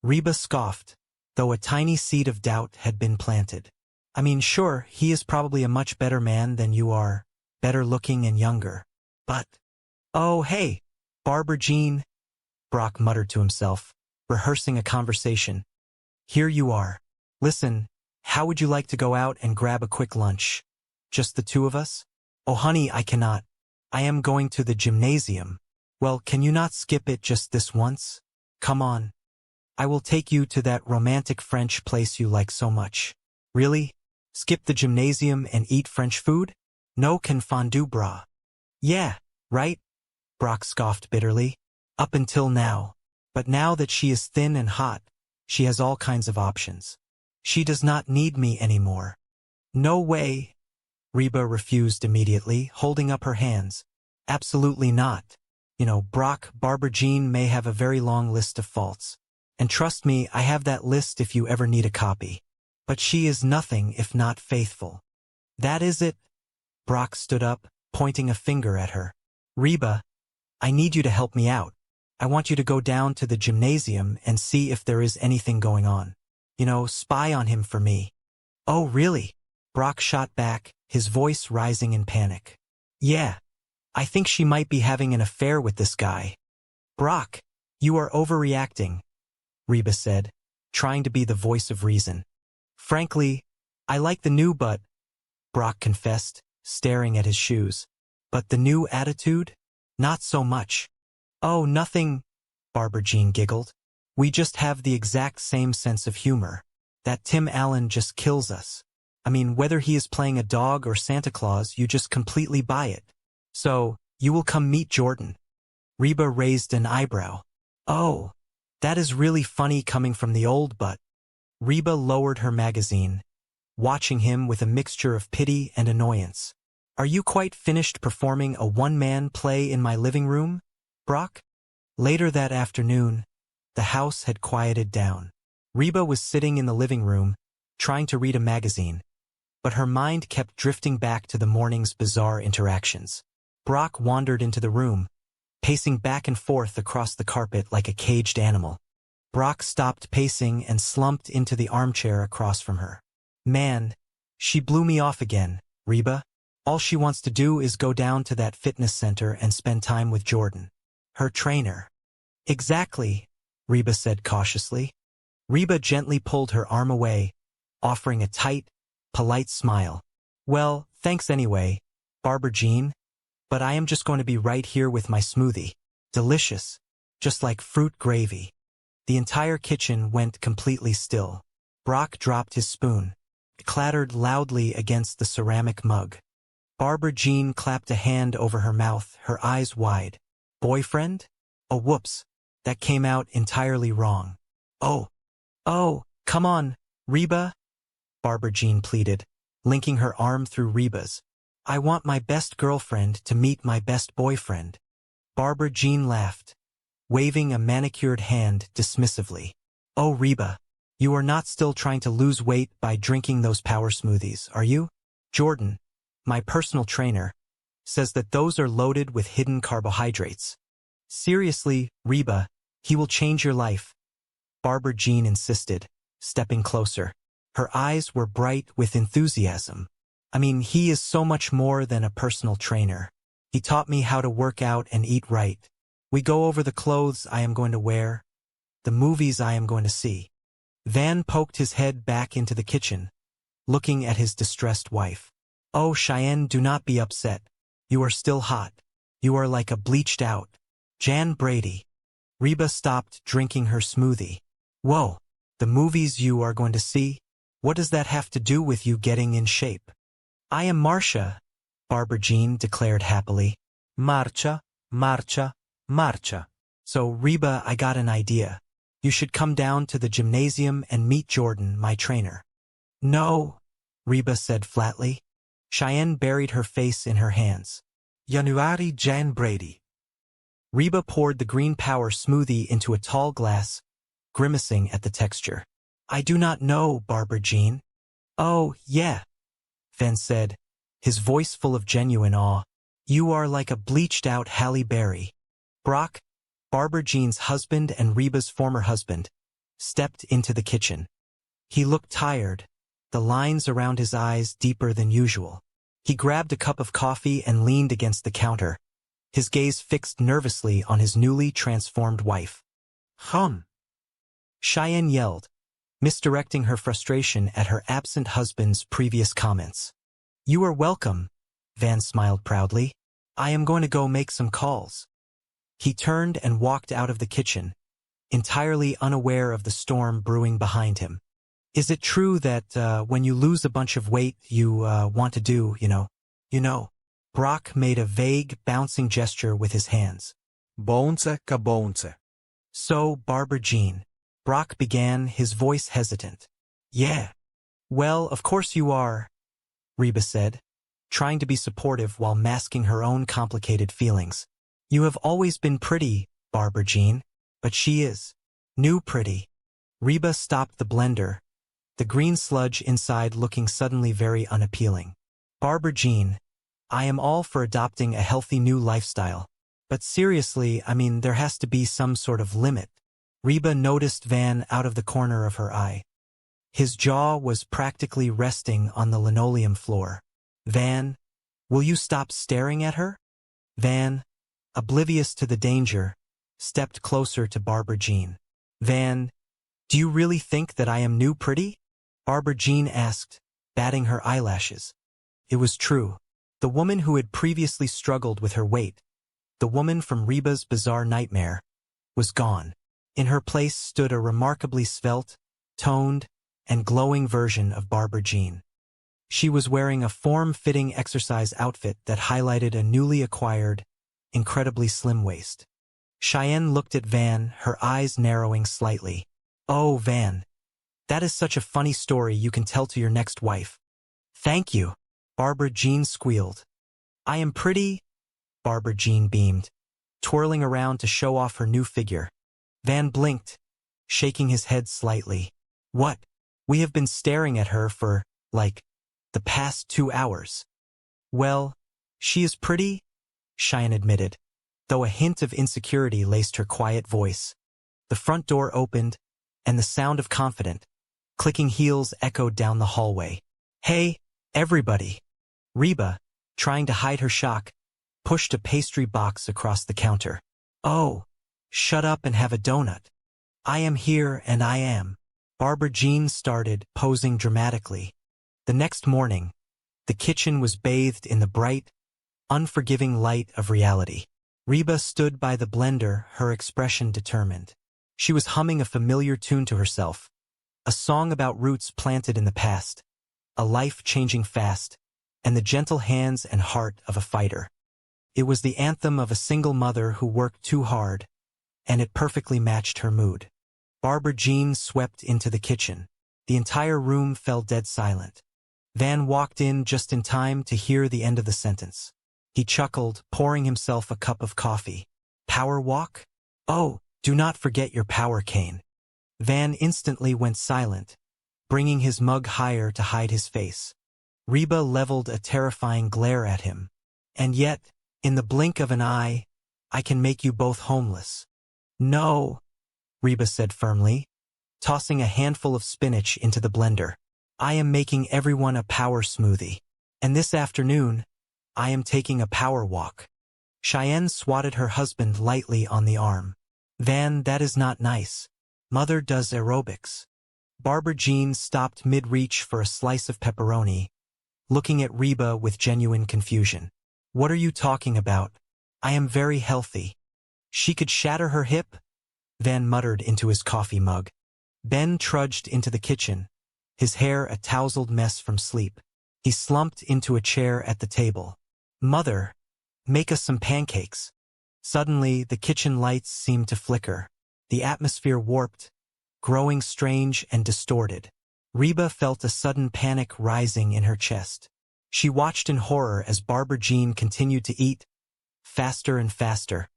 Reba scoffed, though a tiny seed of doubt had been planted. I mean, sure, he is probably a much better man than you are, better looking and younger. But, oh hey, Barbara Jean, Brock muttered to himself, rehearsing a conversation. Here you are. Listen, how would you like to go out and grab a quick lunch? Just the two of us? Oh honey, I cannot. I am going to the gymnasium. Well, can you not skip it just this once? Come on. I will take you to that romantic French place you like so much. Really? Skip the gymnasium and eat French food? No confondu, brah. Yeah, right? Brock scoffed bitterly. Up until now. But now that she is thin and hot, she has all kinds of options. She does not need me anymore. No way. Reba refused immediately, holding up her hands. Absolutely not. You know, Brock, Barbara Jean may have a very long list of faults. And trust me, I have that list if you ever need a copy. But she is nothing if not faithful. That is it. Brock stood up, pointing a finger at her. Reba, I need you to help me out. I want you to go down to the gymnasium and see if there is anything going on. You know, spy on him for me. Oh, really? Brock shot back, his voice rising in panic. Yeah, I think she might be having an affair with this guy. Brock, you are overreacting, Reba said, trying to be the voice of reason. Frankly, I like the new but, Brock confessed, staring at his shoes. But the new attitude? Not so much. Oh, nothing, Barbara Jean giggled. We just have the exact same sense of humor. That Tim Allen just kills us. I mean, whether he is playing a dog or Santa Claus, you just completely buy it. So, you will come meet Jordan. Reba raised an eyebrow. Oh, that is really funny coming from the old but. Reba lowered her magazine, watching him with a mixture of pity and annoyance. Are you quite finished performing a one-man play in my living room, Brock? Later that afternoon, the house had quieted down. Reba was sitting in the living room, trying to read a magazine, but her mind kept drifting back to the morning's bizarre interactions. Brock wandered into the room, pacing back and forth across the carpet like a caged animal. Brock stopped pacing and slumped into the armchair across from her. Man, she blew me off again, Reba. All she wants to do is go down to that fitness center and spend time with Jordan, her trainer. Exactly, Reba said cautiously. Reba gently pulled her arm away, offering a tight, polite smile. Well, thanks anyway, Barbara Jean, but I am just going to be right here with my smoothie. Delicious, just like fruit gravy. The entire kitchen went completely still. Brock dropped his spoon. It clattered loudly against the ceramic mug. Barbara Jean clapped a hand over her mouth, her eyes wide. Boyfriend? Oh, whoops. That came out entirely wrong. Oh, come on, Reba, Barbara Jean pleaded, linking her arm through Reba's. I want my best girlfriend to meet my best boyfriend. Barbara Jean laughed, waving a manicured hand dismissively. Oh, Reba, you are not still trying to lose weight by drinking those power smoothies, are you? Jordan, my personal trainer, says that those are loaded with hidden carbohydrates. Seriously, Reba, he will change your life, Barbara Jean insisted, stepping closer. Her eyes were bright with enthusiasm. I mean, he is so much more than a personal trainer. He taught me how to work out and eat right. We go over the clothes I am going to wear, the movies I am going to see. Van poked his head back into the kitchen, looking at his distressed wife. Oh, Cheyenne, do not be upset. You are still hot. You are like a bleached out Jan Brady. Reba stopped drinking her smoothie. Whoa, the movies you are going to see? What does that have to do with you getting in shape? I am Marcia, Barbara Jean declared happily. Marcia, Marcia, Marcia. So, Reba, I got an idea. You should come down to the gymnasium and meet Jordan, my trainer. No, Reba said flatly. Cheyenne buried her face in her hands. Januari Jan Brady. Reba poured the green power smoothie into a tall glass, grimacing at the texture. I do not know, Barbara Jean. Oh, yeah, Van said, his voice full of genuine awe. You are like a bleached-out Halle Berry. Brock, Barbara Jean's husband and Reba's former husband, stepped into the kitchen. He looked tired, the lines around his eyes deeper than usual. He grabbed a cup of coffee and leaned against the counter, his gaze fixed nervously on his newly transformed wife. Cheyenne yelled, misdirecting her frustration at her absent husband's previous comments. You are welcome, Van smiled proudly. I am going to go make some calls. He turned and walked out of the kitchen, entirely unaware of the storm brewing behind him. Is it true that when you lose a bunch of weight you want to do, you know? Brock made a vague, bouncing gesture with his hands. Bounce ka bounce. So, Barbara Jean, Brock began, his voice hesitant. Yeah. Well, of course you are, Reba said, trying to be supportive while masking her own complicated feelings. You have always been pretty, Barbara Jean, but she is new pretty. Reba stopped the blender, the green sludge inside looking suddenly very unappealing. Barbara Jean, I am all for adopting a healthy new lifestyle. But seriously, I mean, there has to be some sort of limit. Reba noticed Van out of the corner of her eye. His jaw was practically resting on the linoleum floor. Van, will you stop staring at her? Van, oblivious to the danger, stepped closer to Barbara Jean. Van, do you really think that I am new pretty? Barbara Jean asked, batting her eyelashes. It was true. The woman who had previously struggled with her weight, the woman from Reba's bizarre nightmare, was gone. In her place stood a remarkably svelte, toned, and glowing version of Barbara Jean. She was wearing a form-fitting exercise outfit that highlighted a newly acquired, incredibly slim waist. Cheyenne looked at Van, her eyes narrowing slightly. Oh, Van. That is such a funny story you can tell to your next wife. Thank you, Barbara Jean squealed. I am pretty, Barbara Jean beamed, twirling around to show off her new figure. Van blinked, shaking his head slightly. What? We have been staring at her for, like, the past 2 hours. Well, she is pretty, Cheyenne admitted, though a hint of insecurity laced her quiet voice. The front door opened, and the sound of confident, clicking heels echoed down the hallway. Hey, everybody. Reba, trying to hide her shock, pushed a pastry box across the counter. Oh, shut up and have a donut. I am here and I am. Barbara Jean started, posing dramatically. The next morning, the kitchen was bathed in the bright, unforgiving light of reality. Reba stood by the blender, her expression determined. She was humming a familiar tune to herself, a song about roots planted in the past, a life changing fast, and the gentle hands and heart of a fighter. It was the anthem of a single mother who worked too hard, and it perfectly matched her mood. Barbara Jean swept into the kitchen. The entire room fell dead silent. Van walked in just in time to hear the end of the sentence. He chuckled, pouring himself a cup of coffee. Power walk? Oh, do not forget your power cane. Van instantly went silent, bringing his mug higher to hide his face. Reba leveled a terrifying glare at him. And yet, in the blink of an eye, I can make you both homeless. No, Reba said firmly, tossing a handful of spinach into the blender. I am making everyone a power smoothie. And this afternoon, I am taking a power walk. Cheyenne swatted her husband lightly on the arm. Van, that is not nice. Mother does aerobics. Barbara Jean stopped mid-reach for a slice of pepperoni, looking at Reba with genuine confusion. What are you talking about? I am very healthy. She could shatter her hip? Van muttered into his coffee mug. Ben trudged into the kitchen, his hair a tousled mess from sleep. He slumped into a chair at the table. Mother, make us some pancakes. Suddenly, the kitchen lights seemed to flicker. The atmosphere warped, growing strange and distorted. Reba felt a sudden panic rising in her chest. She watched in horror as Barbara Jean continued to eat, faster and faster,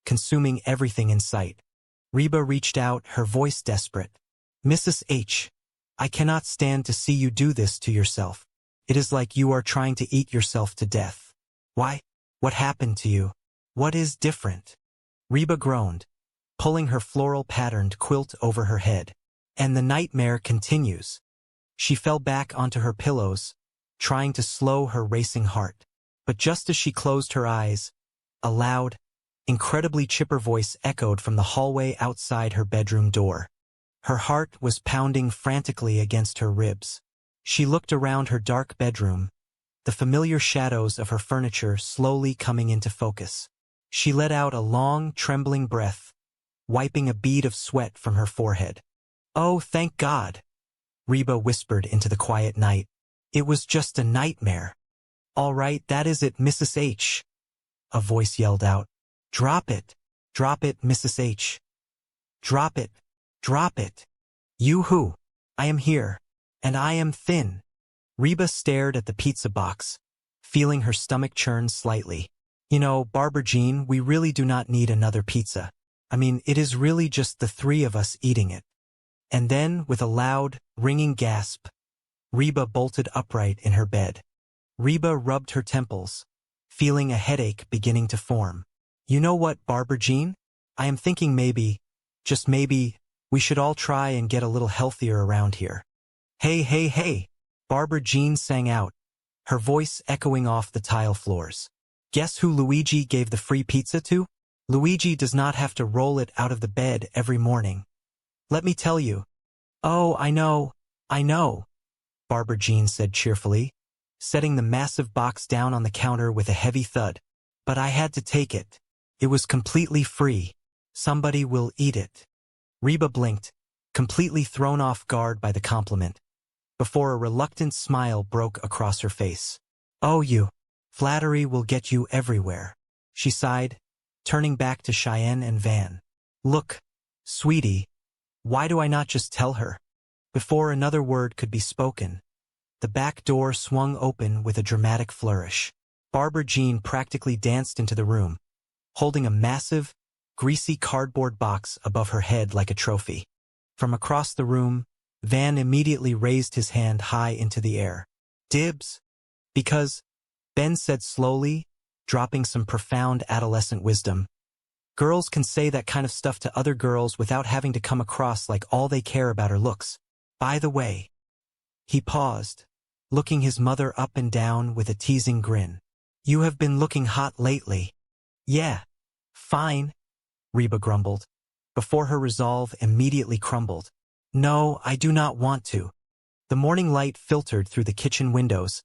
consuming everything in sight. Reba reached out, her voice desperate. Mrs. H., I cannot stand to see you do this to yourself. It is like you are trying to eat yourself to death. Why? What happened to you? What is different? Reba groaned, pulling her floral-patterned quilt over her head. And the nightmare continues. She fell back onto her pillows, trying to slow her racing heart. But just as she closed her eyes, a loud, incredibly chipper voice echoed from the hallway outside her bedroom door. Her heart was pounding frantically against her ribs. She looked around her dark bedroom, the familiar shadows of her furniture slowly coming into focus. She let out a long, trembling breath, wiping a bead of sweat from her forehead. Oh, thank God, Reba whispered into the quiet night. It was just a nightmare. All right, that is it, Mrs. H., a voice yelled out. Drop it, Mrs. H. Drop it. Drop it. You who? I am here. And I am thin. Reba stared at the pizza box, feeling her stomach churn slightly. You know, Barbara Jean, we really do not need another pizza. I mean, it is really just the three of us eating it. And then, with a loud, ringing gasp, Reba bolted upright in her bed. Reba rubbed her temples, feeling a headache beginning to form. You know what, Barbara Jean? I am thinking maybe, just maybe, we should all try and get a little healthier around here. Hey, hey, hey, Barbara Jean sang out, her voice echoing off the tile floors. Guess who Luigi gave the free pizza to? Luigi does not have to roll it out of the bed every morning. Let me tell you. Oh, I know, Barbara Jean said cheerfully, setting the massive box down on the counter with a heavy thud. But I had to take it. It was completely free. Somebody will eat it. Reba blinked, completely thrown off guard by the compliment, before a reluctant smile broke across her face. Oh, you. Flattery will get you everywhere, she sighed, turning back to Cheyenne and Van. Look, sweetie, why do I not just tell her? Before another word could be spoken, the back door swung open with a dramatic flourish. Barbara Jean practically danced into the room, holding a massive, greasy cardboard box above her head like a trophy. From across the room, Van immediately raised his hand high into the air. Dibs? Because, Ben said slowly, dropping some profound adolescent wisdom, girls can say that kind of stuff to other girls without having to come across like all they care about are looks. By the way. He paused, looking his mother up and down with a teasing grin. You have been looking hot lately. Yeah. Fine, Reba grumbled, before her resolve immediately crumbled. No, I do not want to. The morning light filtered through the kitchen windows,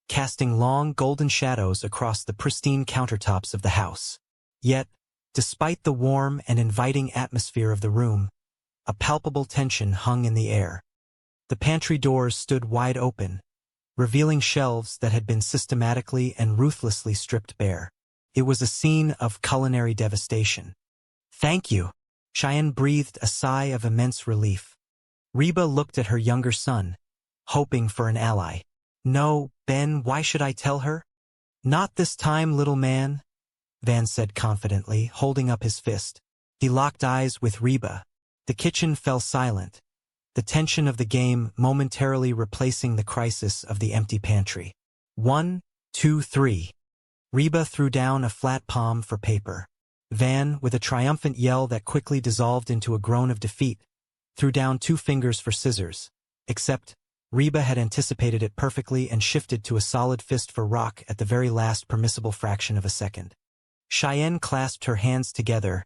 casting long golden shadows across the pristine countertops of the house. Yet, despite the warm and inviting atmosphere of the room, a palpable tension hung in the air. The pantry doors stood wide open, revealing shelves that had been systematically and ruthlessly stripped bare. It was a scene of culinary devastation. Thank you. Cheyenne breathed a sigh of immense relief. Reba looked at her younger son, hoping for an ally. No, Ben, why should I tell her? Not this time, little man, Van said confidently, holding up his fist. He locked eyes with Reba. The kitchen fell silent, the tension of the game momentarily replacing the crisis of the empty pantry. 1, 2, 3. Reba threw down a flat palm for paper. Van, with a triumphant yell that quickly dissolved into a groan of defeat, threw down 2 fingers for scissors, except Reba had anticipated it perfectly and shifted to a solid fist for rock at the very last permissible fraction of a second. Cheyenne clasped her hands together,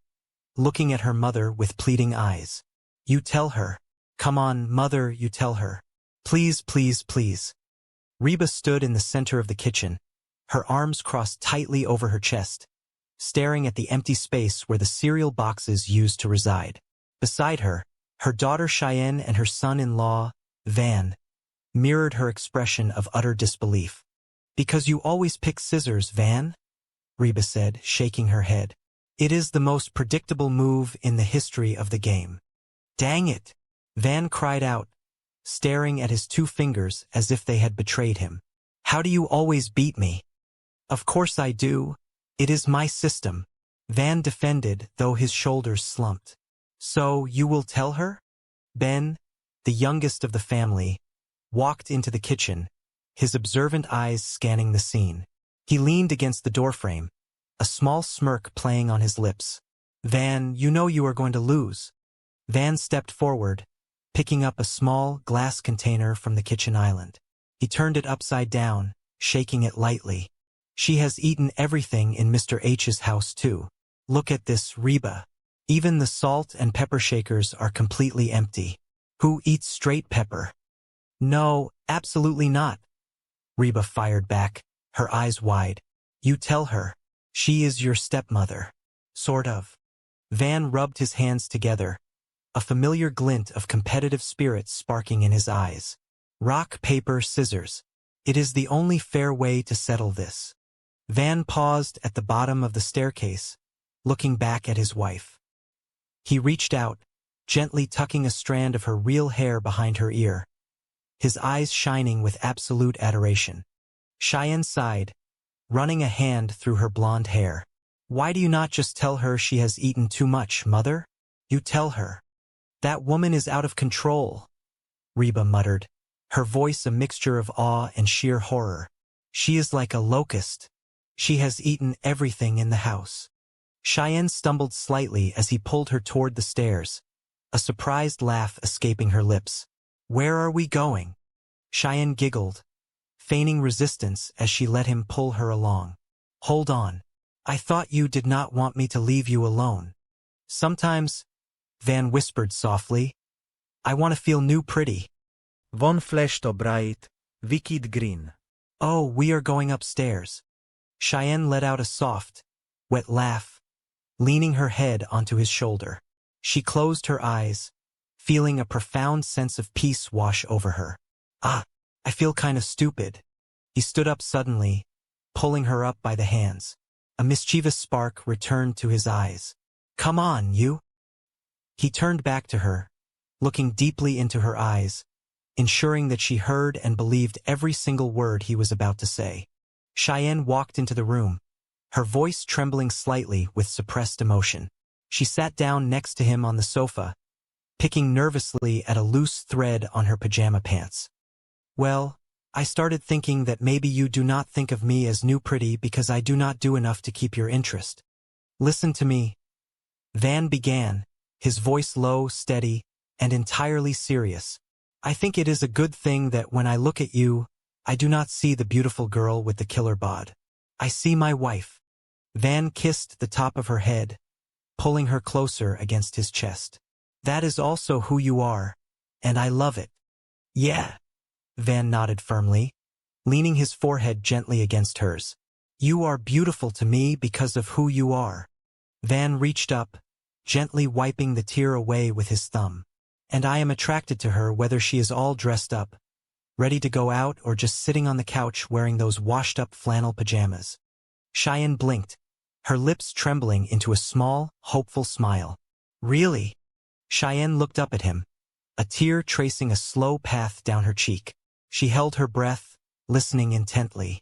looking at her mother with pleading eyes. You tell her. Come on, mother, you tell her. Please, please, please. Reba stood in the center of the kitchen, her arms crossed tightly over her chest, staring at the empty space where the cereal boxes used to reside. Beside her, her daughter Cheyenne and her son-in-law, Van, mirrored her expression of utter disbelief. Because you always pick scissors, Van? Reba said, shaking her head. It is the most predictable move in the history of the game. Dang it! Van cried out, staring at his 2 fingers as if they had betrayed him. How do you always beat me? Of course I do. It is my system. Van defended, though his shoulders slumped. So, you will tell her? Ben, the youngest of the family, walked into the kitchen, his observant eyes scanning the scene. He leaned against the doorframe, a small smirk playing on his lips. Van, you know you are going to lose. Van stepped forward, picking up a small glass container from the kitchen island. He turned it upside down, shaking it lightly. She has eaten everything in Mr. H's house too. Look at this, Reba. Even the salt and pepper shakers are completely empty. Who eats straight pepper? No, absolutely not. Reba fired back, her eyes wide. You tell her. She is your stepmother. Sort of. Van rubbed his hands together, a familiar glint of competitive spirit sparking in his eyes. Rock, paper, scissors. It is the only fair way to settle this. Van paused at the bottom of the staircase, looking back at his wife. He reached out, gently tucking a strand of her real hair behind her ear, his eyes shining with absolute adoration. Cheyenne sighed, running a hand through her blonde hair. Why do you not just tell her she has eaten too much, Mother? You tell her. That woman is out of control, Reba muttered, her voice a mixture of awe and sheer horror. She is like a locust. She has eaten everything in the house. Cheyenne stumbled slightly as he pulled her toward the stairs, a surprised laugh escaping her lips. Where are we going? Cheyenne giggled, feigning resistance as she let him pull her along. Hold on. I thought you did not want me to leave you alone. Sometimes, Van whispered softly, I want to feel new pretty. Von flashed to bright, wicked green. Oh, we are going upstairs. Cheyenne let out a soft, wet laugh, leaning her head onto his shoulder. She closed her eyes, feeling a profound sense of peace wash over her. Ah, I feel kind of stupid. He stood up suddenly, pulling her up by the hands. A mischievous spark returned to his eyes. Come on, you. He turned back to her, looking deeply into her eyes, ensuring that she heard and believed every single word he was about to say. Cheyenne walked into the room, her voice trembling slightly with suppressed emotion. She sat down next to him on the sofa, picking nervously at a loose thread on her pajama pants. Well, I started thinking that maybe you do not think of me as new pretty because I do not do enough to keep your interest. Listen to me. Van began, his voice low, steady, and entirely serious. I think it is a good thing that when I look at you, I do not see the beautiful girl with the killer bod. I see my wife. Van kissed the top of her head, pulling her closer against his chest. That is also who you are, and I love it. Yeah. Van nodded firmly, leaning his forehead gently against hers. You are beautiful to me because of who you are. Van reached up, gently wiping the tear away with his thumb. And I am attracted to her whether she is all dressed up, ready to go out or just sitting on the couch wearing those washed-up flannel pajamas. Cheyenne blinked, her lips trembling into a small, hopeful smile. Really? Cheyenne looked up at him, a tear tracing a slow path down her cheek. She held her breath, listening intently.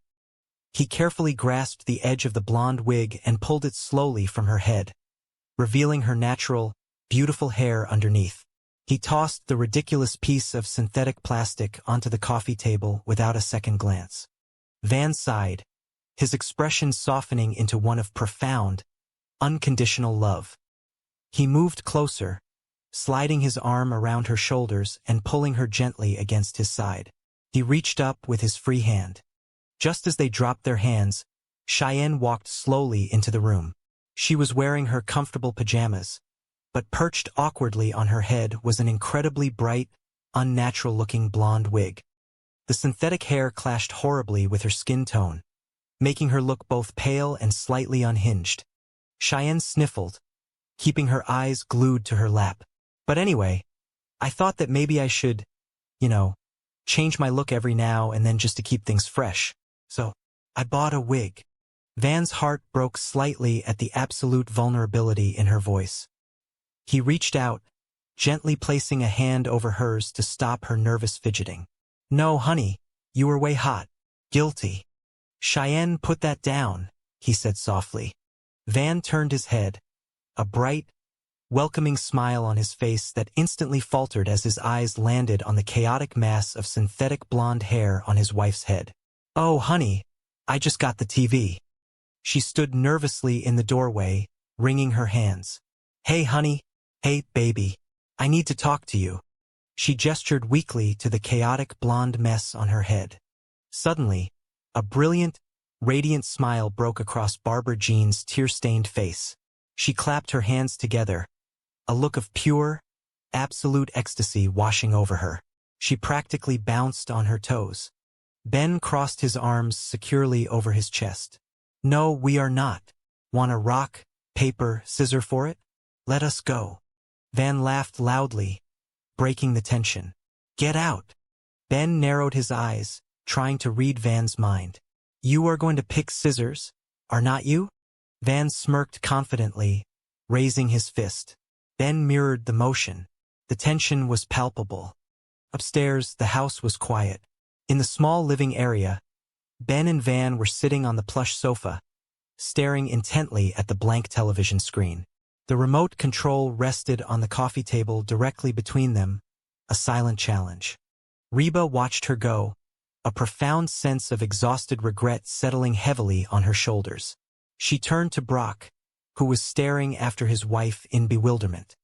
He carefully grasped the edge of the blonde wig and pulled it slowly from her head, revealing her natural, beautiful hair underneath. He tossed the ridiculous piece of synthetic plastic onto the coffee table without a second glance. Van sighed, his expression softening into one of profound, unconditional love. He moved closer, sliding his arm around her shoulders and pulling her gently against his side. He reached up with his free hand. Just as they dropped their hands, Cheyenne walked slowly into the room. She was wearing her comfortable pajamas, but perched awkwardly on her head was an incredibly bright, unnatural-looking blonde wig. The synthetic hair clashed horribly with her skin tone, making her look both pale and slightly unhinged. Cheyenne sniffled, keeping her eyes glued to her lap. But anyway, I thought that maybe I should, change my look every now and then just to keep things fresh. So, I bought a wig. Van's heart broke slightly at the absolute vulnerability in her voice. He reached out, gently placing a hand over hers to stop her nervous fidgeting. No, honey, you were way hot. Guilty. Cheyenne, put that down, he said softly. Van turned his head, a bright, welcoming smile on his face that instantly faltered as his eyes landed on the chaotic mass of synthetic blonde hair on his wife's head. Oh, honey, I just got the TV. She stood nervously in the doorway, wringing her hands. Hey, honey. Hey, baby. I need to talk to you. She gestured weakly to the chaotic blonde mess on her head. Suddenly, a brilliant, radiant smile broke across Barbara Jean's tear-stained face. She clapped her hands together, a look of pure, absolute ecstasy washing over her. She practically bounced on her toes. Ben crossed his arms securely over his chest. No, we are not. Want a rock, paper, scissor for it? Let us go. Van laughed loudly, breaking the tension. Get out. Ben narrowed his eyes, trying to read Van's mind. You are going to pick scissors, are not you? Van smirked confidently, raising his fist. Ben mirrored the motion, The tension was palpable. Upstairs, the house was quiet. In the small living area, Ben and Van were sitting on the plush sofa, staring intently at the blank television screen. The remote control rested on the coffee table directly between them, a silent challenge. Reba watched her go, a profound sense of exhausted regret settling heavily on her shoulders. She turned to Brock, who was staring after his wife in bewilderment.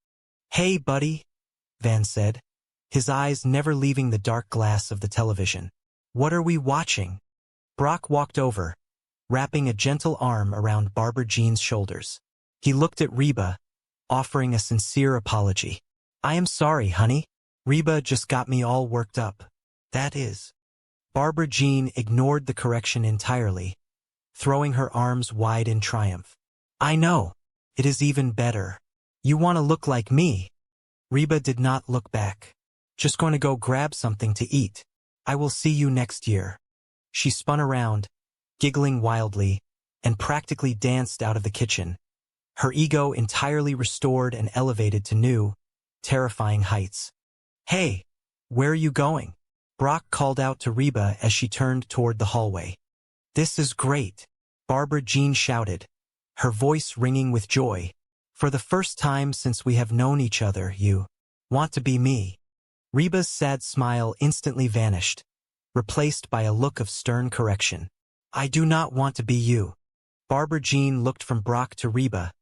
"Hey, buddy," Van said, his eyes never leaving the dark glass of the television. "What are we watching?" Brock walked over, wrapping a gentle arm around Barbara Jean's shoulders. He looked at Reba, offering a sincere apology. "I am sorry, honey. Reba just got me all worked up. That is." Barbara Jean ignored the correction entirely, throwing her arms wide in triumph. "I know. It is even better. You want to look like me." Reba did not look back. "Just going to go grab something to eat. I will see you next year." She spun around, giggling wildly, and practically danced out of the kitchen, her ego entirely restored and elevated to new, terrifying heights. "Hey, where are you going?" Brock called out to Reba as she turned toward the hallway. "This is great," Barbara Jean shouted, her voice ringing with joy. "For the first time since we have known each other, you want to be me." Reba's sad smile instantly vanished, replaced by a look of stern correction. "I do not want to be you." Barbara Jean looked from Brock to Reba,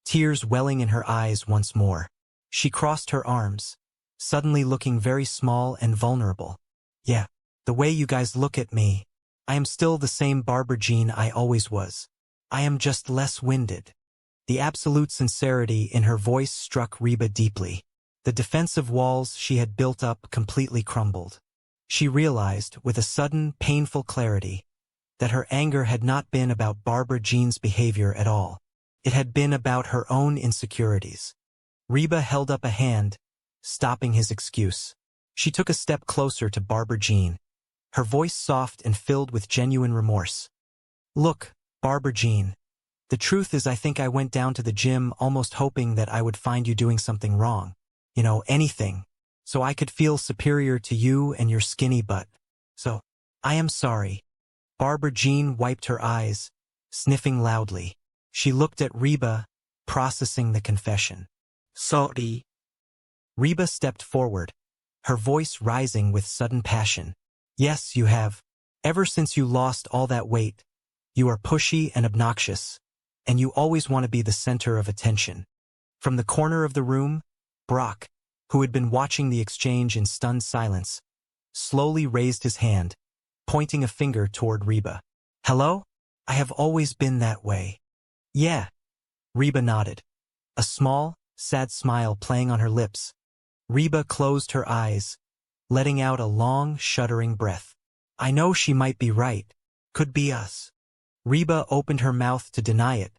tears welling in her eyes once more. She crossed her arms, suddenly looking very small and vulnerable. "Yeah, the way you guys look at me, I am still the same Barbara Jean I always was. I am just less winded." The absolute sincerity in her voice struck Reba deeply. The defensive walls she had built up completely crumbled. She realized, with a sudden, painful clarity, that her anger had not been about Barbara Jean's behavior at all. It had been about her own insecurities. Reba held up a hand, stopping his excuse. She took a step closer to Barbara Jean, her voice soft and filled with genuine remorse. "Look, Barbara Jean, the truth is I think I went down to the gym almost hoping that I would find you doing something wrong. You know, anything. So I could feel superior to you and your skinny butt. So, I am sorry." Barbara Jean wiped her eyes, sniffing loudly. She looked at Reba, processing the confession. "Sorry." Reba stepped forward, her voice rising with sudden passion. "Yes, you have. Ever since you lost all that weight, you are pushy and obnoxious, and you always want to be the center of attention." From the corner of the room, Brock, who had been watching the exchange in stunned silence, slowly raised his hand, pointing a finger toward Reba. "Hello? I have always been that way." "Yeah." Reba nodded, a small, sad smile playing on her lips. Reba closed her eyes, letting out a long, shuddering breath. "I know she might be right. Could be us." Reba opened her mouth to deny it,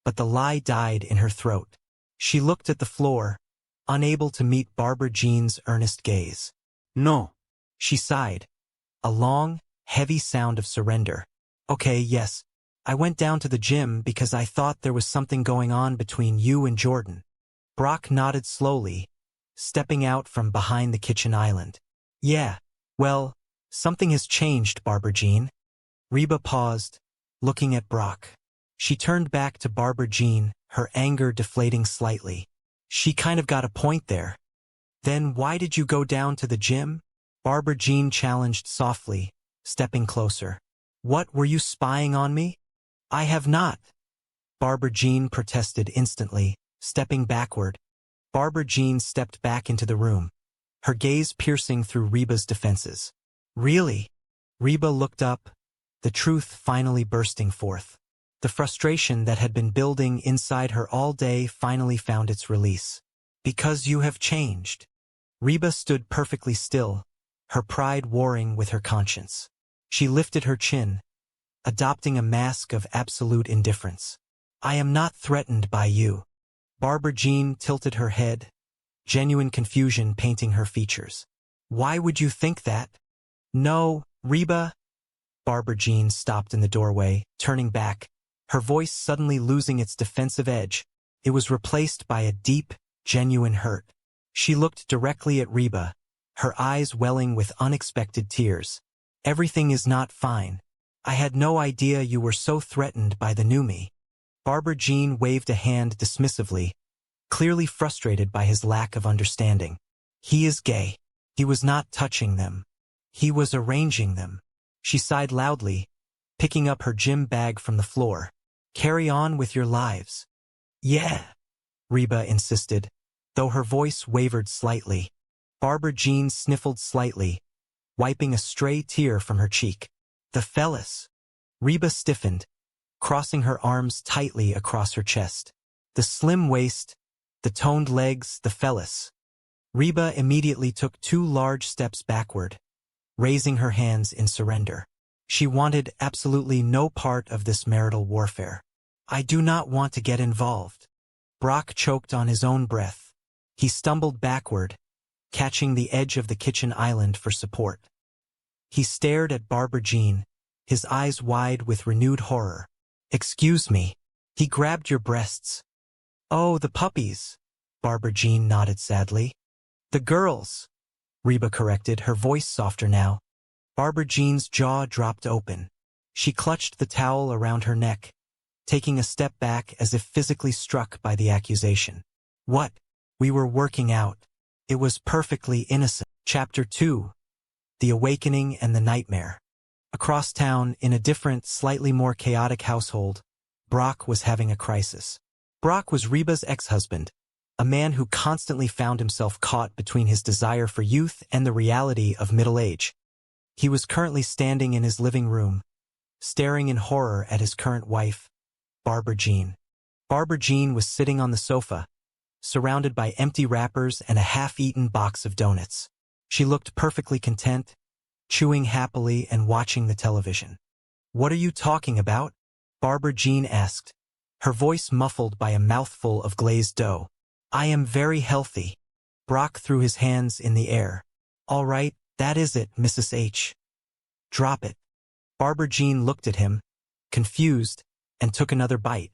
but the lie died in her throat. She looked at the floor, unable to meet Barbara Jean's earnest gaze. "No." She sighed, a long, heavy sound of surrender. "Okay, yes. I went down to the gym because I thought there was something going on between you and Jordan." Brock nodded slowly, stepping out from behind the kitchen island. "Yeah, well, something has changed, Barbara Jean." Reba paused, looking at Brock. She turned back to Barbara Jean, her anger deflating slightly. She kind of got a point there. "Then why did you go down to the gym?" Barbara Jean challenged softly, stepping closer. "What, were you spying on me?" "I have not." Barbara Jean protested instantly, stepping backward. Barbara Jean stepped back into the room, her gaze piercing through Reba's defenses. "Really?" Reba looked up, the truth finally bursting forth. The frustration that had been building inside her all day finally found its release. "Because you have changed." Reba stood perfectly still, her pride warring with her conscience. She lifted her chin, adopting a mask of absolute indifference. "I am not threatened by you." Barbara Jean tilted her head, genuine confusion painting her features. "Why would you think that?" "No, Reba." Barbara Jean stopped in the doorway, turning back, her voice suddenly losing its defensive edge. It was replaced by a deep, genuine hurt. She looked directly at Reba, her eyes welling with unexpected tears. Everything is not fine. I had no idea you were so threatened by the new me. Barbara Jean waved a hand dismissively, clearly frustrated by his lack of understanding. He is gay. He was not touching them. He was arranging them. She sighed loudly, picking up her gym bag from the floor. Carry on with your lives. Yeah, Reba insisted, though her voice wavered slightly. Barbara Jean sniffled slightly, wiping a stray tear from her cheek. The fellas. Reba stiffened, crossing her arms tightly across her chest. The slim waist, the toned legs, the fellas. Reba immediately took 2 large steps backward, raising her hands in surrender. She wanted absolutely no part of this marital warfare. I do not want to get involved. Brock choked on his own breath. He stumbled backward, catching the edge of the kitchen island for support. He stared at Barbara Jean, his eyes wide with renewed horror. Excuse me. He grabbed your breasts. Oh, the puppies. Barbara Jean nodded sadly. The girls, Reba corrected, her voice softer now. Barbara Jean's jaw dropped open. She clutched the towel around her neck, taking a step back as if physically struck by the accusation. What? We were working out. It was perfectly innocent. Chapter 2. The Awakening and the Nightmare. Across town, in a different, slightly more chaotic household, Brock was having a crisis. Brock was Reba's ex-husband, a man who constantly found himself caught between his desire for youth and the reality of middle age. He was currently standing in his living room, staring in horror at his current wife, Barbara Jean. Barbara Jean was sitting on the sofa, surrounded by empty wrappers and a half-eaten box of donuts. She looked perfectly content, chewing happily and watching the television. What are you talking about? Barbara Jean asked, her voice muffled by a mouthful of glazed dough. I am very healthy. Brock threw his hands in the air. All right, that is it, Mrs. H. Drop it. Barbara Jean looked at him, confused, and took another bite.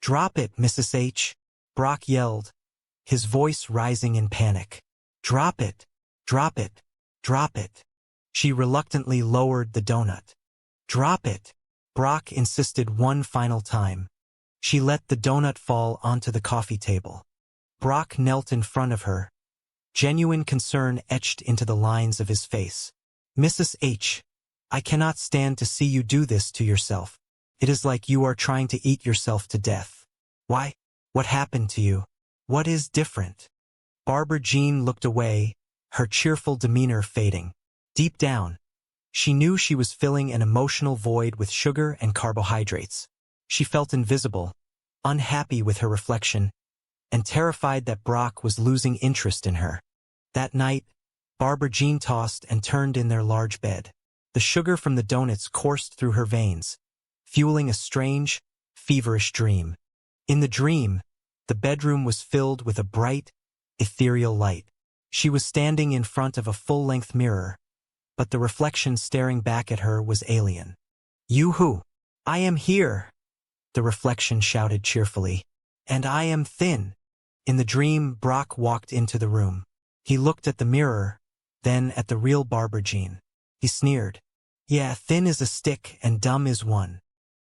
Drop it, Mrs. H. Brock yelled, his voice rising in panic. Drop it. Drop it. Drop it. She reluctantly lowered the donut. Drop it. Brock insisted one final time. She let the donut fall onto the coffee table. Brock knelt in front of her, genuine concern etched into the lines of his face. Mrs. H., I cannot stand to see you do this to yourself. It is like you are trying to eat yourself to death. Why? What happened to you? What is different? Barbara Jean looked away, her cheerful demeanor fading. Deep down, she knew she was filling an emotional void with sugar and carbohydrates. She felt invisible, unhappy with her reflection, and terrified that Brock was losing interest in her. That night, Barbara Jean tossed and turned in their large bed. The sugar from the donuts coursed through her veins, fueling a strange, feverish dream. In the dream, the bedroom was filled with a bright, ethereal light. She was standing in front of a full-length mirror, but the reflection staring back at her was alien. You who? I am here, the reflection shouted cheerfully. And I am thin. In the dream, Brock walked into the room. He looked at the mirror, then at the real Barbara Jean. He sneered. Yeah, thin is a stick and dumb is one.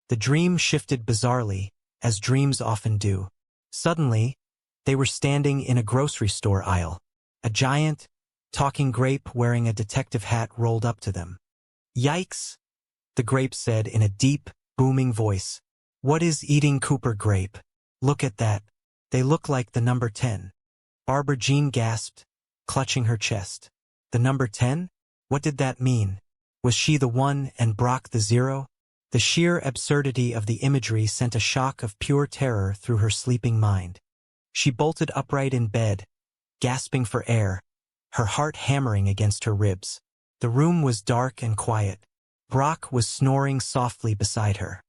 The dream shifted bizarrely, as dreams often do. Suddenly, they were standing in a grocery store aisle. A giant, talking grape wearing a detective hat rolled up to them. Yikes, the grape said in a deep, booming voice. What is eating Cooper grape? Look at that. They look like the number 10. Barbara Jean gasped, clutching her chest. The number 10? What did that mean? Was she the 1 and Brock the 0? The sheer absurdity of the imagery sent a shock of pure terror through her sleeping mind. She bolted upright in bed, gasping for air, her heart hammering against her ribs. The room was dark and quiet. Brock was snoring softly beside her.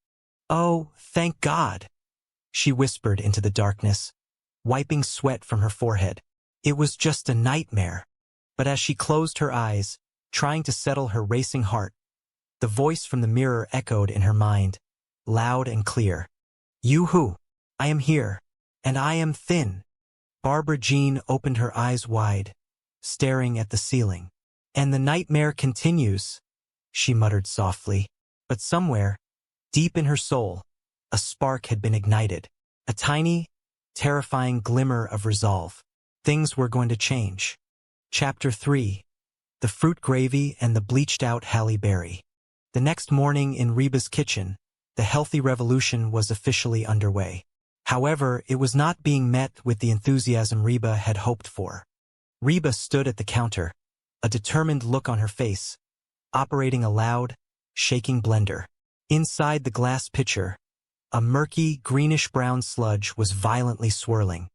Oh, thank God, she whispered into the darkness, wiping sweat from her forehead. It was just a nightmare. But as she closed her eyes, trying to settle her racing heart, the voice from the mirror echoed in her mind, loud and clear. You who? I am here, and I am thin. Barbara Jean opened her eyes wide, staring at the ceiling. And the nightmare continues, she muttered softly. But somewhere, deep in her soul, a spark had been ignited. A tiny, terrifying glimmer of resolve. Things were going to change. Chapter 3. The Fruit Gravy and the Bleached-Out Halle Berry. The next morning in Reba's kitchen, the healthy revolution was officially underway. However, it was not being met with the enthusiasm Reba had hoped for. Reba stood at the counter, a determined look on her face, operating a loud, shaking blender. Inside the glass pitcher, a murky, greenish-brown sludge was violently swirling.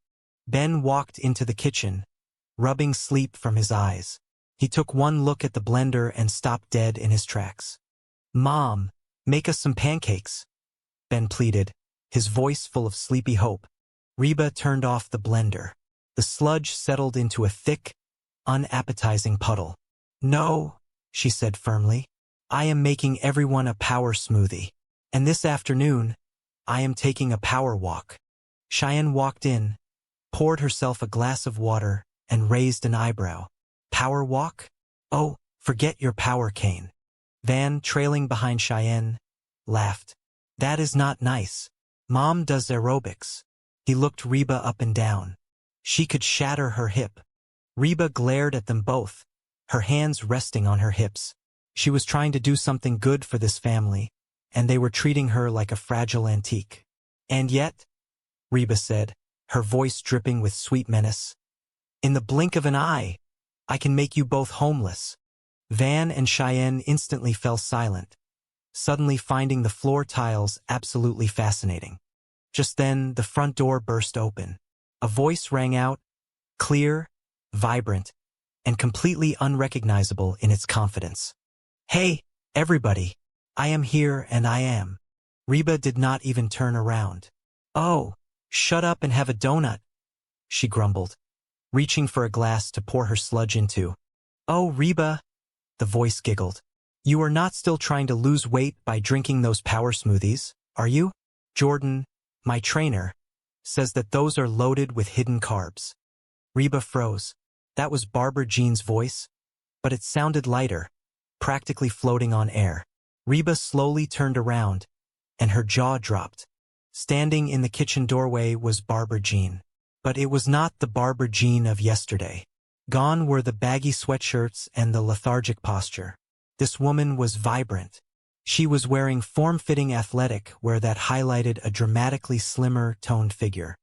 Ben walked into the kitchen, rubbing sleep from his eyes. He took one look at the blender and stopped dead in his tracks. "Mom, make us some pancakes," Ben pleaded, his voice full of sleepy hope. Reba turned off the blender. The sludge settled into a thick, unappetizing puddle. "No," she said firmly. "I am making everyone a power smoothie. And this afternoon, I am taking a power walk." Cheyenne walked in, poured herself a glass of water, and raised an eyebrow. "Power walk? Oh, forget your power cane." Van, trailing behind Cheyenne, laughed. "That is not nice. Mom does aerobics." He looked Reba up and down. She could shatter her hip. Reba glared at them both, her hands resting on her hips. She was trying to do something good for this family, and they were treating her like a fragile antique. "And yet," Reba said, her voice dripping with sweet menace, "in the blink of an eye, I can make you both homeless." Van and Cheyenne instantly fell silent, suddenly finding the floor tiles absolutely fascinating. Just then, the front door burst open. A voice rang out, clear, vibrant, and completely unrecognizable in its confidence. "Hey, everybody, I am here and I am." Reba did not even turn around. "Oh, shut up and have a donut," she grumbled, reaching for a glass to pour her sludge into. "Oh, Reba," the voice giggled. "You are not still trying to lose weight by drinking those power smoothies, are you? Jordan, my trainer, says that those are loaded with hidden carbs." Reba froze. That was Barbara Jean's voice, but it sounded lighter, practically floating on air. Reba slowly turned around, and her jaw dropped. Standing in the kitchen doorway was Barbara Jean. But it was not the Barbara Jean of yesterday. Gone were the baggy sweatshirts and the lethargic posture. This woman was vibrant. She was wearing form-fitting athletic wear that highlighted a dramatically slimmer, toned figure.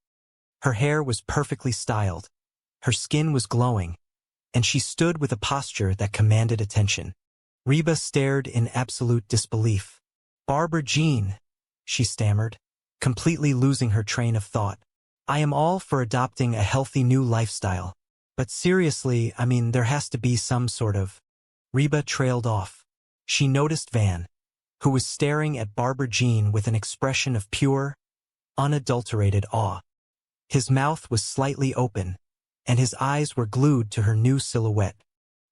Her hair was perfectly styled. Her skin was glowing, and she stood with a posture that commanded attention. Reba stared in absolute disbelief. "Barbara Jean," she stammered, completely losing her train of thought. "I am all for adopting a healthy new lifestyle. But seriously, I mean, there has to be some sort of..." Reba trailed off. She noticed Van, who was staring at Barbara Jean with an expression of pure, unadulterated awe. His mouth was slightly open, and his eyes were glued to her new silhouette.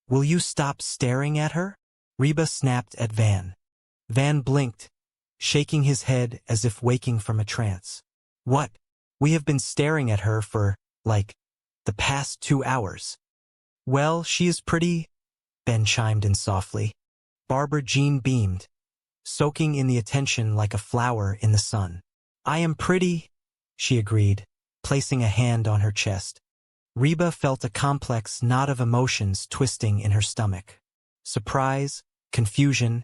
"Will you stop staring at her?" Reba snapped at Van. Van blinked, shaking his head as if waking from a trance. "What? We have been staring at her for, like, the past 2 hours." "Well, she is pretty," Ben chimed in softly. Barbara Jean beamed, soaking in the attention like a flower in the sun. "I am pretty," she agreed, placing a hand on her chest. Reba felt a complex knot of emotions twisting in her stomach. Surprise, confusion,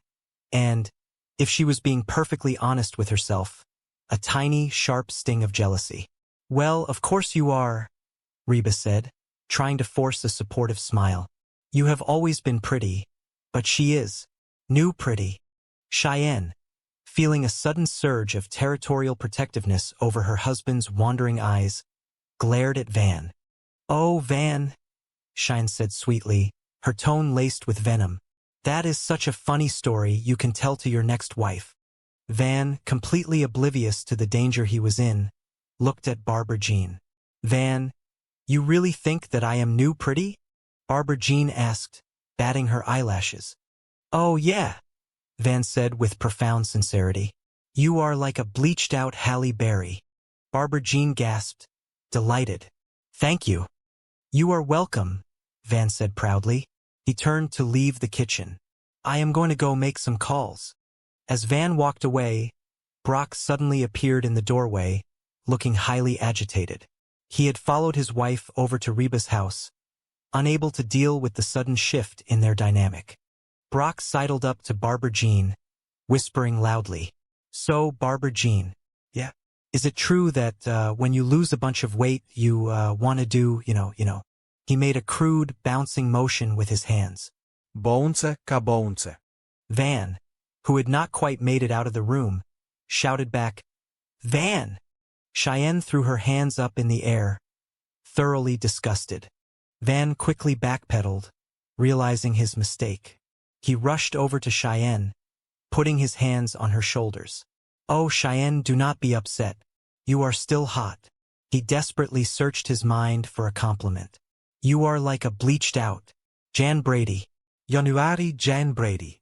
and, if she was being perfectly honest with herself, a tiny, sharp sting of jealousy. "Well, of course you are," Reba said, trying to force a supportive smile. "You have always been pretty, but she is new pretty." Cheyenne, feeling a sudden surge of territorial protectiveness over her husband's wandering eyes, glared at Van. "Oh, Van," Cheyenne said sweetly, her tone laced with venom. "That is such a funny story you can tell to your next wife." Van, completely oblivious to the danger he was in, looked at Barbara Jean. "Van, you really think that I am new pretty?" Barbara Jean asked, batting her eyelashes. "Oh, yeah," Van said with profound sincerity. "You are like a bleached-out Halle Berry." Barbara Jean gasped, delighted. Thank you. You are welcome, Van said proudly. He turned to leave the kitchen. I am going to go make some calls. As Van walked away, Brock suddenly appeared in the doorway, looking highly agitated. He had followed his wife over to Reba's house, unable to deal with the sudden shift in their dynamic. Brock sidled up to Barbara Jean, whispering loudly. So, Barbara Jean, yeah, is it true that when you lose a bunch of weight, you want to do, you know? He made a crude, bouncing motion with his hands. Bounce ka bounce. Van, who had not quite made it out of the room, shouted back, Van! Cheyenne threw her hands up in the air, thoroughly disgusted. Van quickly backpedaled, realizing his mistake. He rushed over to Cheyenne, putting his hands on her shoulders. Oh, Cheyenne, do not be upset. You are still hot. He desperately searched his mind for a compliment. You are like a bleached-out Jan Brady. Januari Jan Brady.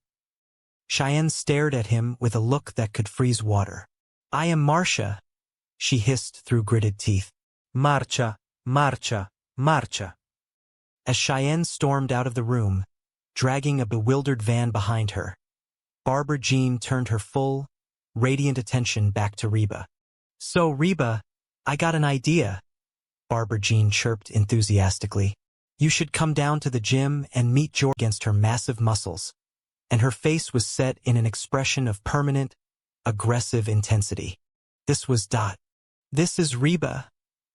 Cheyenne stared at him with a look that could freeze water. I am Marcia, she hissed through gritted teeth. Marcia, Marcia, Marcia. As Cheyenne stormed out of the room, dragging a bewildered Van behind her, Barbara Jean turned her full, radiant attention back to Reba. So, Reba, I got an idea, Barbara Jean chirped enthusiastically. You should come down to the gym and meet George against her massive muscles. And her face was set in an expression of permanent, aggressive intensity. This was Dot. This is Reba,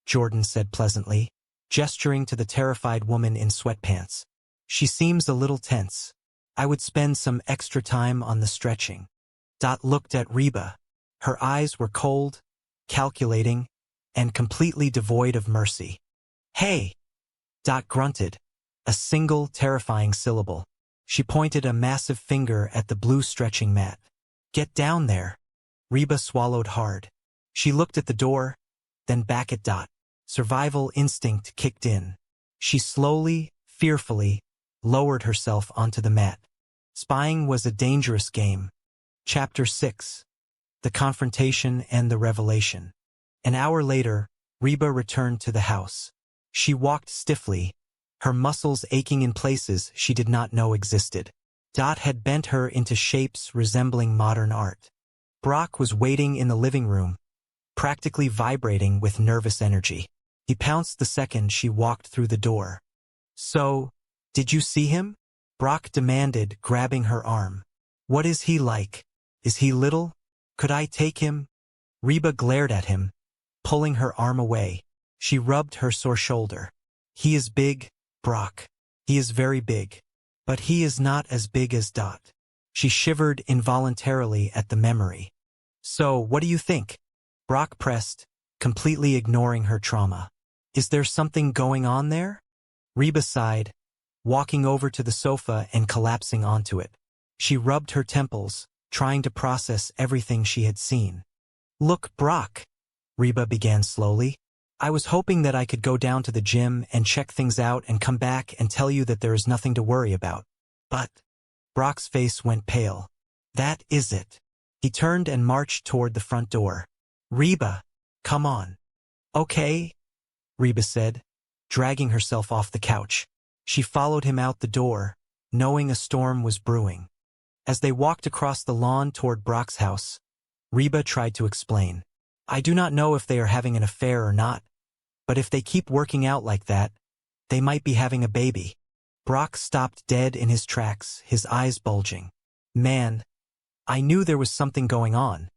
Jordan said pleasantly, gesturing to the terrified woman in sweatpants. She seems a little tense. I would spend some extra time on the stretching. Dot looked at Reba. Her eyes were cold, calculating, and completely devoid of mercy. Hey! Dot grunted, a single terrifying syllable. She pointed a massive finger at the blue stretching mat. Get down there. Reba swallowed hard. She looked at the door, then back at Dot. Survival instinct kicked in. She slowly, fearfully, lowered herself onto the mat. Spying was a dangerous game. Chapter 6. The Confrontation and the Revelation. An hour later, Reba returned to the house. She walked stiffly, her muscles aching in places she did not know existed. Dot had bent her into shapes resembling modern art. Brock was waiting in the living room, practically vibrating with nervous energy. He pounced the second she walked through the door. So, did you see him? Brock demanded, grabbing her arm. What is he like? Is he little? Could I take him? Reba glared at him, pulling her arm away. She rubbed her sore shoulder. He is big, Brock. He is very big. But he is not as big as Dot. She shivered involuntarily at the memory. So, what do you think? Brock pressed, completely ignoring her trauma. Is there something going on there? Reba sighed, walking over to the sofa and collapsing onto it. She rubbed her temples, trying to process everything she had seen. Look, Brock, Reba began slowly. I was hoping that I could go down to the gym and check things out and come back and tell you that there is nothing to worry about. But Brock's face went pale. That is it. He turned and marched toward the front door. Reba, come on. Okay, Reba said, dragging herself off the couch. She followed him out the door, knowing a storm was brewing. As they walked across the lawn toward Brock's house, Reba tried to explain. I do not know if they are having an affair or not, but if they keep working out like that, they might be having a baby. Brock stopped dead in his tracks, his eyes bulging. Man, I knew there was something going on.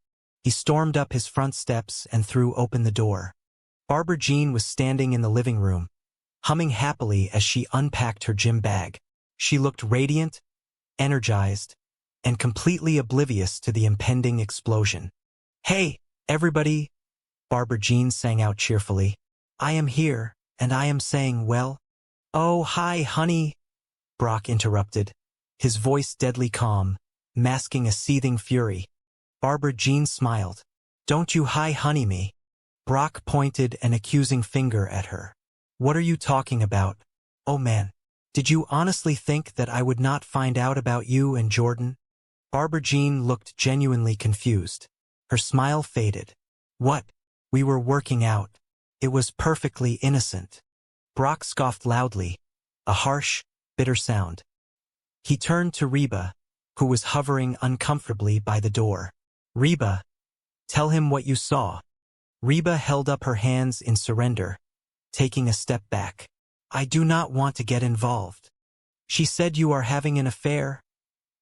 He stormed up his front steps and threw open the door. Barbara Jean was standing in the living room, humming happily as she unpacked her gym bag. She looked radiant, energized, and completely oblivious to the impending explosion. Hey, everybody, Barbara Jean sang out cheerfully. I am here, and I am saying well. Oh, hi, honey, Brock interrupted, his voice deadly calm, masking a seething fury. Barbara Jean smiled. Don't you hi honey me. Brock pointed an accusing finger at her. What are you talking about? Oh man, did you honestly think that I would not find out about you and Jordan? Barbara Jean looked genuinely confused. Her smile faded. What? We were working out. It was perfectly innocent. Brock scoffed loudly, a harsh, bitter sound. He turned to Reba, who was hovering uncomfortably by the door. Reba, tell him what you saw. Reba held up her hands in surrender, taking a step back. I do not want to get involved. She said you are having an affair,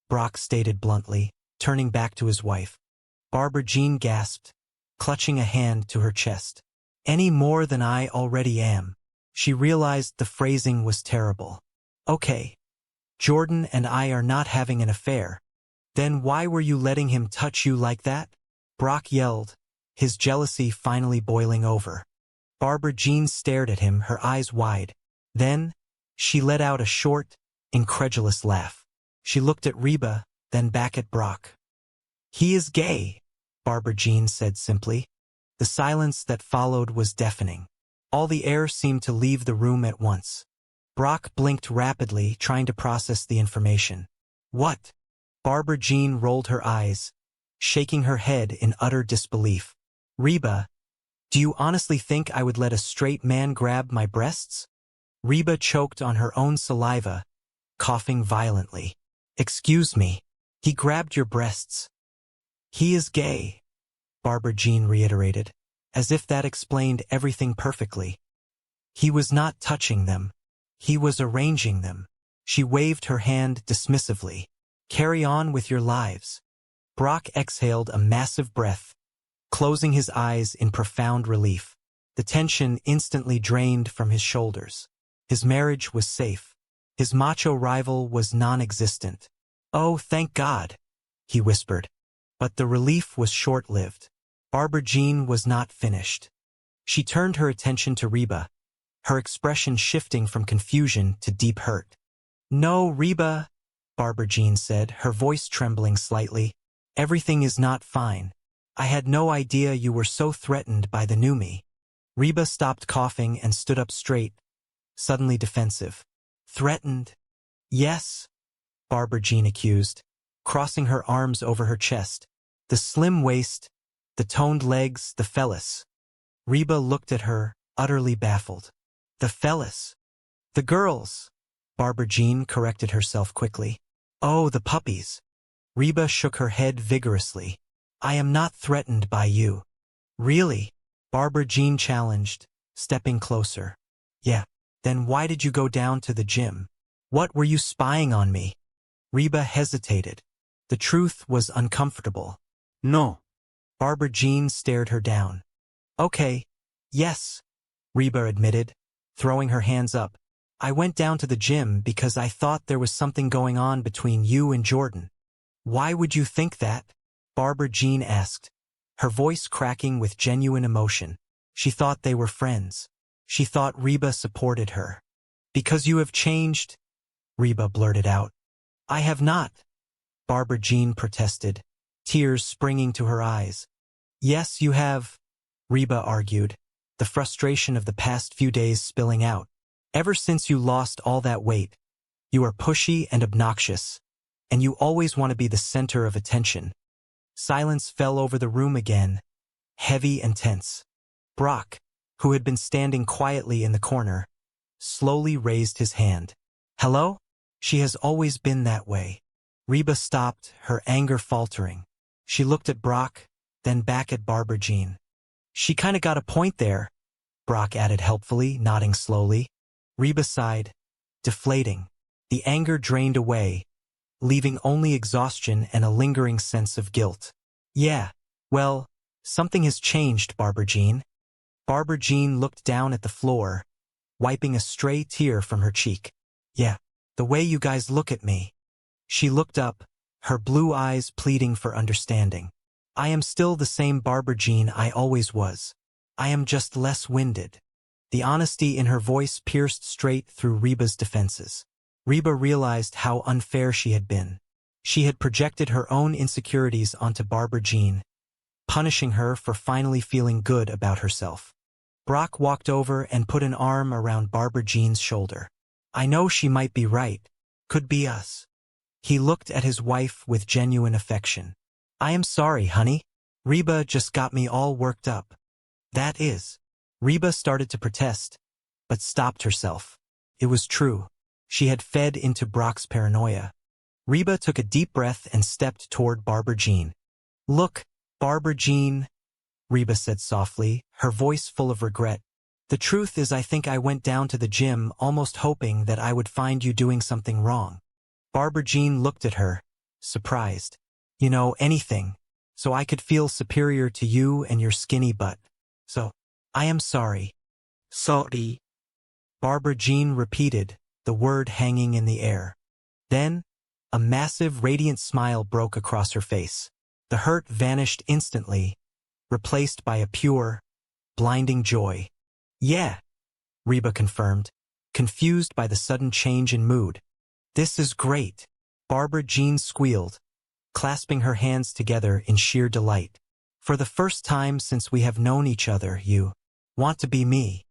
Brock stated bluntly, turning back to his wife. Barbara Jean gasped, clutching a hand to her chest. Any more than I already am. She realized the phrasing was terrible. Okay. Jordan and I are not having an affair. Then why were you letting him touch you like that? Brock yelled, his jealousy finally boiling over. Barbara Jean stared at him, her eyes wide. Then, she let out a short, incredulous laugh. She looked at Reba, then back at Brock. He is gay, Barbara Jean said simply. The silence that followed was deafening. All the air seemed to leave the room at once. Brock blinked rapidly, trying to process the information. What? Barbara Jean rolled her eyes, shaking her head in utter disbelief. Reba, do you honestly think I would let a straight man grab my breasts? Reba choked on her own saliva, coughing violently. Excuse me, he grabbed your breasts. He is gay, Barbara Jean reiterated, as if that explained everything perfectly. He was not touching them. He was arranging them. She waved her hand dismissively. Carry on with your lives. Brock exhaled a massive breath, closing his eyes in profound relief. The tension instantly drained from his shoulders. His marriage was safe. His macho rival was non-existent. Oh, thank God, he whispered. But the relief was short-lived. Barbara Jean was not finished. She turned her attention to Reba, her expression shifting from confusion to deep hurt. No, Reba, Barbara Jean said, her voice trembling slightly. Everything is not fine. I had no idea you were so threatened by the new me. Reba stopped coughing and stood up straight, suddenly defensive. Threatened? Yes, Barbara Jean accused, crossing her arms over her chest. The slim waist, the toned legs, the phallus. Reba looked at her, utterly baffled. The phallus. The girls, Barbara Jean corrected herself quickly. Oh, the puppies. Reba shook her head vigorously. I am not threatened by you. Really? Barbara Jean challenged, stepping closer. Yeah. Then why did you go down to the gym? What were you spying on me? Reba hesitated. The truth was uncomfortable. No. Barbara Jean stared her down. Okay. Yes, Reba admitted, throwing her hands up. I went down to the gym because I thought there was something going on between you and Jordan. Why would you think that? Barbara Jean asked, her voice cracking with genuine emotion. She thought they were friends. She thought Reba supported her. Because you have changed, Reba blurted out. I have not, Barbara Jean protested, tears springing to her eyes. Yes, you have, Reba argued, the frustration of the past few days spilling out. Ever since you lost all that weight, you are pushy and obnoxious, and you always want to be the center of attention. Silence fell over the room again, heavy and tense. Brock, who had been standing quietly in the corner, slowly raised his hand. Hello? She has always been that way. Reba stopped, her anger faltering. She looked at Brock, then back at Barbara Jean. She kinda got a point there, Brock added helpfully, nodding slowly. Reba sighed, deflating. The anger drained away, leaving only exhaustion and a lingering sense of guilt. Yeah, well, something has changed, Barbara Jean. Barbara Jean looked down at the floor, wiping a stray tear from her cheek. Yeah, the way you guys look at me. She looked up, her blue eyes pleading for understanding. I am still the same Barbara Jean I always was. I am just less winded. The honesty in her voice pierced straight through Reba's defenses. Reba realized how unfair she had been. She had projected her own insecurities onto Barbara Jean, punishing her for finally feeling good about herself. Brock walked over and put an arm around Barbara Jean's shoulder. I know she might be right. Could be us. He looked at his wife with genuine affection. I am sorry, honey. Reba just got me all worked up. That is. Reba started to protest, but stopped herself. It was true. She had fed into Brock's paranoia. Reba took a deep breath and stepped toward Barbara Jean. "Look, Barbara Jean," Reba said softly, her voice full of regret. "The truth is I think I went down to the gym almost hoping that I would find you doing something wrong." Barbara Jean looked at her, surprised. "You know, anything, so I could feel superior to you and your skinny butt. So, I am sorry." Sorry. Barbara Jean repeated, the word hanging in the air. Then, a massive, radiant smile broke across her face. The hurt vanished instantly, replaced by a pure, blinding joy. "Yeah," Reba confirmed, confused by the sudden change in mood. "This is great," Barbara Jean squealed, clasping her hands together in sheer delight. "For the first time since we have known each other, you want to be me."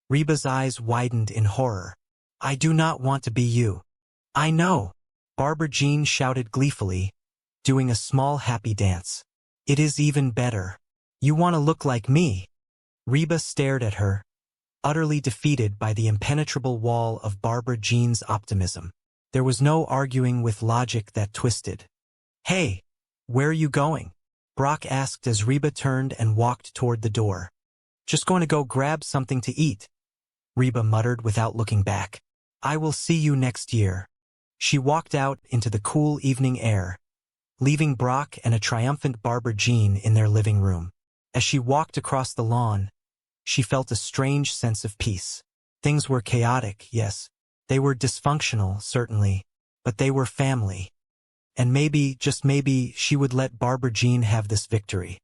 Reba's eyes widened in horror. "I do not want to be you." "I know," Barbara Jean shouted gleefully, doing a small happy dance. "It is even better. You want to look like me." Reba stared at her, utterly defeated by the impenetrable wall of Barbara Jean's optimism. There was no arguing with logic that twisted. "Hey, where are you going?" Brock asked as Reba turned and walked toward the door. "Just going to go grab something to eat," Reba muttered without looking back. "I will see you next year." She walked out into the cool evening air, leaving Brock and a triumphant Barbara Jean in their living room. As she walked across the lawn, she felt a strange sense of peace. Things were chaotic, yes. They were dysfunctional, certainly, but they were family. And maybe, just maybe, she would let Barbara Jean have this victory.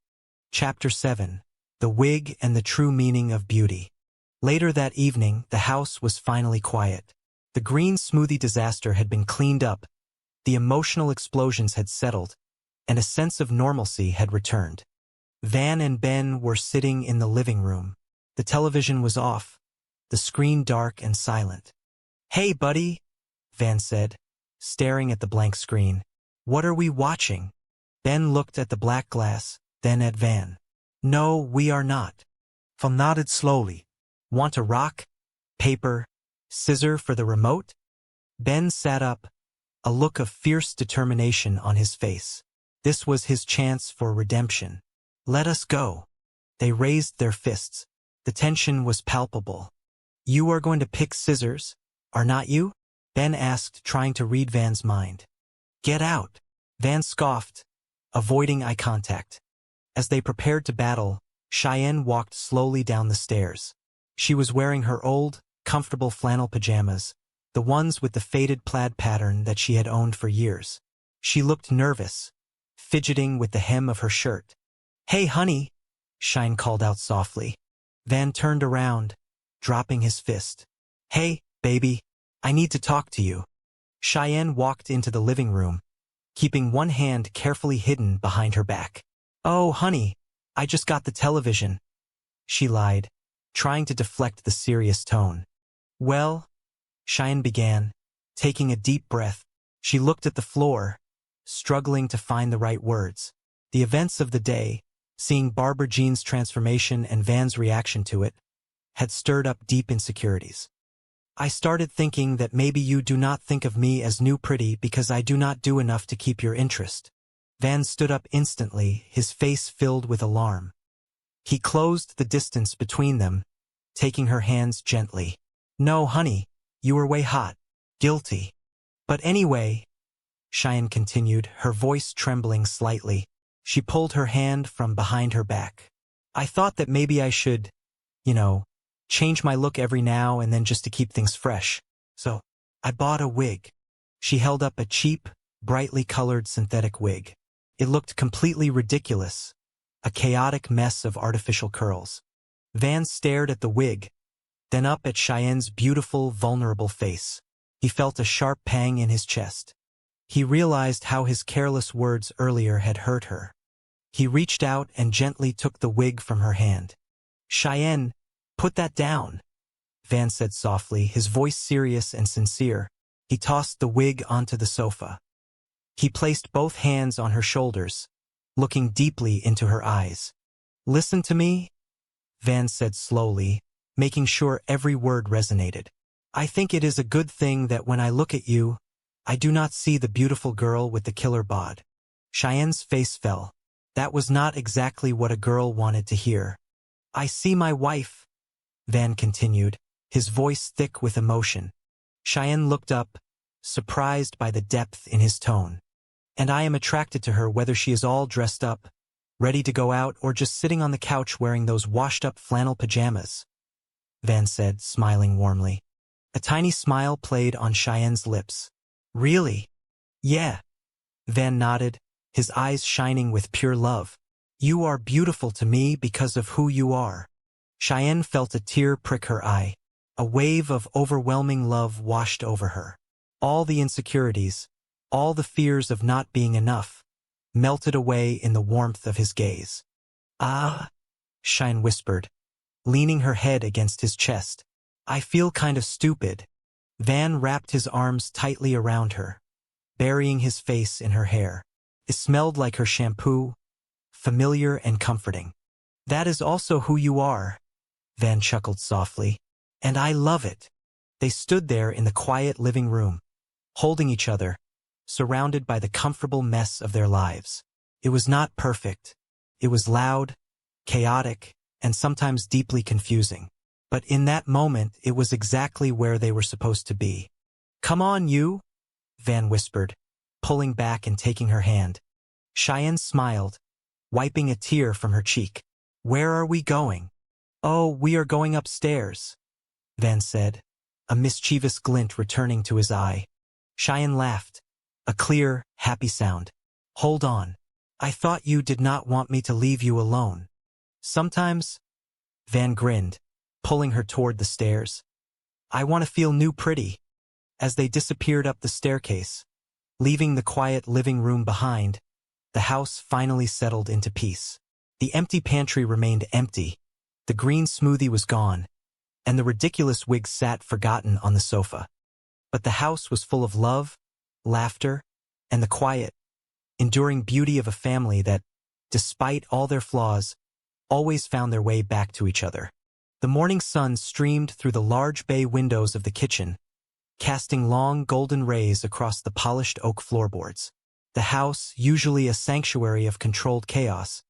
Chapter 7. The Wig and the True Meaning of Beauty. Later that evening, the house was finally quiet. The green smoothie disaster had been cleaned up, the emotional explosions had settled, and a sense of normalcy had returned. Van and Ben were sitting in the living room. The television was off, the screen dark and silent. "Hey, buddy," Van said, staring at the blank screen. "What are we watching?" Ben looked at the black glass, then at Van. "No, we are not." Van nodded slowly. "Want a rock, paper, scissor for the remote?" Ben sat up, a look of fierce determination on his face. This was his chance for redemption. "Let us go." They raised their fists. The tension was palpable. "You are going to pick scissors, are not you?" Ben asked, trying to read Van's mind. "Get out," Van scoffed, avoiding eye contact. As they prepared to battle, Cheyenne walked slowly down the stairs. She was wearing her old, comfortable flannel pajamas, the ones with the faded plaid pattern that she had owned for years. She looked nervous, fidgeting with the hem of her shirt. "Hey, honey," Cheyenne called out softly. Van turned around, dropping his fist. "Hey, baby, I need to talk to you." Cheyenne walked into the living room, keeping one hand carefully hidden behind her back. "Oh, honey, I just got the television," she lied, trying to deflect the serious tone. "Well," Cheyenne began, taking a deep breath. She looked at the floor, struggling to find the right words. The events of the day, seeing Barbara Jean's transformation and Van's reaction to it, had stirred up deep insecurities. "I started thinking that maybe you do not think of me as new pretty because I do not do enough to keep your interest." Van stood up instantly, his face filled with alarm. He closed the distance between them, taking her hands gently. "No, honey, you were way hot. Guilty. But anyway," Cheyenne continued, her voice trembling slightly. She pulled her hand from behind her back. "I thought that maybe I should, change my look every now and then just to keep things fresh. So, I bought a wig." She held up a cheap, brightly colored synthetic wig. It looked completely ridiculous, a chaotic mess of artificial curls. Van stared at the wig, then up at Cheyenne's beautiful, vulnerable face. He felt a sharp pang in his chest. He realized how his careless words earlier had hurt her. He reached out and gently took the wig from her hand. "Cheyenne, put that down," Van said softly, his voice serious and sincere. He tossed the wig onto the sofa. He placed both hands on her shoulders, looking deeply into her eyes. "Listen to me," Van said slowly, making sure every word resonated. I think it is a good thing that when I look at you, I do not see the beautiful girl with the killer bod. Cheyenne's face fell. That was not exactly what a girl wanted to hear. I see my wife, Van continued, his voice thick with emotion. Cheyenne looked up, surprised by the depth in his tone. And I am attracted to her whether she is all dressed up, ready to go out, or just sitting on the couch wearing those washed-up flannel pajamas, Van said, smiling warmly. A tiny smile played on Cheyenne's lips. Really? Yeah. Van nodded, his eyes shining with pure love. You are beautiful to me because of who you are. Cheyenne felt a tear prick her eye. A wave of overwhelming love washed over her. All the insecurities, all the fears of not being enough, melted away in the warmth of his gaze. Ah, Cheyenne whispered, leaning her head against his chest. I feel kind of stupid. Van wrapped his arms tightly around her, burying his face in her hair. It smelled like her shampoo, familiar and comforting. That is also who you are, Van chuckled softly. And I love it. They stood there in the quiet living room, holding each other, surrounded by the comfortable mess of their lives. It was not perfect. It was loud, chaotic, and sometimes deeply confusing. But in that moment, it was exactly where they were supposed to be. Come on, you, Van whispered, pulling back and taking her hand. Cheyenne smiled, wiping a tear from her cheek. Where are we going? Oh, we are going upstairs, Van said, a mischievous glint returning to his eye. Cheyenne laughed, a clear, happy sound. Hold on. I thought you did not want me to leave you alone. Sometimes, Van grinned, pulling her toward the stairs. I want to feel new pretty. As they disappeared up the staircase, leaving the quiet living room behind, the house finally settled into peace. The empty pantry remained empty, the green smoothie was gone, and the ridiculous wig sat forgotten on the sofa. But the house was full of love, laughter, and the quiet, enduring beauty of a family that, despite all their flaws, always found their way back to each other. The morning sun streamed through the large bay windows of the kitchen, casting long golden rays across the polished oak floorboards. The house, usually a sanctuary of controlled chaos,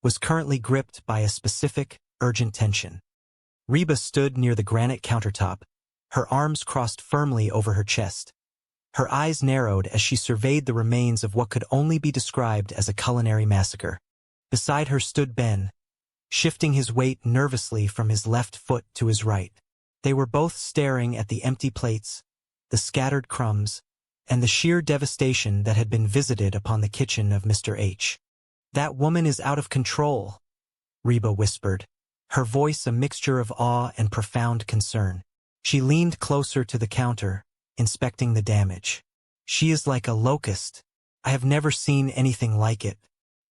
was currently gripped by a specific, urgent tension. Reba stood near the granite countertop, her arms crossed firmly over her chest. Her eyes narrowed as she surveyed the remains of what could only be described as a culinary massacre. Beside her stood Ben, shifting his weight nervously from his left foot to his right. They were both staring at the empty plates, the scattered crumbs, and the sheer devastation that had been visited upon the kitchen of Mr. H. That woman is out of control, Reba whispered, her voice a mixture of awe and profound concern. She leaned closer to the counter, inspecting the damage. She is like a locust. I have never seen anything like it.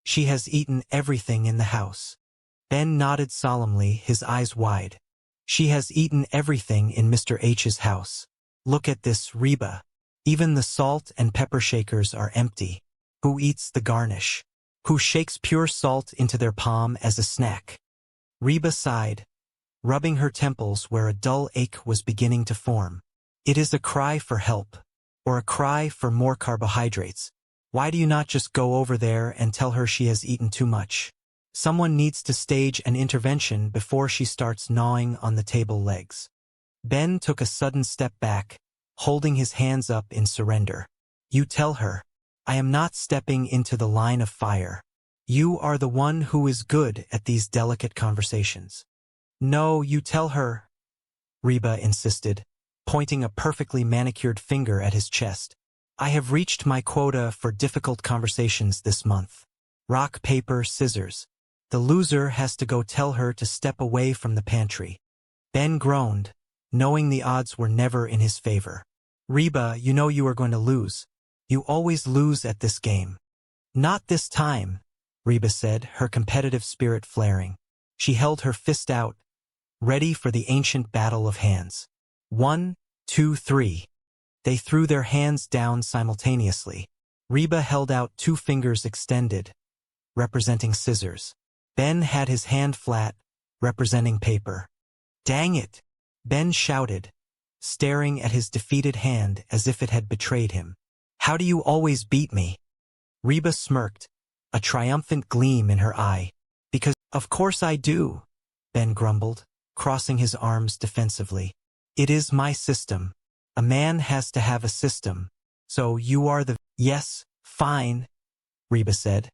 She has eaten everything in the house. Ben nodded solemnly, his eyes wide. She has eaten everything in Mr. H's house. Look at this, Reba. Even the salt and pepper shakers are empty. Who eats the garnish? Who shakes pure salt into their palm as a snack? Reba sighed, rubbing her temples where a dull ache was beginning to form. It is a cry for help, or a cry for more carbohydrates. Why do you not just go over there and tell her she has eaten too much? Someone needs to stage an intervention before she starts gnawing on the table legs. Ben took a sudden step back, holding his hands up in surrender. You tell her. I am not stepping into the line of fire. You are the one who is good at these delicate conversations. No, you tell her, Reba insisted, pointing a perfectly manicured finger at his chest. I have reached my quota for difficult conversations this month. Rock, paper, scissors. The loser has to go tell her to step away from the pantry. Ben groaned, knowing the odds were never in his favor. Reba, you know you are going to lose. You always lose at this game. Not this time, Reba said, her competitive spirit flaring. She held her fist out, ready for the ancient battle of hands. 1, 2, 3. They threw their hands down simultaneously. Reba held out 2 fingers extended, representing scissors. Ben had his hand flat, representing paper. Dang it! Ben shouted, staring at his defeated hand as if it had betrayed him. How do you always beat me? Reba smirked, a triumphant gleam in her eye. Because, of course I do, Ben grumbled, crossing his arms defensively. It is my system. A man has to have a system. So you are the— Yes, fine, Reba said,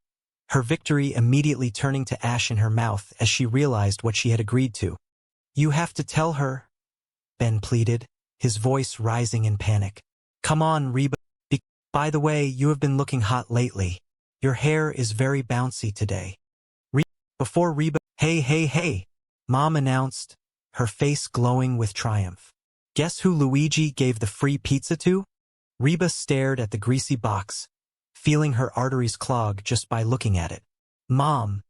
her victory immediately turning to ash in her mouth as she realized what she had agreed to. You have to tell her, Ben pleaded, his voice rising in panic. Come on, Reba. By the way, you have been looking hot lately. Your hair is very bouncy today. Before Reba— Hey, Mom announced, her face glowing with triumph. Guess who Luigi gave the free pizza to? Reba stared at the greasy box, feeling her arteries clog just by looking at it. Mom,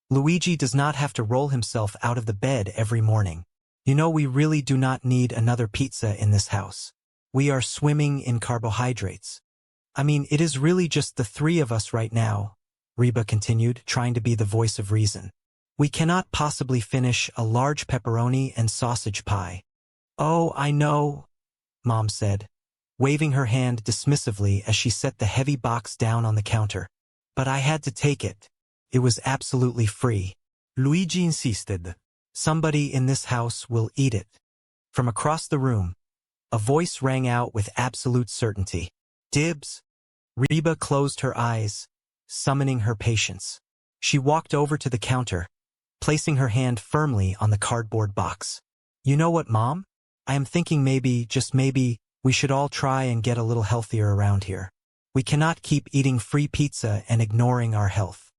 Luigi does not have to roll himself out of the bed every morning. You know we really do not need another pizza in this house. We are swimming in carbohydrates. I mean, it is really just the three of us right now, Reba continued, trying to be the voice of reason. We cannot possibly finish a large pepperoni and sausage pie. Oh, I know, Mom said, waving her hand dismissively as she set the heavy box down on the counter. But I had to take it. It was absolutely free. Luigi insisted. Somebody in this house will eat it. From across the room, a voice rang out with absolute certainty. Dibs. Reba closed her eyes, summoning her patience. She walked over to the counter, placing her hand firmly on the cardboard box. You know what, Mom? I am thinking maybe, just maybe, we should all try and get a little healthier around here. We cannot keep eating free pizza and ignoring our health.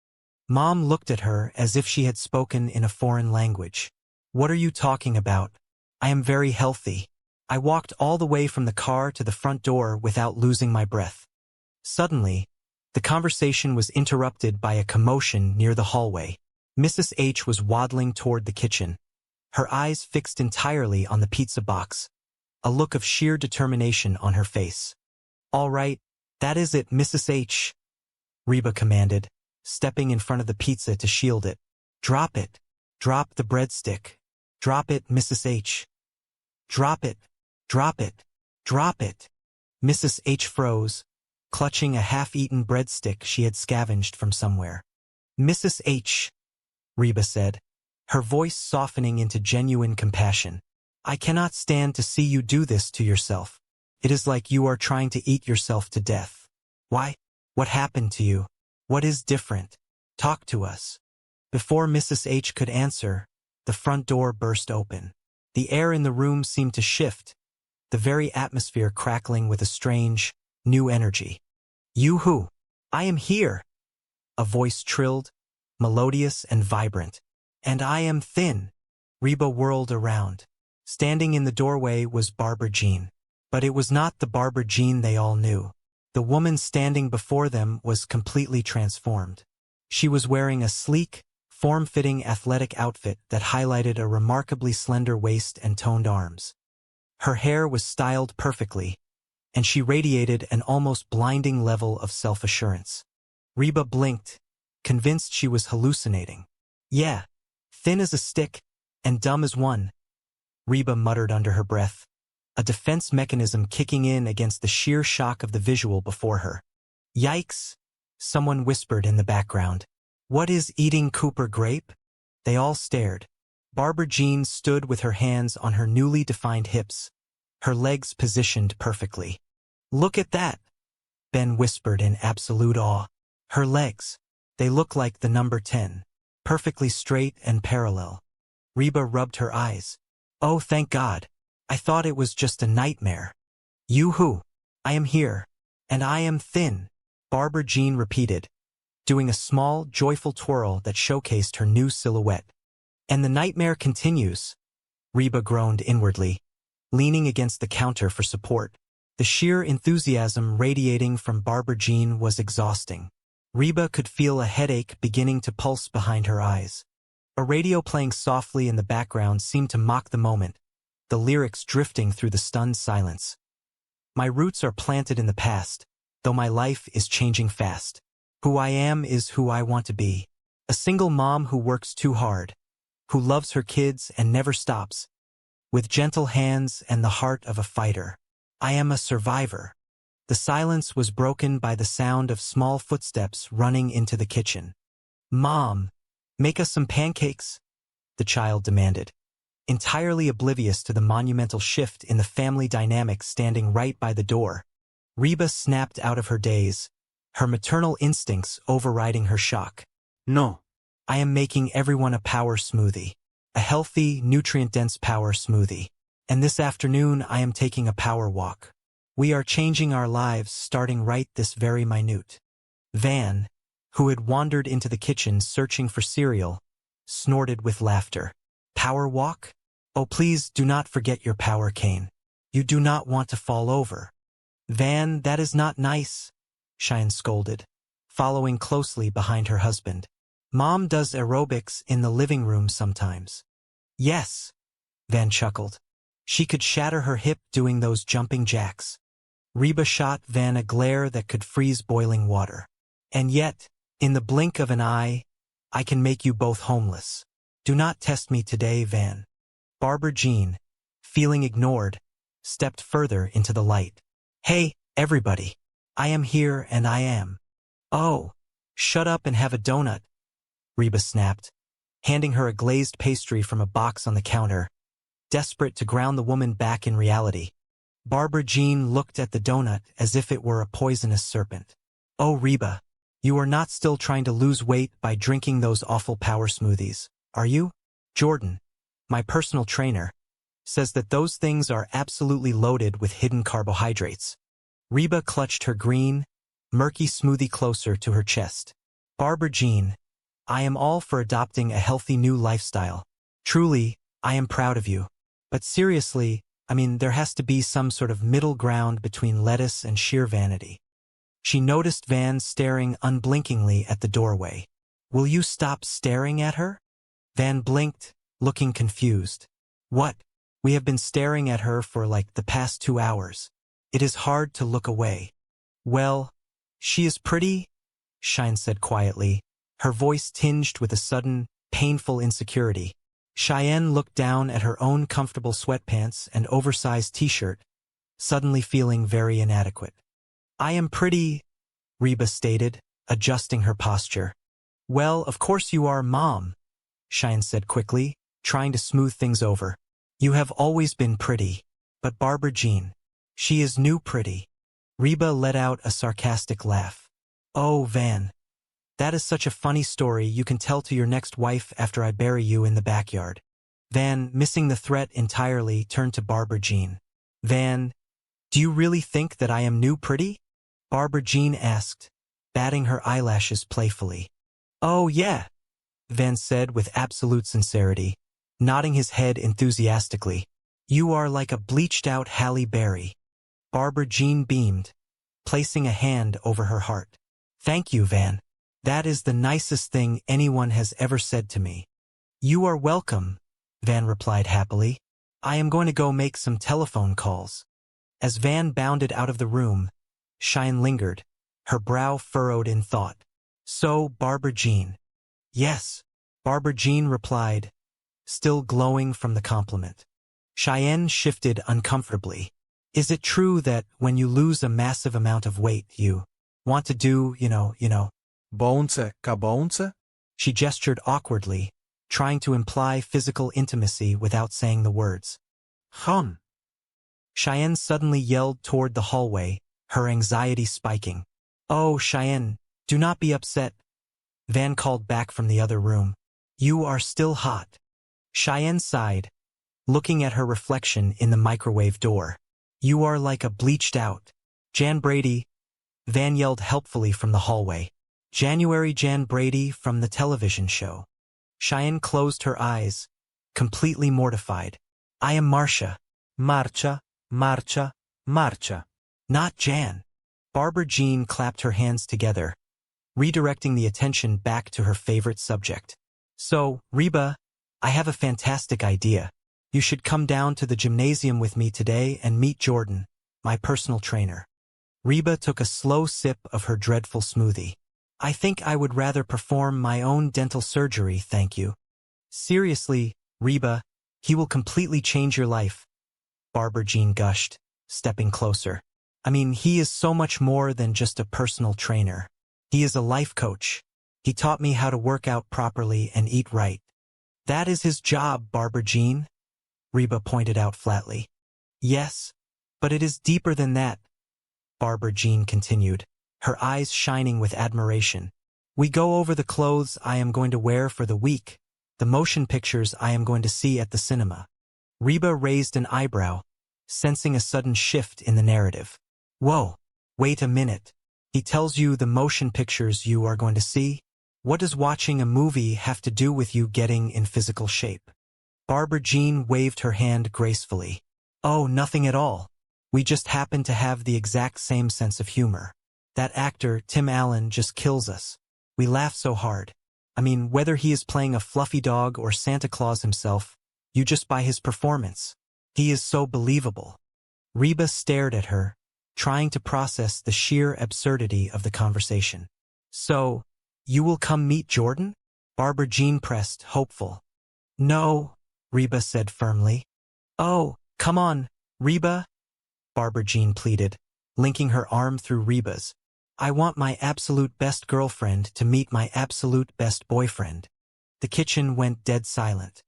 Mom looked at her as if she had spoken in a foreign language. What are you talking about? I am very healthy. I walked all the way from the car to the front door without losing my breath. Suddenly, the conversation was interrupted by a commotion near the hallway. Mrs. H was waddling toward the kitchen, her eyes fixed entirely on the pizza box, a look of sheer determination on her face. All right, that is it, Mrs. H, Reba commanded, stepping in front of the pizza to shield it. Drop it. Drop the breadstick. Drop it, Mrs. H. Drop it. Drop it. Drop it. Mrs. H froze, clutching a half-eaten breadstick she had scavenged from somewhere. Mrs. H, Reba said, her voice softening into genuine compassion. I cannot stand to see you do this to yourself. It is like you are trying to eat yourself to death. Why? What happened to you? What is different? Talk to us. Before Mrs. H could answer, the front door burst open. The air in the room seemed to shift, the very atmosphere crackling with a strange, new energy. You who? I am here. A voice trilled, melodious and vibrant. And I am thin. Reba whirled around. Standing in the doorway was Barbara Jean. But it was not the Barbara Jean they all knew. The woman standing before them was completely transformed. She was wearing a sleek, form-fitting athletic outfit that highlighted a remarkably slender waist and toned arms. Her hair was styled perfectly, and she radiated an almost blinding level of self-assurance. Reba blinked, convinced she was hallucinating. Yeah, thin as a stick, and dumb as one, Reba muttered under her breath, a defense mechanism kicking in against the sheer shock of the visual before her. Yikes, someone whispered in the background. What is eating Cooper grape? They all stared. Barbara Jean stood with her hands on her newly defined hips, her legs positioned perfectly. Look at that, Ben whispered in absolute awe. Her legs, they look like the number 10, perfectly straight and parallel. Reba rubbed her eyes. Oh, thank God. I thought it was just a nightmare. You who? I am here. And I am thin, Barbara Jean repeated, doing a small, joyful twirl that showcased her new silhouette. And the nightmare continues, Reba groaned inwardly, leaning against the counter for support. The sheer enthusiasm radiating from Barbara Jean was exhausting. Reba could feel a headache beginning to pulse behind her eyes. A radio playing softly in the background seemed to mock the moment, the lyrics drifting through the stunned silence. My roots are planted in the past, though my life is changing fast. Who I am is who I want to be. A single mom who works too hard, who loves her kids and never stops, with gentle hands and the heart of a fighter. I am a survivor. The silence was broken by the sound of small footsteps running into the kitchen. Mom, make us some pancakes, the child demanded, entirely oblivious to the monumental shift in the family dynamic standing right by the door. Reba snapped out of her daze, her maternal instincts overriding her shock. No. I am making everyone a power smoothie. A healthy, nutrient-dense power smoothie. And this afternoon I am taking a power walk. We are changing our lives starting right this very minute. Van, who had wandered into the kitchen searching for cereal, snorted with laughter. Power walk? Oh, please do not forget your power cane. You do not want to fall over. Van, that is not nice, Cheyenne scolded, following closely behind her husband. Mom does aerobics in the living room sometimes. Yes, Van chuckled. She could shatter her hip doing those jumping jacks. Reba shot Van a glare that could freeze boiling water. And yet, in the blink of an eye, I can make you both homeless. Do not test me today, Van. Barbara Jean, feeling ignored, stepped further into the light. Hey, everybody. I am here and I am. Oh, shut up and have a donut, Reba snapped, handing her a glazed pastry from a box on the counter, desperate to ground the woman back in reality. Barbara Jean looked at the donut as if it were a poisonous serpent. Oh, Reba, you are not still trying to lose weight by drinking those awful power smoothies, are you? Jordan, my personal trainer, says that those things are absolutely loaded with hidden carbohydrates. Reba clutched her green, murky smoothie closer to her chest. Barbara Jean, I am all for adopting a healthy new lifestyle. Truly, I am proud of you. But seriously, there has to be some sort of middle ground between lettuce and sheer vanity. She noticed Van staring unblinkingly at the doorway. Will you stop staring at her? Van blinked, looking confused. What? We have been staring at her for like the past 2 hours. It is hard to look away. Well, she is pretty, Cheyenne said quietly, her voice tinged with a sudden, painful insecurity. Cheyenne looked down at her own comfortable sweatpants and oversized t-shirt, suddenly feeling very inadequate. I am pretty, Reba stated, adjusting her posture. Well, of course you are, Mom, Cheyenne said quickly, trying to smooth things over. You have always been pretty. But Barbara Jean, she is new pretty. Reba let out a sarcastic laugh. Oh, Van. That is such a funny story you can tell to your next wife after I bury you in the backyard. Van, missing the threat entirely, turned to Barbara Jean. Van, do you really think that I am new pretty? Barbara Jean asked, batting her eyelashes playfully. Oh, yeah, Van said with absolute sincerity, nodding his head enthusiastically. You are like a bleached-out Halle Berry. Barbara Jean beamed, placing a hand over her heart. Thank you, Van. That is the nicest thing anyone has ever said to me. You are welcome, Van replied happily. I am going to go make some telephone calls. As Van bounded out of the room, Cheyenne lingered, her brow furrowed in thought. So, Barbara Jean. Yes, Barbara Jean replied, still glowing from the compliment. Cheyenne shifted uncomfortably. Is it true that when you lose a massive amount of weight, you want to do, Bounce, kabounce? She gestured awkwardly, trying to imply physical intimacy without saying the words. Hum. Cheyenne suddenly yelled toward the hallway, her anxiety spiking. Oh, Cheyenne, do not be upset, Van called back from the other room. You are still hot. Cheyenne sighed, looking at her reflection in the microwave door. You are like a bleached-out Jan Brady, Van yelled helpfully from the hallway. January Jan Brady from the television show. Cheyenne closed her eyes, completely mortified. I am Marcia. Marcia, Marcia, Marcia. Not Jan. Barbara Jean clapped her hands together, redirecting the attention back to her favorite subject. So, Reba, I have a fantastic idea. You should come down to the gymnasium with me today and meet Jordan, my personal trainer. Reba took a slow sip of her dreadful smoothie. I think I would rather perform my own dental surgery, thank you. Seriously, Reba, He will completely change your life. Barbara Jean gushed, stepping closer. I mean, he is so much more than just a personal trainer. He is a life coach. He taught me how to work out properly and eat right. That is his job, Barbara Jean, Reba pointed out flatly. Yes, but it is deeper than that, Barbara Jean continued, her eyes shining with admiration. We go over the clothes I am going to wear for the week, the motion pictures I am going to see at the cinema. Reba raised an eyebrow, sensing a sudden shift in the narrative. Whoa, wait a minute. He tells you the motion pictures you are going to see? What does watching a movie have to do with you getting in physical shape? Barbara Jean waved her hand gracefully. Oh, nothing at all. We just happen to have the exact same sense of humor. That actor, Tim Allen, just kills us. We laugh so hard. I mean, whether he is playing a fluffy dog or Santa Claus himself, you just buy his performance. He is so believable. Reba stared at her, trying to process the sheer absurdity of the conversation. So, you will come meet Jordan? Barbara Jean pressed, hopeful. No, Reba said firmly. Oh, come on, Reba, Barbara Jean pleaded, linking her arm through Reba's. I want my absolute best girlfriend to meet my absolute best boyfriend. The kitchen went dead silent.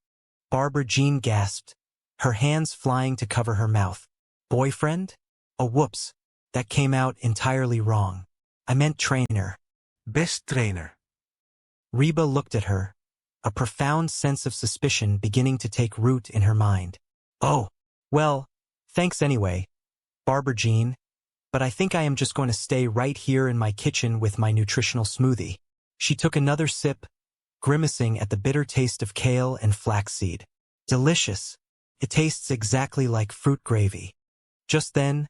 Barbara Jean gasped, her hands flying to cover her mouth. Boyfriend? Oh, whoops. That came out entirely wrong. I meant trainer. Best trainer. Reba looked at her, a profound sense of suspicion beginning to take root in her mind. Oh, well, thanks anyway, Barbara Jean, but I think I am just going to stay right here in my kitchen with my nutritional smoothie. She took another sip, grimacing at the bitter taste of kale and flaxseed. Delicious. It tastes exactly like fruit gravy. Just then,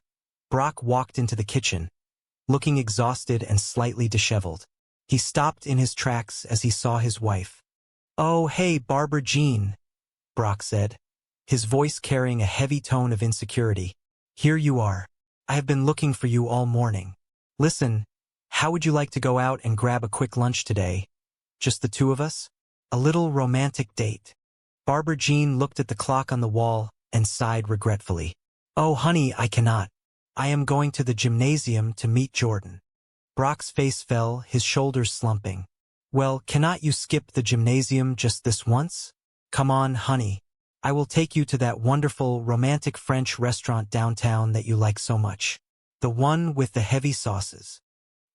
Brock walked into the kitchen, looking exhausted and slightly disheveled. He stopped in his tracks as he saw his wife. Oh, hey, Barbara Jean, Brock said, his voice carrying a heavy tone of insecurity. Here you are. I have been looking for you all morning. Listen, how would you like to go out and grab a quick lunch today? Just the two of us? A little romantic date. Barbara Jean looked at the clock on the wall and sighed regretfully. Oh, honey, I cannot. I am going to the gymnasium to meet Jordan. Brock's face fell, his shoulders slumping. Well, cannot you skip the gymnasium just this once? Come on, honey. I will take you to that wonderful, romantic French restaurant downtown that you like so much. The one with the heavy sauces.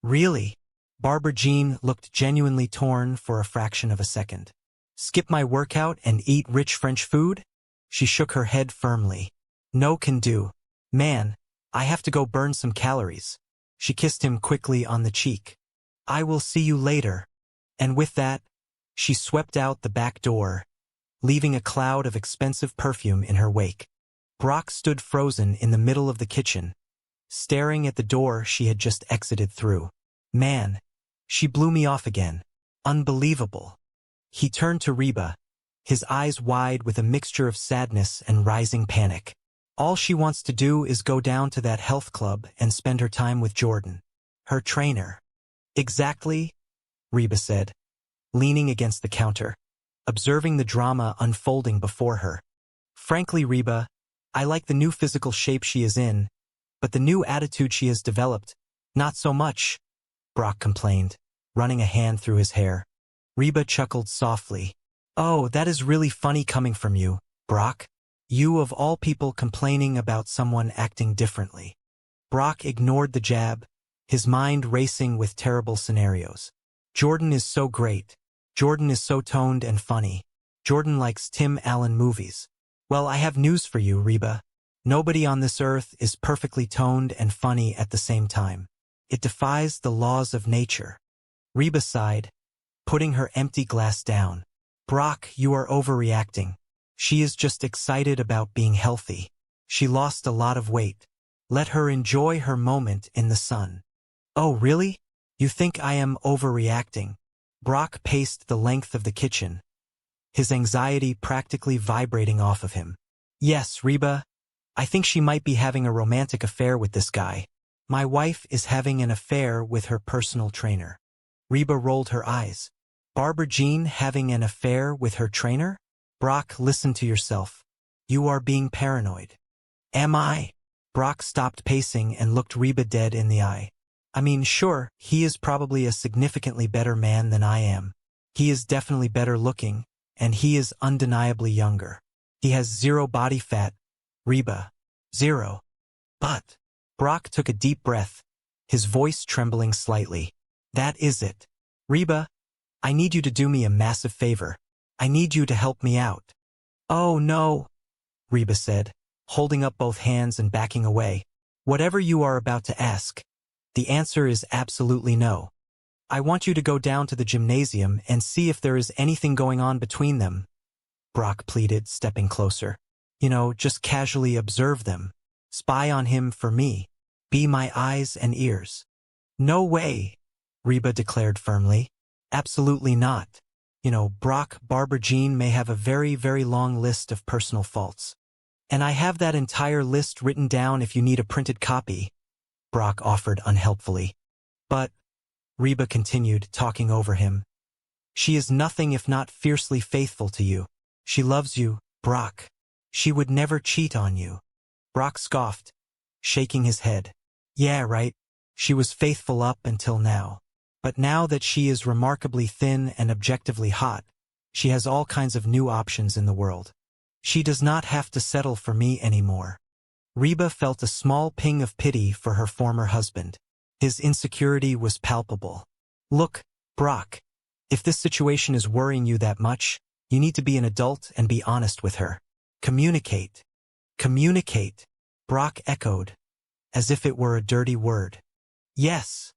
Really? Barbara Jean looked genuinely torn for a fraction of a second. Skip my workout and eat rich French food? She shook her head firmly. No can do. Man, I have to go burn some calories. She kissed him quickly on the cheek. I will see you later. And with that, she swept out the back door, leaving a cloud of expensive perfume in her wake. Brock stood frozen in the middle of the kitchen, staring at the door she had just exited through. Man, she blew me off again. Unbelievable. He turned to Reba, his eyes wide with a mixture of sadness and rising panic. All she wants to do is go down to that health club and spend her time with Jordan, her trainer. Exactly, Reba said, leaning against the counter, observing the drama unfolding before her. Frankly, Reba, I like the new physical shape she is in, but the new attitude she has developed, not so much, Brock complained, running a hand through his hair. Reba chuckled softly. Oh, that is really funny coming from you, Brock. You of all people complaining about someone acting differently. Brock ignored the jab, his mind racing with terrible scenarios. Jordan is so great. Jordan is so toned and funny. Jordan likes Tim Allen movies. Well, I have news for you, Reba. Nobody on this earth is perfectly toned and funny at the same time. It defies the laws of nature. Reba sighed, putting her empty glass down. Brock, you are overreacting. She is just excited about being healthy. She lost a lot of weight. Let her enjoy her moment in the sun. Oh, really? You think I am overreacting? Brock paced the length of the kitchen, his anxiety practically vibrating off of him. Yes, Reba, I think she might be having a romantic affair with this guy. My wife is having an affair with her personal trainer. Reba rolled her eyes. Barbara Jean having an affair with her trainer? Brock, listen to yourself. You are being paranoid. Am I? Brock stopped pacing and looked Reba dead in the eye. I mean, sure, he is probably a significantly better man than I am. He is definitely better looking, and he is undeniably younger. He has 0 body fat. Reba. 0. But. Brock took a deep breath, his voice trembling slightly. That is it. Reba, I need you to do me a massive favor. I need you to help me out. Oh no, Reba said, holding up both hands and backing away. Whatever you are about to ask, the answer is absolutely no. I want you to go down to the gymnasium and see if there is anything going on between them. Brock pleaded, stepping closer. You know, just casually observe them. Spy on him for me. Be my eyes and ears. No way, Reba declared firmly. Absolutely not. You know, Brock, Barbara Jean may have a very, very long list of personal faults. And I have that entire list written down if you need a printed copy, Brock offered unhelpfully. But, Reba continued, talking over him, she is nothing if not fiercely faithful to you. She loves you, Brock. She would never cheat on you. Brock scoffed, shaking his head. Yeah, right. She was faithful up until now. But now that she is remarkably thin and objectively hot, she has all kinds of new options in the world. She does not have to settle for me anymore. Reba felt a small ping of pity for her former husband. His insecurity was palpable. Look, Brock, if this situation is worrying you that much, you need to be an adult and be honest with her. Communicate. Communicate, Brock echoed, as if it were a dirty word. Yes,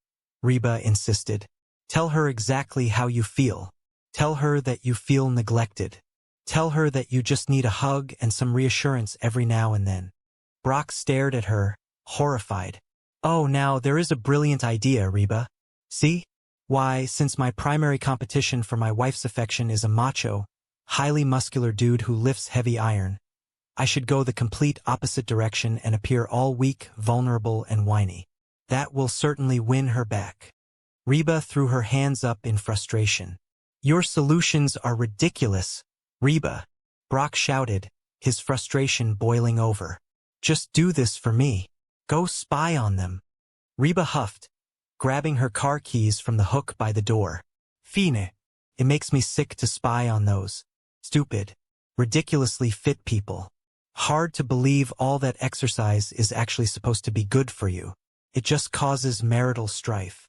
Reba insisted. Tell her exactly how you feel. Tell her that you feel neglected. Tell her that you just need a hug and some reassurance every now and then. Brock stared at her, horrified. Oh, now there is a brilliant idea, Reba. See? Why, since my primary competition for my wife's affection is a macho, highly muscular dude who lifts heavy iron, I should go the complete opposite direction and appear all weak, vulnerable, and whiny. That will certainly win her back. Reba threw her hands up in frustration. Your solutions are ridiculous, Reba, Brock shouted, his frustration boiling over. Just do this for me. Go spy on them. Reba huffed, grabbing her car keys from the hook by the door. Fine. It makes me sick to spy on those stupid, ridiculously fit people. Hard to believe all that exercise is actually supposed to be good for you. It just causes marital strife.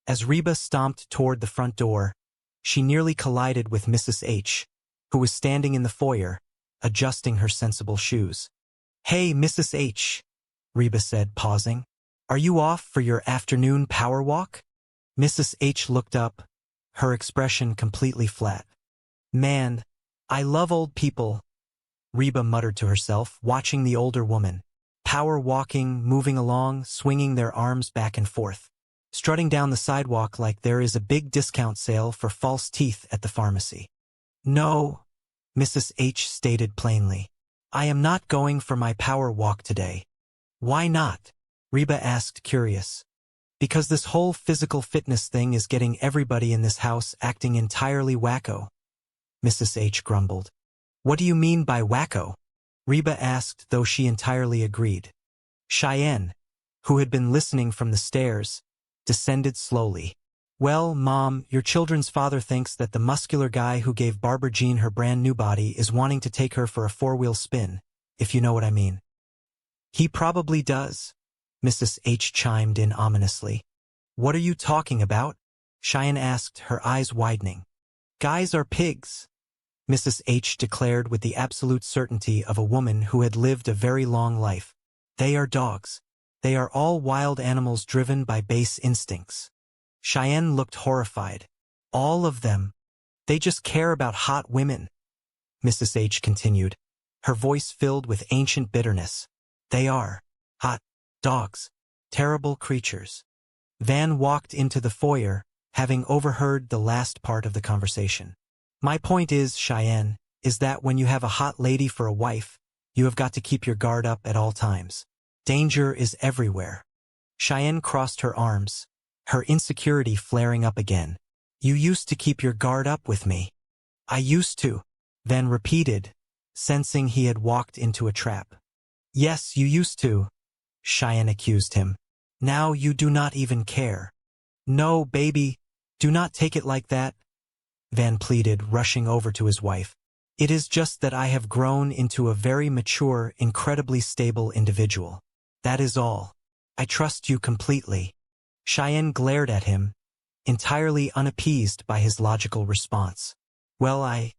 As Reba stomped toward the front door, she nearly collided with Mrs. H, who was standing in the foyer, adjusting her sensible shoes. Hey, Mrs. H, Reba said, pausing. Are you off for your afternoon power walk? Mrs. H looked up, her expression completely flat. Man, I love old people, Reba muttered to herself, watching the older woman, power walking, moving along, swinging their arms back and forth, strutting down the sidewalk like there is a big discount sale for false teeth at the pharmacy. No, Mrs. H stated plainly. I am not going for my power walk today. Why not? Reba asked, curious. Because this whole physical fitness thing is getting everybody in this house acting entirely wacko, Mrs. H grumbled. What do you mean by wacko? Reba asked, though she entirely agreed. Cheyenne, who had been listening from the stairs, descended slowly. Well, Mom, your children's father thinks that the muscular guy who gave Barbara Jean her brand new body is wanting to take her for a four-wheel spin, if you know what I mean. He probably does, Mrs. H chimed in ominously. What are you talking about? Cheyenne asked, her eyes widening. Guys are pigs, Mrs. H declared with the absolute certainty of a woman who had lived a very long life. They are dogs. They are all wild animals driven by base instincts. Cheyenne looked horrified. All of them. They just care about hot women, Mrs. H continued, her voice filled with ancient bitterness. They are hot dogs. Terrible creatures. Van walked into the foyer, having overheard the last part of the conversation. My point is, Cheyenne, is that when you have a hot lady for a wife, you have got to keep your guard up at all times. Danger is everywhere. Cheyenne crossed her arms, her insecurity flaring up again. You used to keep your guard up with me. I used to. Van repeated, sensing he had walked into a trap. Yes, you used to, Cheyenne accused him. Now you do not even care. No, baby, do not take it like that, Van pleaded, rushing over to his wife. It is just that I have grown into a very mature, incredibly stable individual. That is all. I trust you completely. Cheyenne glared at him, entirely unappeased by his logical response. Well, I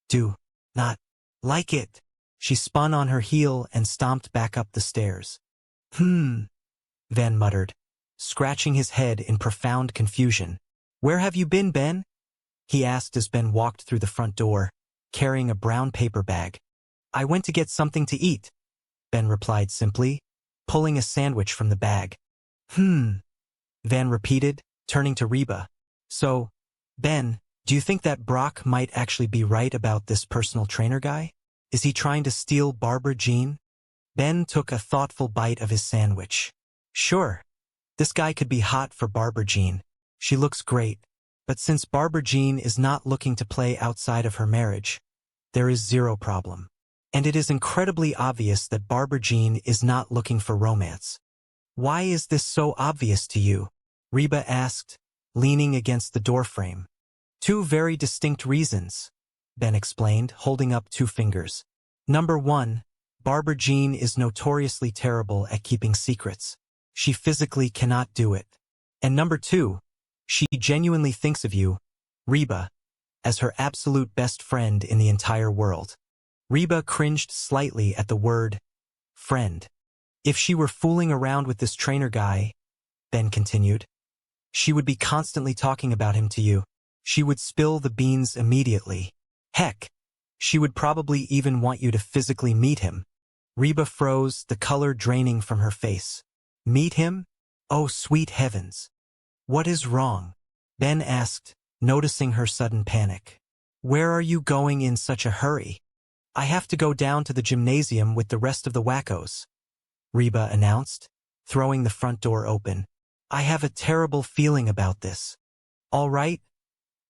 do not like it. She spun on her heel and stomped back up the stairs. Van muttered, scratching his head in profound confusion. Where have you been, Ben? He asked as Ben walked through the front door, carrying a brown paper bag. I went to get something to eat, Ben replied simply, pulling a sandwich from the bag. Van repeated, turning to Reba. So, Ben, do you think that Brock might actually be right about this personal trainer guy? Is he trying to steal Barbara Jean? Ben took a thoughtful bite of his sandwich. Sure. This guy could be hot for Barbara Jean. She looks great. But since Barbara Jean is not looking to play outside of her marriage, there is zero problem. And it is incredibly obvious that Barbara Jean is not looking for romance. Why is this so obvious to you? Reba asked, leaning against the doorframe. Two very distinct reasons, Ben explained, holding up two fingers. Number one, Barbara Jean is notoriously terrible at keeping secrets. She physically cannot do it. And number two, she genuinely thinks of you, Reba, as her absolute best friend in the entire world. Reba cringed slightly at the word, friend. If she were fooling around with this trainer guy, Ben continued, she would be constantly talking about him to you. She would spill the beans immediately. Heck, she would probably even want you to physically meet him. Reba froze, the color draining from her face. Meet him? Oh, sweet heavens. What is wrong? Ben asked, noticing her sudden panic. Where are you going in such a hurry? I have to go down to the gymnasium with the rest of the wackos, Reba announced, throwing the front door open. I have a terrible feeling about this. All right?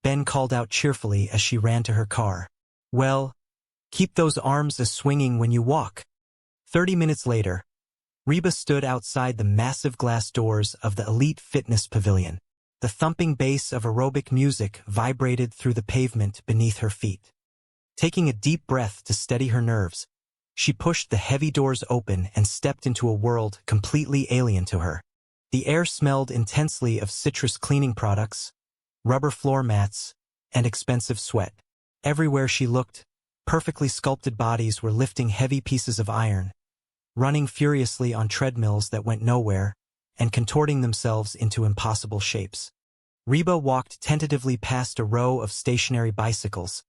Ben called out cheerfully as she ran to her car. Well, keep those arms a-swinging when you walk. 30 minutes later, Reba stood outside the massive glass doors of the Elite Fitness Pavilion. The thumping bass of aerobic music vibrated through the pavement beneath her feet. Taking a deep breath to steady her nerves, she pushed the heavy doors open and stepped into a world completely alien to her. The air smelled intensely of citrus cleaning products, rubber floor mats, and expensive sweat. Everywhere she looked, perfectly sculpted bodies were lifting heavy pieces of iron, running furiously on treadmills that went nowhere, and contorting themselves into impossible shapes. Reba walked tentatively past a row of stationary bicycles,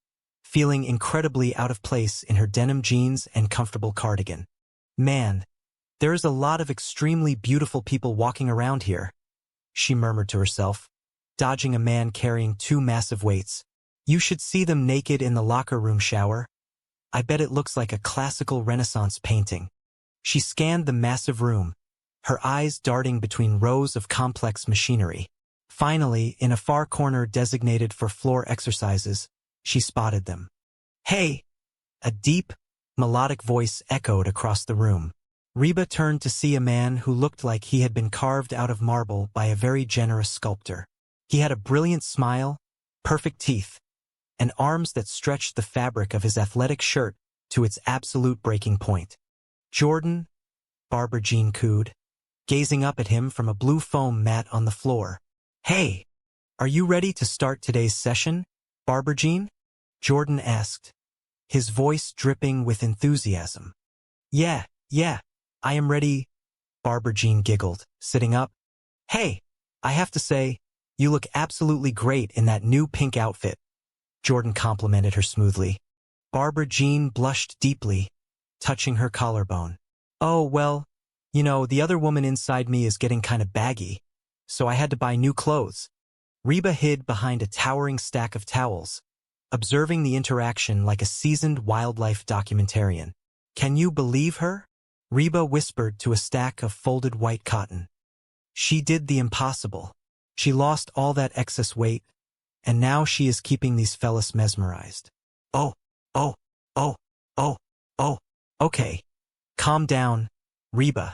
feeling incredibly out of place in her denim jeans and comfortable cardigan. Man, there is a lot of extremely beautiful people walking around here, she murmured to herself, dodging a man carrying two massive weights. You should see them naked in the locker room shower. I bet it looks like a classical Renaissance painting. She scanned the massive room, her eyes darting between rows of complex machinery. Finally, in a far corner designated for floor exercises, she spotted them. Hey! A deep, melodic voice echoed across the room. Reba turned to see a man who looked like he had been carved out of marble by a very generous sculptor. He had a brilliant smile, perfect teeth, and arms that stretched the fabric of his athletic shirt to its absolute breaking point. Jordan, Barbara Jean cooed, gazing up at him from a blue foam mat on the floor. Hey, are you ready to start today's session, Barbara Jean? Jordan asked, his voice dripping with enthusiasm. Yeah, I am ready, Barbara Jean giggled, sitting up. Hey, I have to say, you look absolutely great in that new pink outfit, Jordan complimented her smoothly. Barbara Jean blushed deeply, touching her collarbone. Oh, well, the other woman inside me is getting kind of baggy, so I had to buy new clothes. Reba hid behind a towering stack of towels, observing the interaction like a seasoned wildlife documentarian. Can you believe her? Reba whispered to a stack of folded white cotton. She did the impossible. She lost all that excess weight, and now she is keeping these fellas mesmerized. Oh, Oh, oh, oh, oh, okay. Calm down, Reba.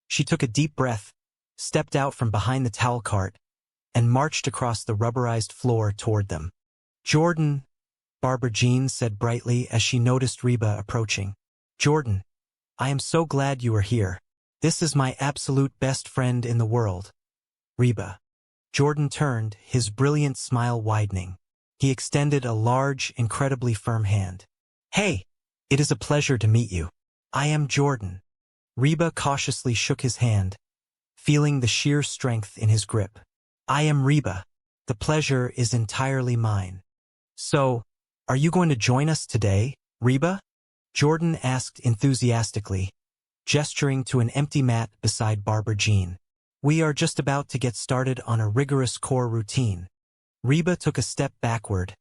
She took a deep breath, stepped out from behind the towel cart, and marched across the rubberized floor toward them. Jordan, Barbara Jean said brightly as she noticed Reba approaching. Jordan, I am so glad you are here. This is my absolute best friend in the world. Reba. Jordan turned, his brilliant smile widening. He extended a large, incredibly firm hand. Hey, it is a pleasure to meet you. I am Jordan. Reba cautiously shook his hand, feeling the sheer strength in his grip. I am Reba. The pleasure is entirely mine. So, are you going to join us today, Reba? Jordan asked enthusiastically, gesturing to an empty mat beside Barbara Jean. We are just about to get started on a rigorous core routine. Reba took a step backward,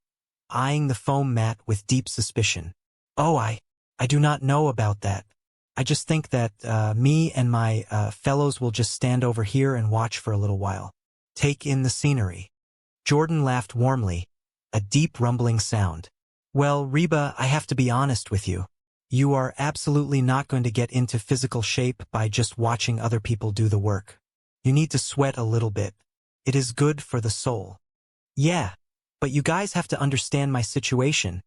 eyeing the foam mat with deep suspicion. Oh, I do not know about that. I just think that me and my fellows will just stand over here and watch for a little while. Take in the scenery. Jordan laughed warmly, a deep rumbling sound. Well, Reba, I have to be honest with you. You are absolutely not going to get into physical shape by just watching other people do the work. You need to sweat a little bit. It is good for the soul. Yeah, but you guys have to understand my situation,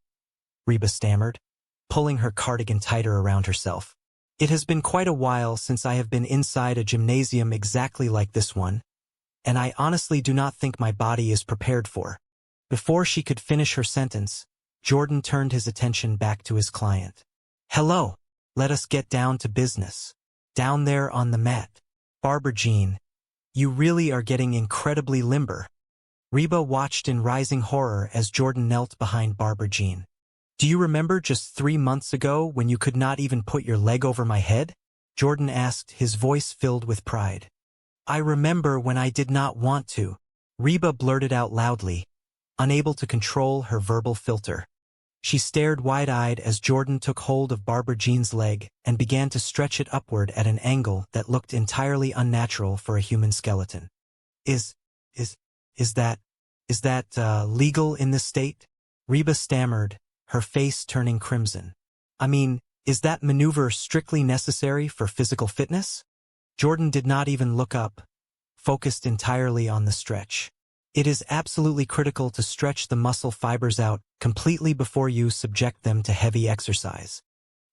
Reba stammered, pulling her cardigan tighter around herself. It has been quite a while since I have been inside a gymnasium exactly like this one, and I honestly do not think my body is prepared for. Before she could finish her sentence, Jordan turned his attention back to his client. Hello, let us get down to business. Down there on the mat. Barbara Jean, you really are getting incredibly limber. Reba watched in rising horror as Jordan knelt behind Barbara Jean. Do you remember just 3 months ago when you could not even put your leg over my head? Jordan asked, his voice filled with pride. I remember when I did not want to. Reba blurted out loudly, unable to control her verbal filter. She stared wide-eyed as Jordan took hold of Barbara Jean's leg and began to stretch it upward at an angle that looked entirely unnatural for a human skeleton. Is that legal in this state? Reba stammered, her face turning crimson. I mean, is that maneuver strictly necessary for physical fitness? Jordan did not even look up, focused entirely on the stretch. It is absolutely critical to stretch the muscle fibers out completely before you subject them to heavy exercise.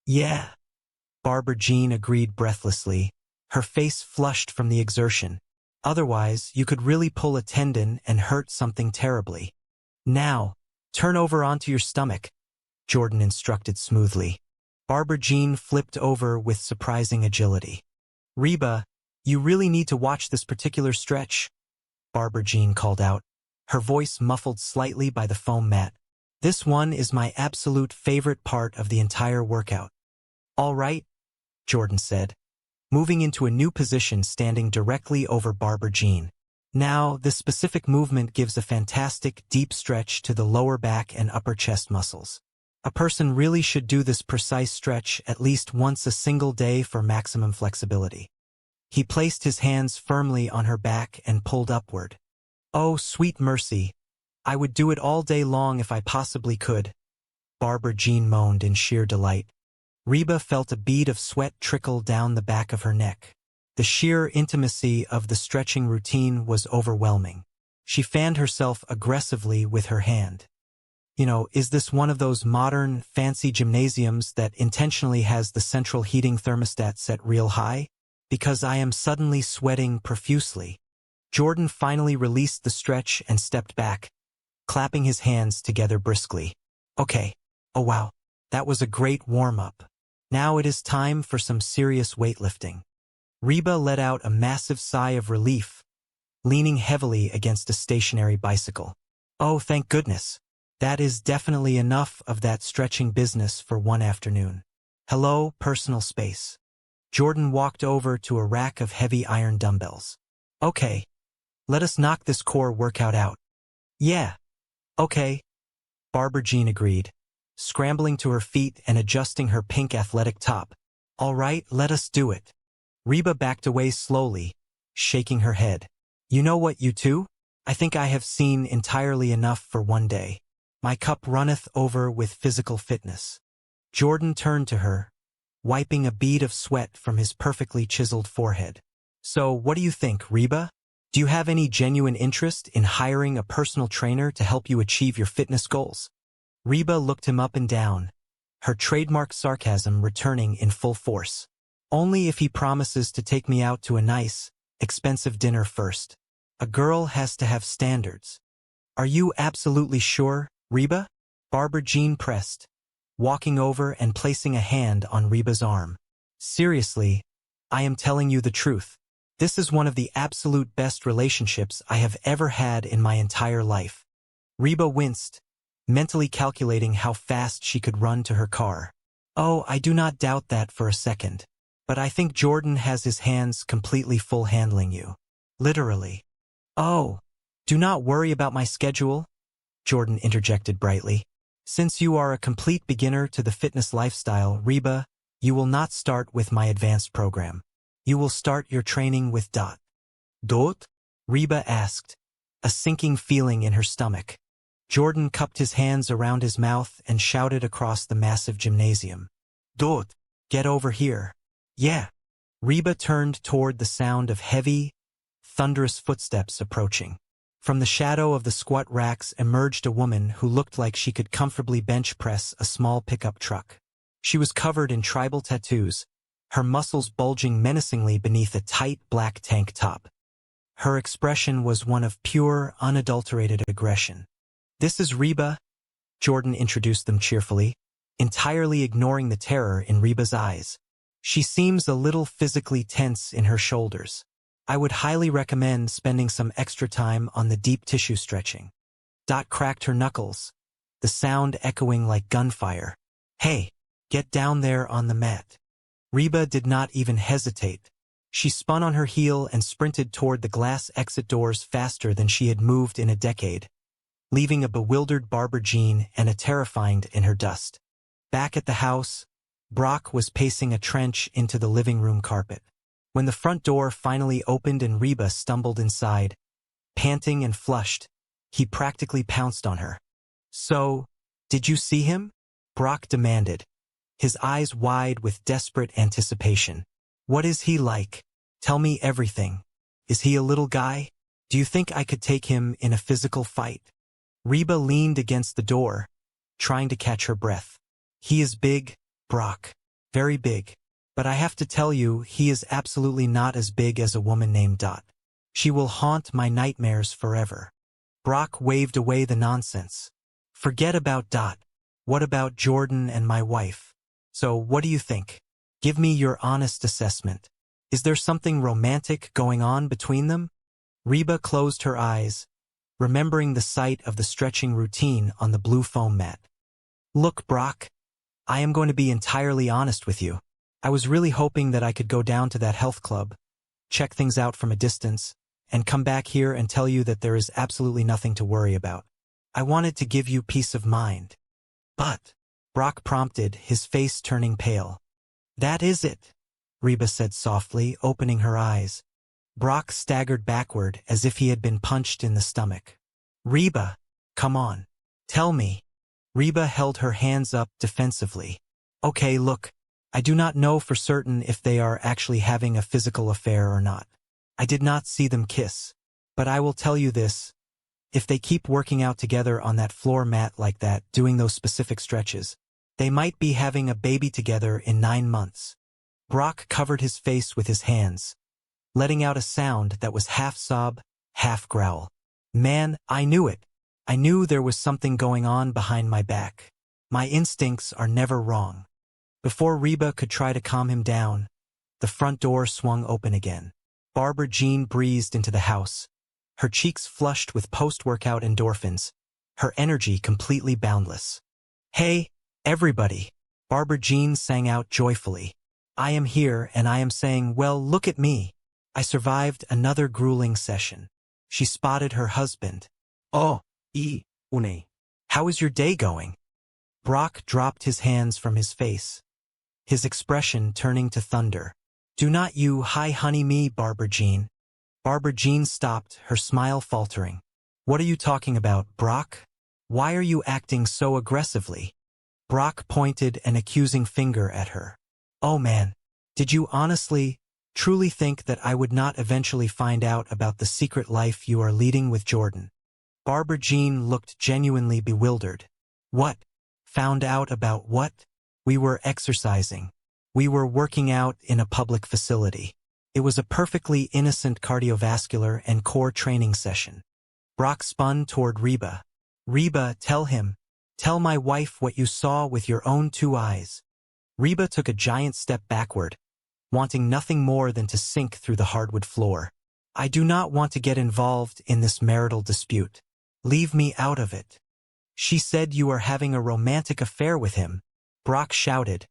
Yeah, Barbara Jean agreed breathlessly, her face flushed from the exertion. Otherwise, you could really pull a tendon and hurt something terribly. Now, turn over onto your stomach, Jordan instructed smoothly. Barbara Jean flipped over with surprising agility. Reba, you really need to watch this particular stretch, Barbara Jean called out, her voice muffled slightly by the foam mat. This one is my absolute favorite part of the entire workout. All right, Jordan said, moving into a new position standing directly over Barbara Jean. Now, this specific movement gives a fantastic deep stretch to the lower back and upper chest muscles. A person really should do this precise stretch at least once a single day for maximum flexibility. He placed his hands firmly on her back and pulled upward. Oh, sweet mercy. I would do it all day long if I possibly could, Barbara Jean moaned in sheer delight. Reba felt a bead of sweat trickle down the back of her neck. The sheer intimacy of the stretching routine was overwhelming. She fanned herself aggressively with her hand. You know, is this one of those modern, fancy gymnasiums that intentionally has the central heating thermostat set real high? Because I am suddenly sweating profusely. Jordan finally released the stretch and stepped back, clapping his hands together briskly. Okay. Oh wow. That was a great warm-up. Now it is time for some serious weightlifting. Reba let out a massive sigh of relief, leaning heavily against a stationary bicycle. Oh, thank goodness. That is definitely enough of that stretching business for one afternoon. Hello, personal space. Jordan walked over to a rack of heavy iron dumbbells. Okay. Let us knock this core workout out. Yeah. Okay. Barbara Jean agreed, scrambling to her feet and adjusting her pink athletic top. All right, let us do it. Reba backed away slowly, shaking her head. You know what, you two? I think I have seen entirely enough for one day. My cup runneth over with physical fitness. Jordan turned to her, wiping a bead of sweat from his perfectly chiseled forehead. So, what do you think, Reba? Do you have any genuine interest in hiring a personal trainer to help you achieve your fitness goals? Reba looked him up and down, her trademark sarcasm returning in full force. Only if he promises to take me out to a nice, expensive dinner first. A girl has to have standards. Are you absolutely sure, Reba? Barbara Jean pressed, walking over and placing a hand on Reba's arm. Seriously, I am telling you the truth. This is one of the absolute best relationships I have ever had in my entire life. Reba winced, mentally calculating how fast she could run to her car. Oh, I do not doubt that for a second. But I think Jordan has his hands completely full handling you. Literally. Oh, do not worry about my schedule, Jordan interjected brightly. Since you are a complete beginner to the fitness lifestyle, Reba, you will not start with my advanced program. You will start your training with Dot. Dot? Reba asked, a sinking feeling in her stomach. Jordan cupped his hands around his mouth and shouted across the massive gymnasium. Dot, get over here. Yeah. Reba turned toward the sound of heavy, thunderous footsteps approaching. From the shadow of the squat racks emerged a woman who looked like she could comfortably bench press a small pickup truck. She was covered in tribal tattoos, her muscles bulging menacingly beneath a tight black tank top. Her expression was one of pure, unadulterated aggression. This is Reba, Jordan introduced them cheerfully, entirely ignoring the terror in Reba's eyes. She seems a little physically tense in her shoulders. I would highly recommend spending some extra time on the deep tissue stretching. Dot cracked her knuckles, the sound echoing like gunfire. Hey, get down there on the mat. Reba did not even hesitate. She spun on her heel and sprinted toward the glass exit doors faster than she had moved in a decade, leaving a bewildered Barbara Jean and a terrified in her dust. Back at the house, Brock was pacing a trench into the living room carpet. When the front door finally opened and Reba stumbled inside, panting and flushed, he practically pounced on her. So, did you see him? Brock demanded, his eyes wide with desperate anticipation. What is he like? Tell me everything. Is he a little guy? Do you think I could take him in a physical fight? Reba leaned against the door, trying to catch her breath. He is big, Brock. Very big. But I have to tell you, he is absolutely not as big as a woman named Dot. She will haunt my nightmares forever. Brock waved away the nonsense. Forget about Dot. What about Jordan and my wife? So, what do you think? Give me your honest assessment. Is there something romantic going on between them? Reba closed her eyes, remembering the sight of the stretching routine on the blue foam mat. Look, Brock, I am going to be entirely honest with you. I was really hoping that I could go down to that health club, check things out from a distance, and come back here and tell you that there is absolutely nothing to worry about. I wanted to give you peace of mind. But, Brock prompted, his face turning pale. That is it, Reba said softly, opening her eyes. Brock staggered backward as if he had been punched in the stomach. Reba, come on. Tell me. Reba held her hands up defensively. Okay, look, I do not know for certain if they are actually having a physical affair or not. I did not see them kiss. But I will tell you this. If they keep working out together on that floor mat like that, doing those specific stretches, they might be having a baby together in 9 months. Brock covered his face with his hands, letting out a sound that was half sob, half growl. Man, I knew it. I knew there was something going on behind my back. My instincts are never wrong. Before Reba could try to calm him down, the front door swung open again. Barbara Jean breezed into the house, her cheeks flushed with post-workout endorphins, her energy completely boundless. Hey, everybody, Barbara Jean sang out joyfully. I am here and I am saying, well, look at me. I survived another grueling session. She spotted her husband. Oh, une. How is your day going? Brock dropped his hands from his face, his expression turning to thunder. Do not you hi honey me, Barbara Jean. Barbara Jean stopped, her smile faltering. What are you talking about, Brock? Why are you acting so aggressively? Brock pointed an accusing finger at her. Oh man, did you honestly, truly think that I would not eventually find out about the secret life you are leading with Jordan? Barbara Jean looked genuinely bewildered. What? Found out about what? We were exercising. We were working out in a public facility. It was a perfectly innocent cardiovascular and core training session. Brock spun toward Reba. Reba, tell him. Tell my wife what you saw with your own 2 eyes. Reba took a giant step backward, wanting nothing more than to sink through the hardwood floor. I do not want to get involved in this marital dispute. Leave me out of it. She said you are having a romantic affair with him, Brock shouted,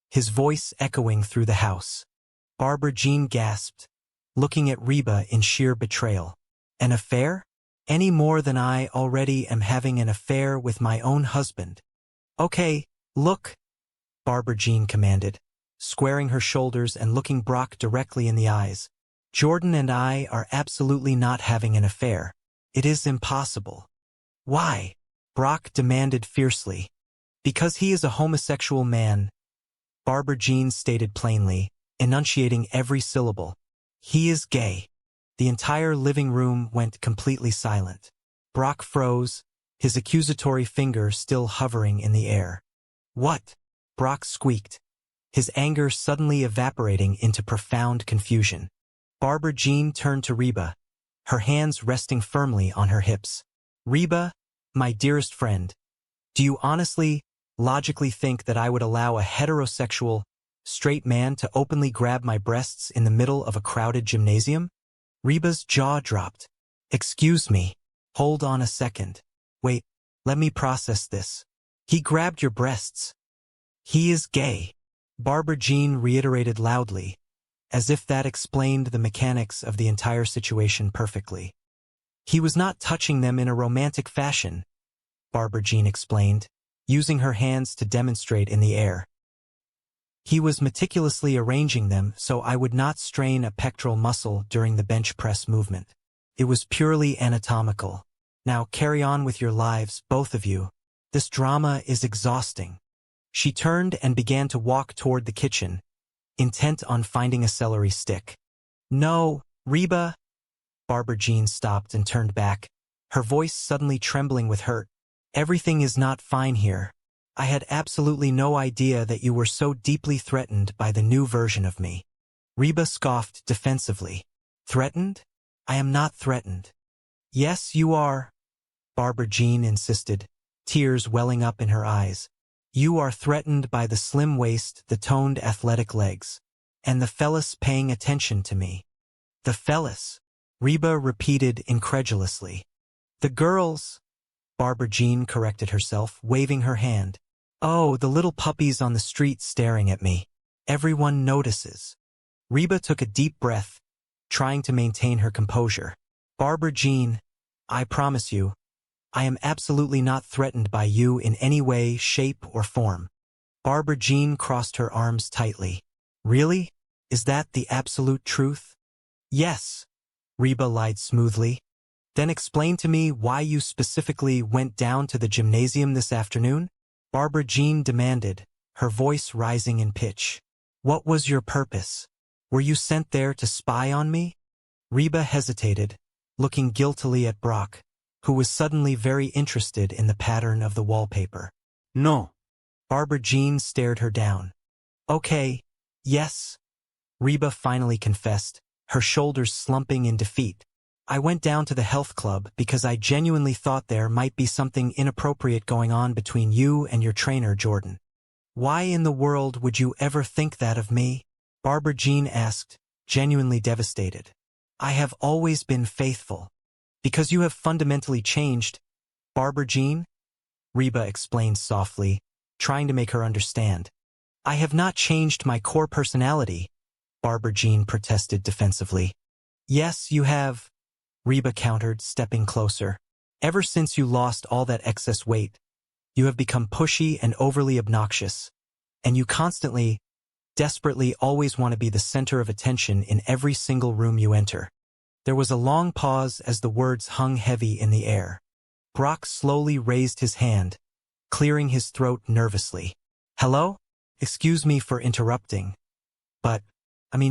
his voice echoing through the house. Barbara Jean gasped, looking at Reba in sheer betrayal. An affair? Any more than I already am having an affair with my own husband. Okay, look, Barbara Jean commanded, squaring her shoulders and looking Brock directly in the eyes. Jordan and I are absolutely not having an affair. It is impossible. Why? Brock demanded fiercely. Because he is a homosexual man, Barbara Jean stated plainly, enunciating every syllable. He is gay. The entire living room went completely silent. Brock froze, his accusatory finger still hovering in the air. What? Brock squeaked, his anger suddenly evaporating into profound confusion. Barbara Jean turned to Reba, her hands resting firmly on her hips. Reba, my dearest friend, do you honestly, logically think that I would allow a heterosexual, straight man to openly grab my breasts in the middle of a crowded gymnasium? Reba's jaw dropped. Excuse me. Hold on a second. Wait, let me process this. He grabbed your breasts. He is gay. Barbara Jean reiterated loudly, as if that explained the mechanics of the entire situation perfectly. He was not touching them in a romantic fashion, Barbara Jean explained, using her hands to demonstrate in the air. He was meticulously arranging them so I would not strain a pectoral muscle during the bench press movement. It was purely anatomical. Now carry on with your lives, both of you. This drama is exhausting. She turned and began to walk toward the kitchen, intent on finding a celery stick. No, Reba. Barbara Jean stopped and turned back, her voice suddenly trembling with hurt. Everything is not fine here. I had absolutely no idea that you were so deeply threatened by the new version of me. Reba scoffed defensively. Threatened? I am not threatened. Yes, you are, Barbara Jean insisted, tears welling up in her eyes. You are threatened by the slim waist, the toned athletic legs, and the fellas paying attention to me. The fellas, Reba repeated incredulously. The girls, Barbara Jean corrected herself, waving her hand. Oh, the little puppies on the street staring at me. Everyone notices. Reba took a deep breath, trying to maintain her composure. Barbara Jean, I promise you, I am absolutely not threatened by you in any way, shape, or form. Barbara Jean crossed her arms tightly. Really? Is that the absolute truth? Yes, Reba lied smoothly. Then explain to me why you specifically went down to the gymnasium this afternoon? Barbara Jean demanded, her voice rising in pitch. What was your purpose? Were you sent there to spy on me? Reba hesitated, looking guiltily at Brock, who was suddenly very interested in the pattern of the wallpaper. No. Barbara Jean stared her down. Okay, yes, Reba finally confessed, her shoulders slumping in defeat. I went down to the health club because I genuinely thought there might be something inappropriate going on between you and your trainer, Jordan. Why in the world would you ever think that of me? Barbara Jean asked, genuinely devastated. I have always been faithful. Because you have fundamentally changed, Barbara Jean? Reba explained softly, trying to make her understand. I have not changed my core personality, Barbara Jean protested defensively. Yes, you have, Reba countered, stepping closer. Ever since you lost all that excess weight, you have become pushy and overly obnoxious, and you constantly, desperately always want to be the center of attention in every single room you enter. There was a long pause as the words hung heavy in the air. Brock slowly raised his hand, clearing his throat nervously. Hello? Excuse me for interrupting. But,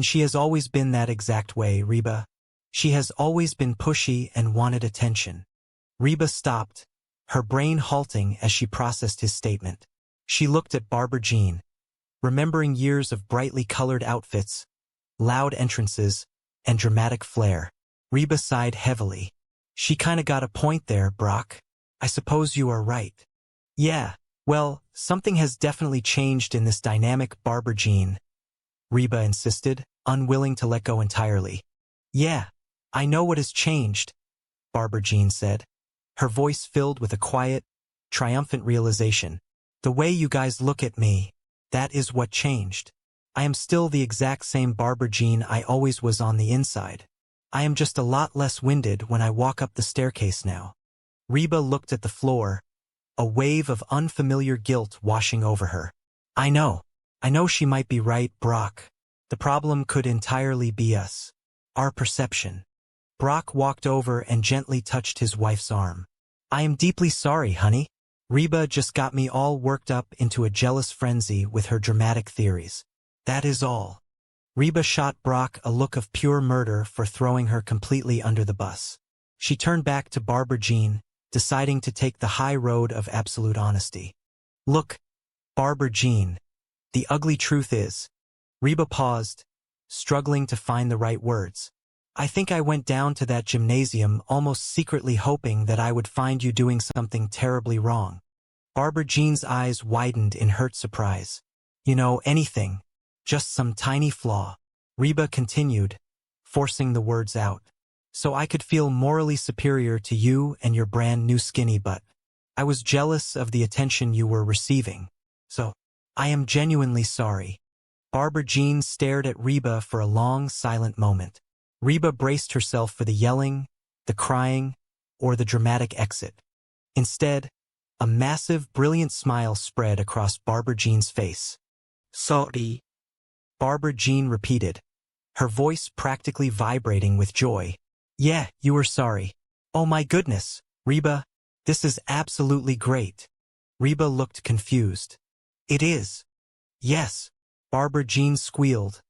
she has always been that exact way, Reba. She has always been pushy and wanted attention. Reba stopped, her brain halting as she processed his statement. She looked at Barbara Jean, remembering years of brightly colored outfits, loud entrances, and dramatic flair. Reba sighed heavily. She kinda got a point there, Brock. I suppose you are right. Yeah, well, something has definitely changed in this dynamic, Barbara Jean, Reba insisted, unwilling to let go entirely. Yeah, I know what has changed, Barbara Jean said, her voice filled with a quiet, triumphant realization. The way you guys look at me, that is what changed. I am still the exact same Barbara Jean I always was on the inside. I am just a lot less winded when I walk up the staircase now. Reba looked at the floor, a wave of unfamiliar guilt washing over her. I know she might be right, Brock. The problem could entirely be us. Our perception. Brock walked over and gently touched his wife's arm. I am deeply sorry, honey. Reba just got me all worked up into a jealous frenzy with her dramatic theories. That is all. Reba shot Brock a look of pure murder for throwing her completely under the bus. She turned back to Barbara Jean, deciding to take the high road of absolute honesty. Look, Barbara Jean, the ugly truth is. Reba paused, struggling to find the right words. I think I went down to that gymnasium almost secretly hoping that I would find you doing something terribly wrong. Barbara Jean's eyes widened in hurt surprise. Anything. Just some tiny flaw. Reba continued, forcing the words out. So I could feel morally superior to you and your brand new skinny butt. I was jealous of the attention you were receiving. So, I am genuinely sorry. Barbara Jean stared at Reba for a long, silent moment. Reba braced herself for the yelling, the crying, or the dramatic exit. Instead, a massive, brilliant smile spread across Barbara Jean's face. Sorry. Barbara Jean repeated, her voice practically vibrating with joy. Yeah, you were sorry. Oh my goodness, Reba, this is absolutely great. Reba looked confused. It is. Yes, Barbara Jean squealed,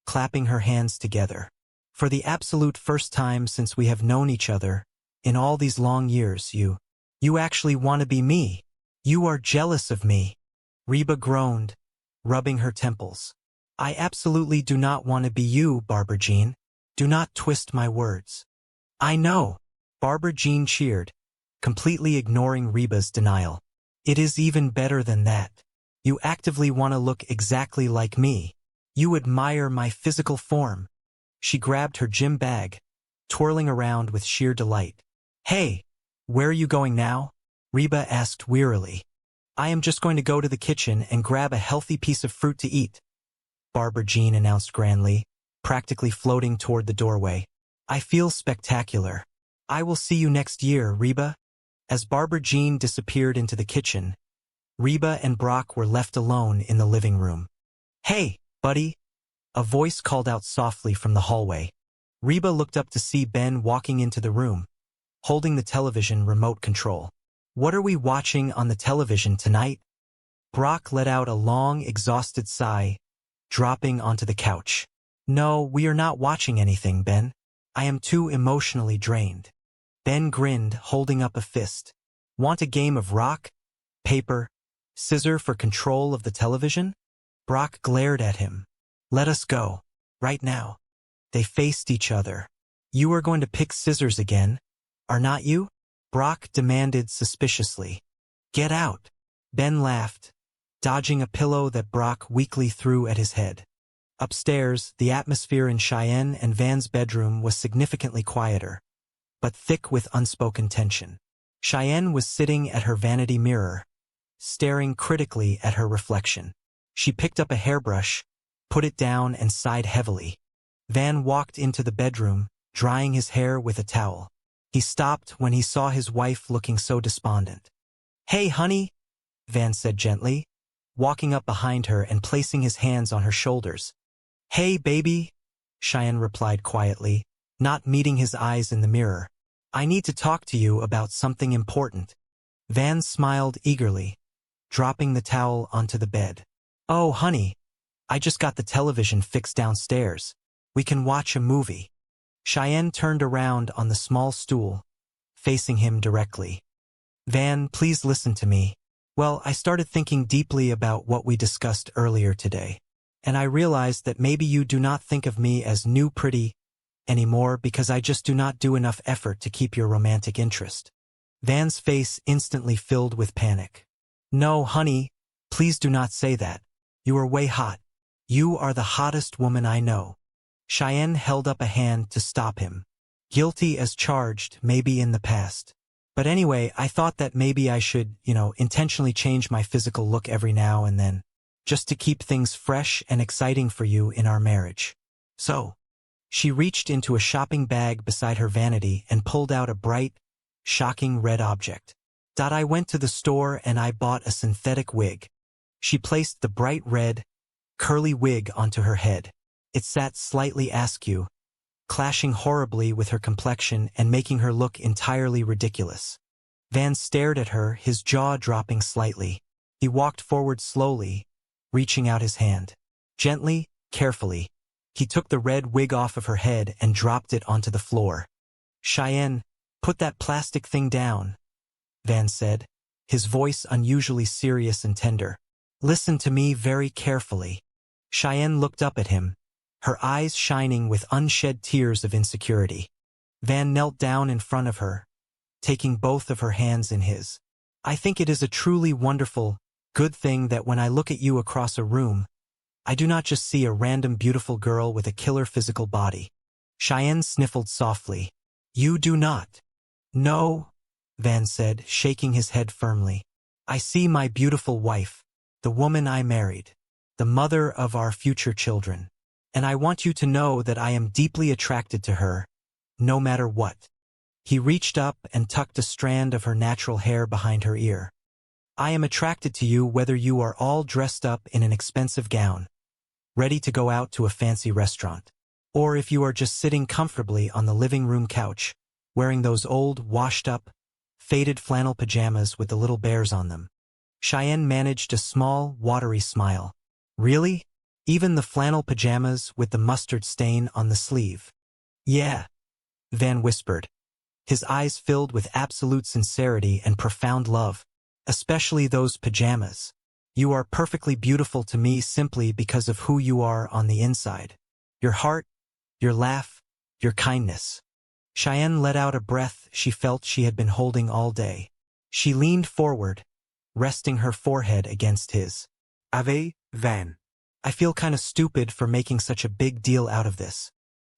clapping her hands together. For the absolute first time since we have known each other, in all these long years, you actually want to be me. You are jealous of me. Reba groaned, rubbing her temples. I absolutely do not want to be you, Barbara Jean. Do not twist my words. I know. Barbara Jean cheered, completely ignoring Reba's denial. It is even better than that. You actively want to look exactly like me. You admire my physical form. She grabbed her gym bag, twirling around with sheer delight. Hey, where are you going now? Reba asked wearily. I am just going to go to the kitchen and grab a healthy piece of fruit to eat, Barbara Jean announced grandly, practically floating toward the doorway. I feel spectacular. I will see you next year, Reba. As Barbara Jean disappeared into the kitchen, Reba and Brock were left alone in the living room. Hey, buddy. A voice called out softly from the hallway. Reba looked up to see Ben walking into the room, holding the television remote control. What are we watching on the television tonight? Brock let out a long, exhausted sigh, dropping onto the couch. No, we are not watching anything, Ben. I am too emotionally drained. Ben grinned, holding up a fist. Want a game of rock, paper, scissor for control of the television? Brock glared at him. Let us go. Right now. They faced each other. You are going to pick scissors again, are not you? Brock demanded suspiciously. Get out. Ben laughed, dodging a pillow that Brock weakly threw at his head. Upstairs, the atmosphere in Cheyenne and Van's bedroom was significantly quieter, but thick with unspoken tension. Cheyenne was sitting at her vanity mirror, staring critically at her reflection. She picked up a hairbrush, put it down and sighed heavily. Van walked into the bedroom, drying his hair with a towel. He stopped when he saw his wife looking so despondent. Hey, honey, Van said gently, walking up behind her and placing his hands on her shoulders. Hey, baby, Cheyenne replied quietly, not meeting his eyes in the mirror. I need to talk to you about something important. Van smiled eagerly, dropping the towel onto the bed. Oh, honey, I just got the television fixed downstairs. We can watch a movie. Cheyenne turned around on the small stool, facing him directly. Van, please listen to me. Well, I started thinking deeply about what we discussed earlier today, and I realized that maybe you do not think of me as new pretty anymore because I just do not do enough effort to keep your romantic interest. Van's face instantly filled with panic. No, honey, please do not say that. You are way hot. You are the hottest woman I know. Cheyenne held up a hand to stop him. Guilty as charged, maybe in the past. But anyway, I thought that maybe I should, intentionally change my physical look every now and then, just to keep things fresh and exciting for you in our marriage. So, she reached into a shopping bag beside her vanity and pulled out a bright, shocking red object. I went to the store and I bought a synthetic wig. She placed the bright red, curly wig onto her head. It sat slightly askew, clashing horribly with her complexion and making her look entirely ridiculous. Van stared at her, his jaw dropping slightly. He walked forward slowly, reaching out his hand. Gently, carefully, he took the red wig off of her head and dropped it onto the floor. Cheyenne, put that plastic thing down, Van said, his voice unusually serious and tender. Listen to me very carefully. Cheyenne looked up at him, her eyes shining with unshed tears of insecurity. Van knelt down in front of her, taking both of her hands in his. I think it is a truly wonderful, good thing that when I look at you across a room, I do not just see a random beautiful girl with a killer physical body. Cheyenne sniffled softly. You do not. No, Van said, shaking his head firmly. I see my beautiful wife, the woman I married, the mother of our future children. And I want you to know that I am deeply attracted to her, no matter what. He reached up and tucked a strand of her natural hair behind her ear. I am attracted to you whether you are all dressed up in an expensive gown, ready to go out to a fancy restaurant, or if you are just sitting comfortably on the living room couch, wearing those old, washed-up, faded flannel pajamas with the little bears on them. Cheyenne managed a small, watery smile. Really? Even the flannel pajamas with the mustard stain on the sleeve? Yeah, Van whispered, his eyes filled with absolute sincerity and profound love. Especially those pajamas. You are perfectly beautiful to me simply because of who you are on the inside. Your heart, your laugh, your kindness. Cheyenne let out a breath she felt she had been holding all day. She leaned forward, resting her forehead against his. Ave, Van. I feel kinda stupid for making such a big deal out of this.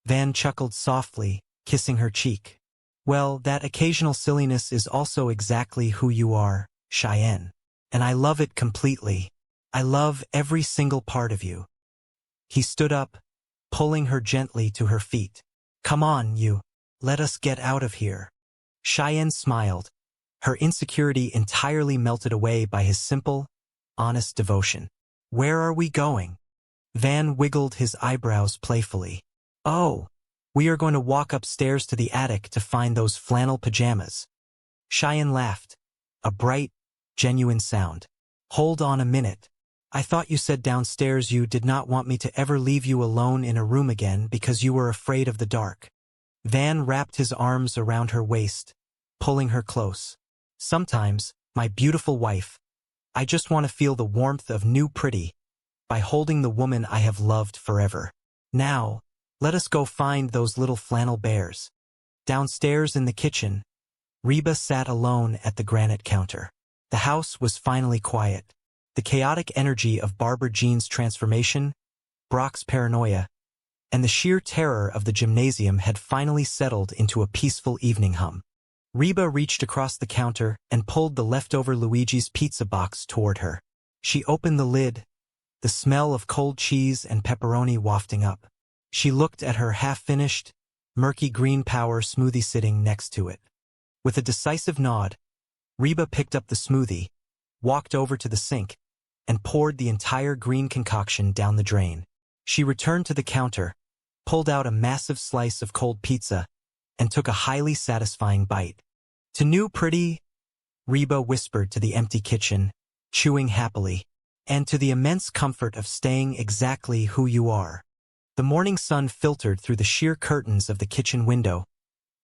Van chuckled softly, kissing her cheek. Well, that occasional silliness is also exactly who you are, Cheyenne. And I love it completely. I love every single part of you. He stood up, pulling her gently to her feet. Come on, you. Let us get out of here. Cheyenne smiled, her insecurity entirely melted away by his simple, honest devotion. Where are we going? Van wiggled his eyebrows playfully. Oh, we are going to walk upstairs to the attic to find those flannel pajamas. Cheyenne laughed, a bright, genuine sound. Hold on a minute. I thought you said downstairs you did not want me to ever leave you alone in a room again because you were afraid of the dark. Van wrapped his arms around her waist, pulling her close. Sometimes, my beautiful wife, I just want to feel the warmth of new pretty by holding the woman I have loved forever. Now, let us go find those little flannel bears. Downstairs in the kitchen, Reba sat alone at the granite counter. The house was finally quiet. The chaotic energy of Barbara Jean's transformation, Brock's paranoia, and the sheer terror of the gymnasium had finally settled into a peaceful evening hum. Reba reached across the counter and pulled the leftover Luigi's pizza box toward her. She opened the lid, the smell of cold cheese and pepperoni wafting up. She looked at her half-finished, murky green power smoothie sitting next to it. With a decisive nod, Reba picked up the smoothie, walked over to the sink, and poured the entire green concoction down the drain. She returned to the counter, pulled out a massive slice of cold pizza, and took a highly satisfying bite. "To new pretty," Reba whispered to the empty kitchen, chewing happily, "and to the immense comfort of staying exactly who you are." The morning sun filtered through the sheer curtains of the kitchen window,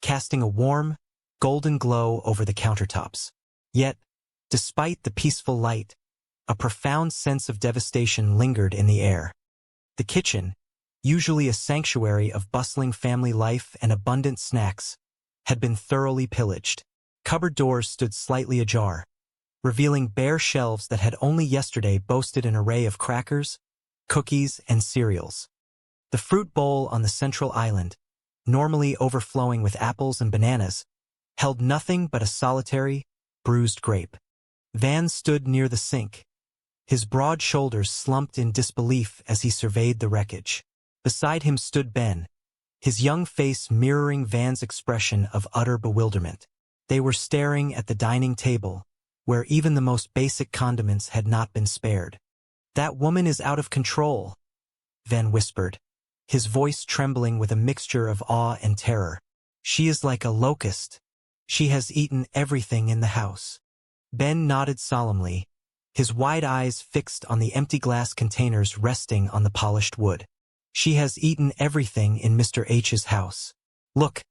casting a warm, golden glow over the countertops. Yet, despite the peaceful light, a profound sense of devastation lingered in the air. The kitchen, usually a sanctuary of bustling family life and abundant snacks, had been thoroughly pillaged. Cupboard doors stood slightly ajar, revealing bare shelves that had only yesterday boasted an array of crackers, cookies, and cereals. The fruit bowl on the central island, normally overflowing with apples and bananas, held nothing but a solitary, bruised grape. Van stood near the sink, his broad shoulders slumped in disbelief as he surveyed the wreckage. Beside him stood Ben, his young face mirroring Van's expression of utter bewilderment. They were staring at the dining table, where even the most basic condiments had not been spared. "That woman is out of control," Van whispered, his voice trembling with a mixture of awe and terror. "She is like a locust. She has eaten everything in the house." Ben nodded solemnly, his wide eyes fixed on the empty glass containers resting on the polished wood. "She has eaten everything in Mr. H's house. Look,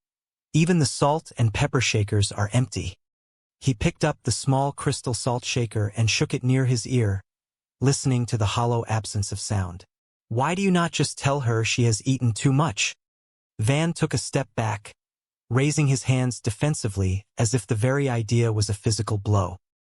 even the salt and pepper shakers are empty." He picked up the small crystal salt shaker and shook it near his ear, listening to the hollow absence of sound. "Why do you not just tell her she has eaten too much?" Van took a step back, raising his hands defensively as if the very idea was a physical blow.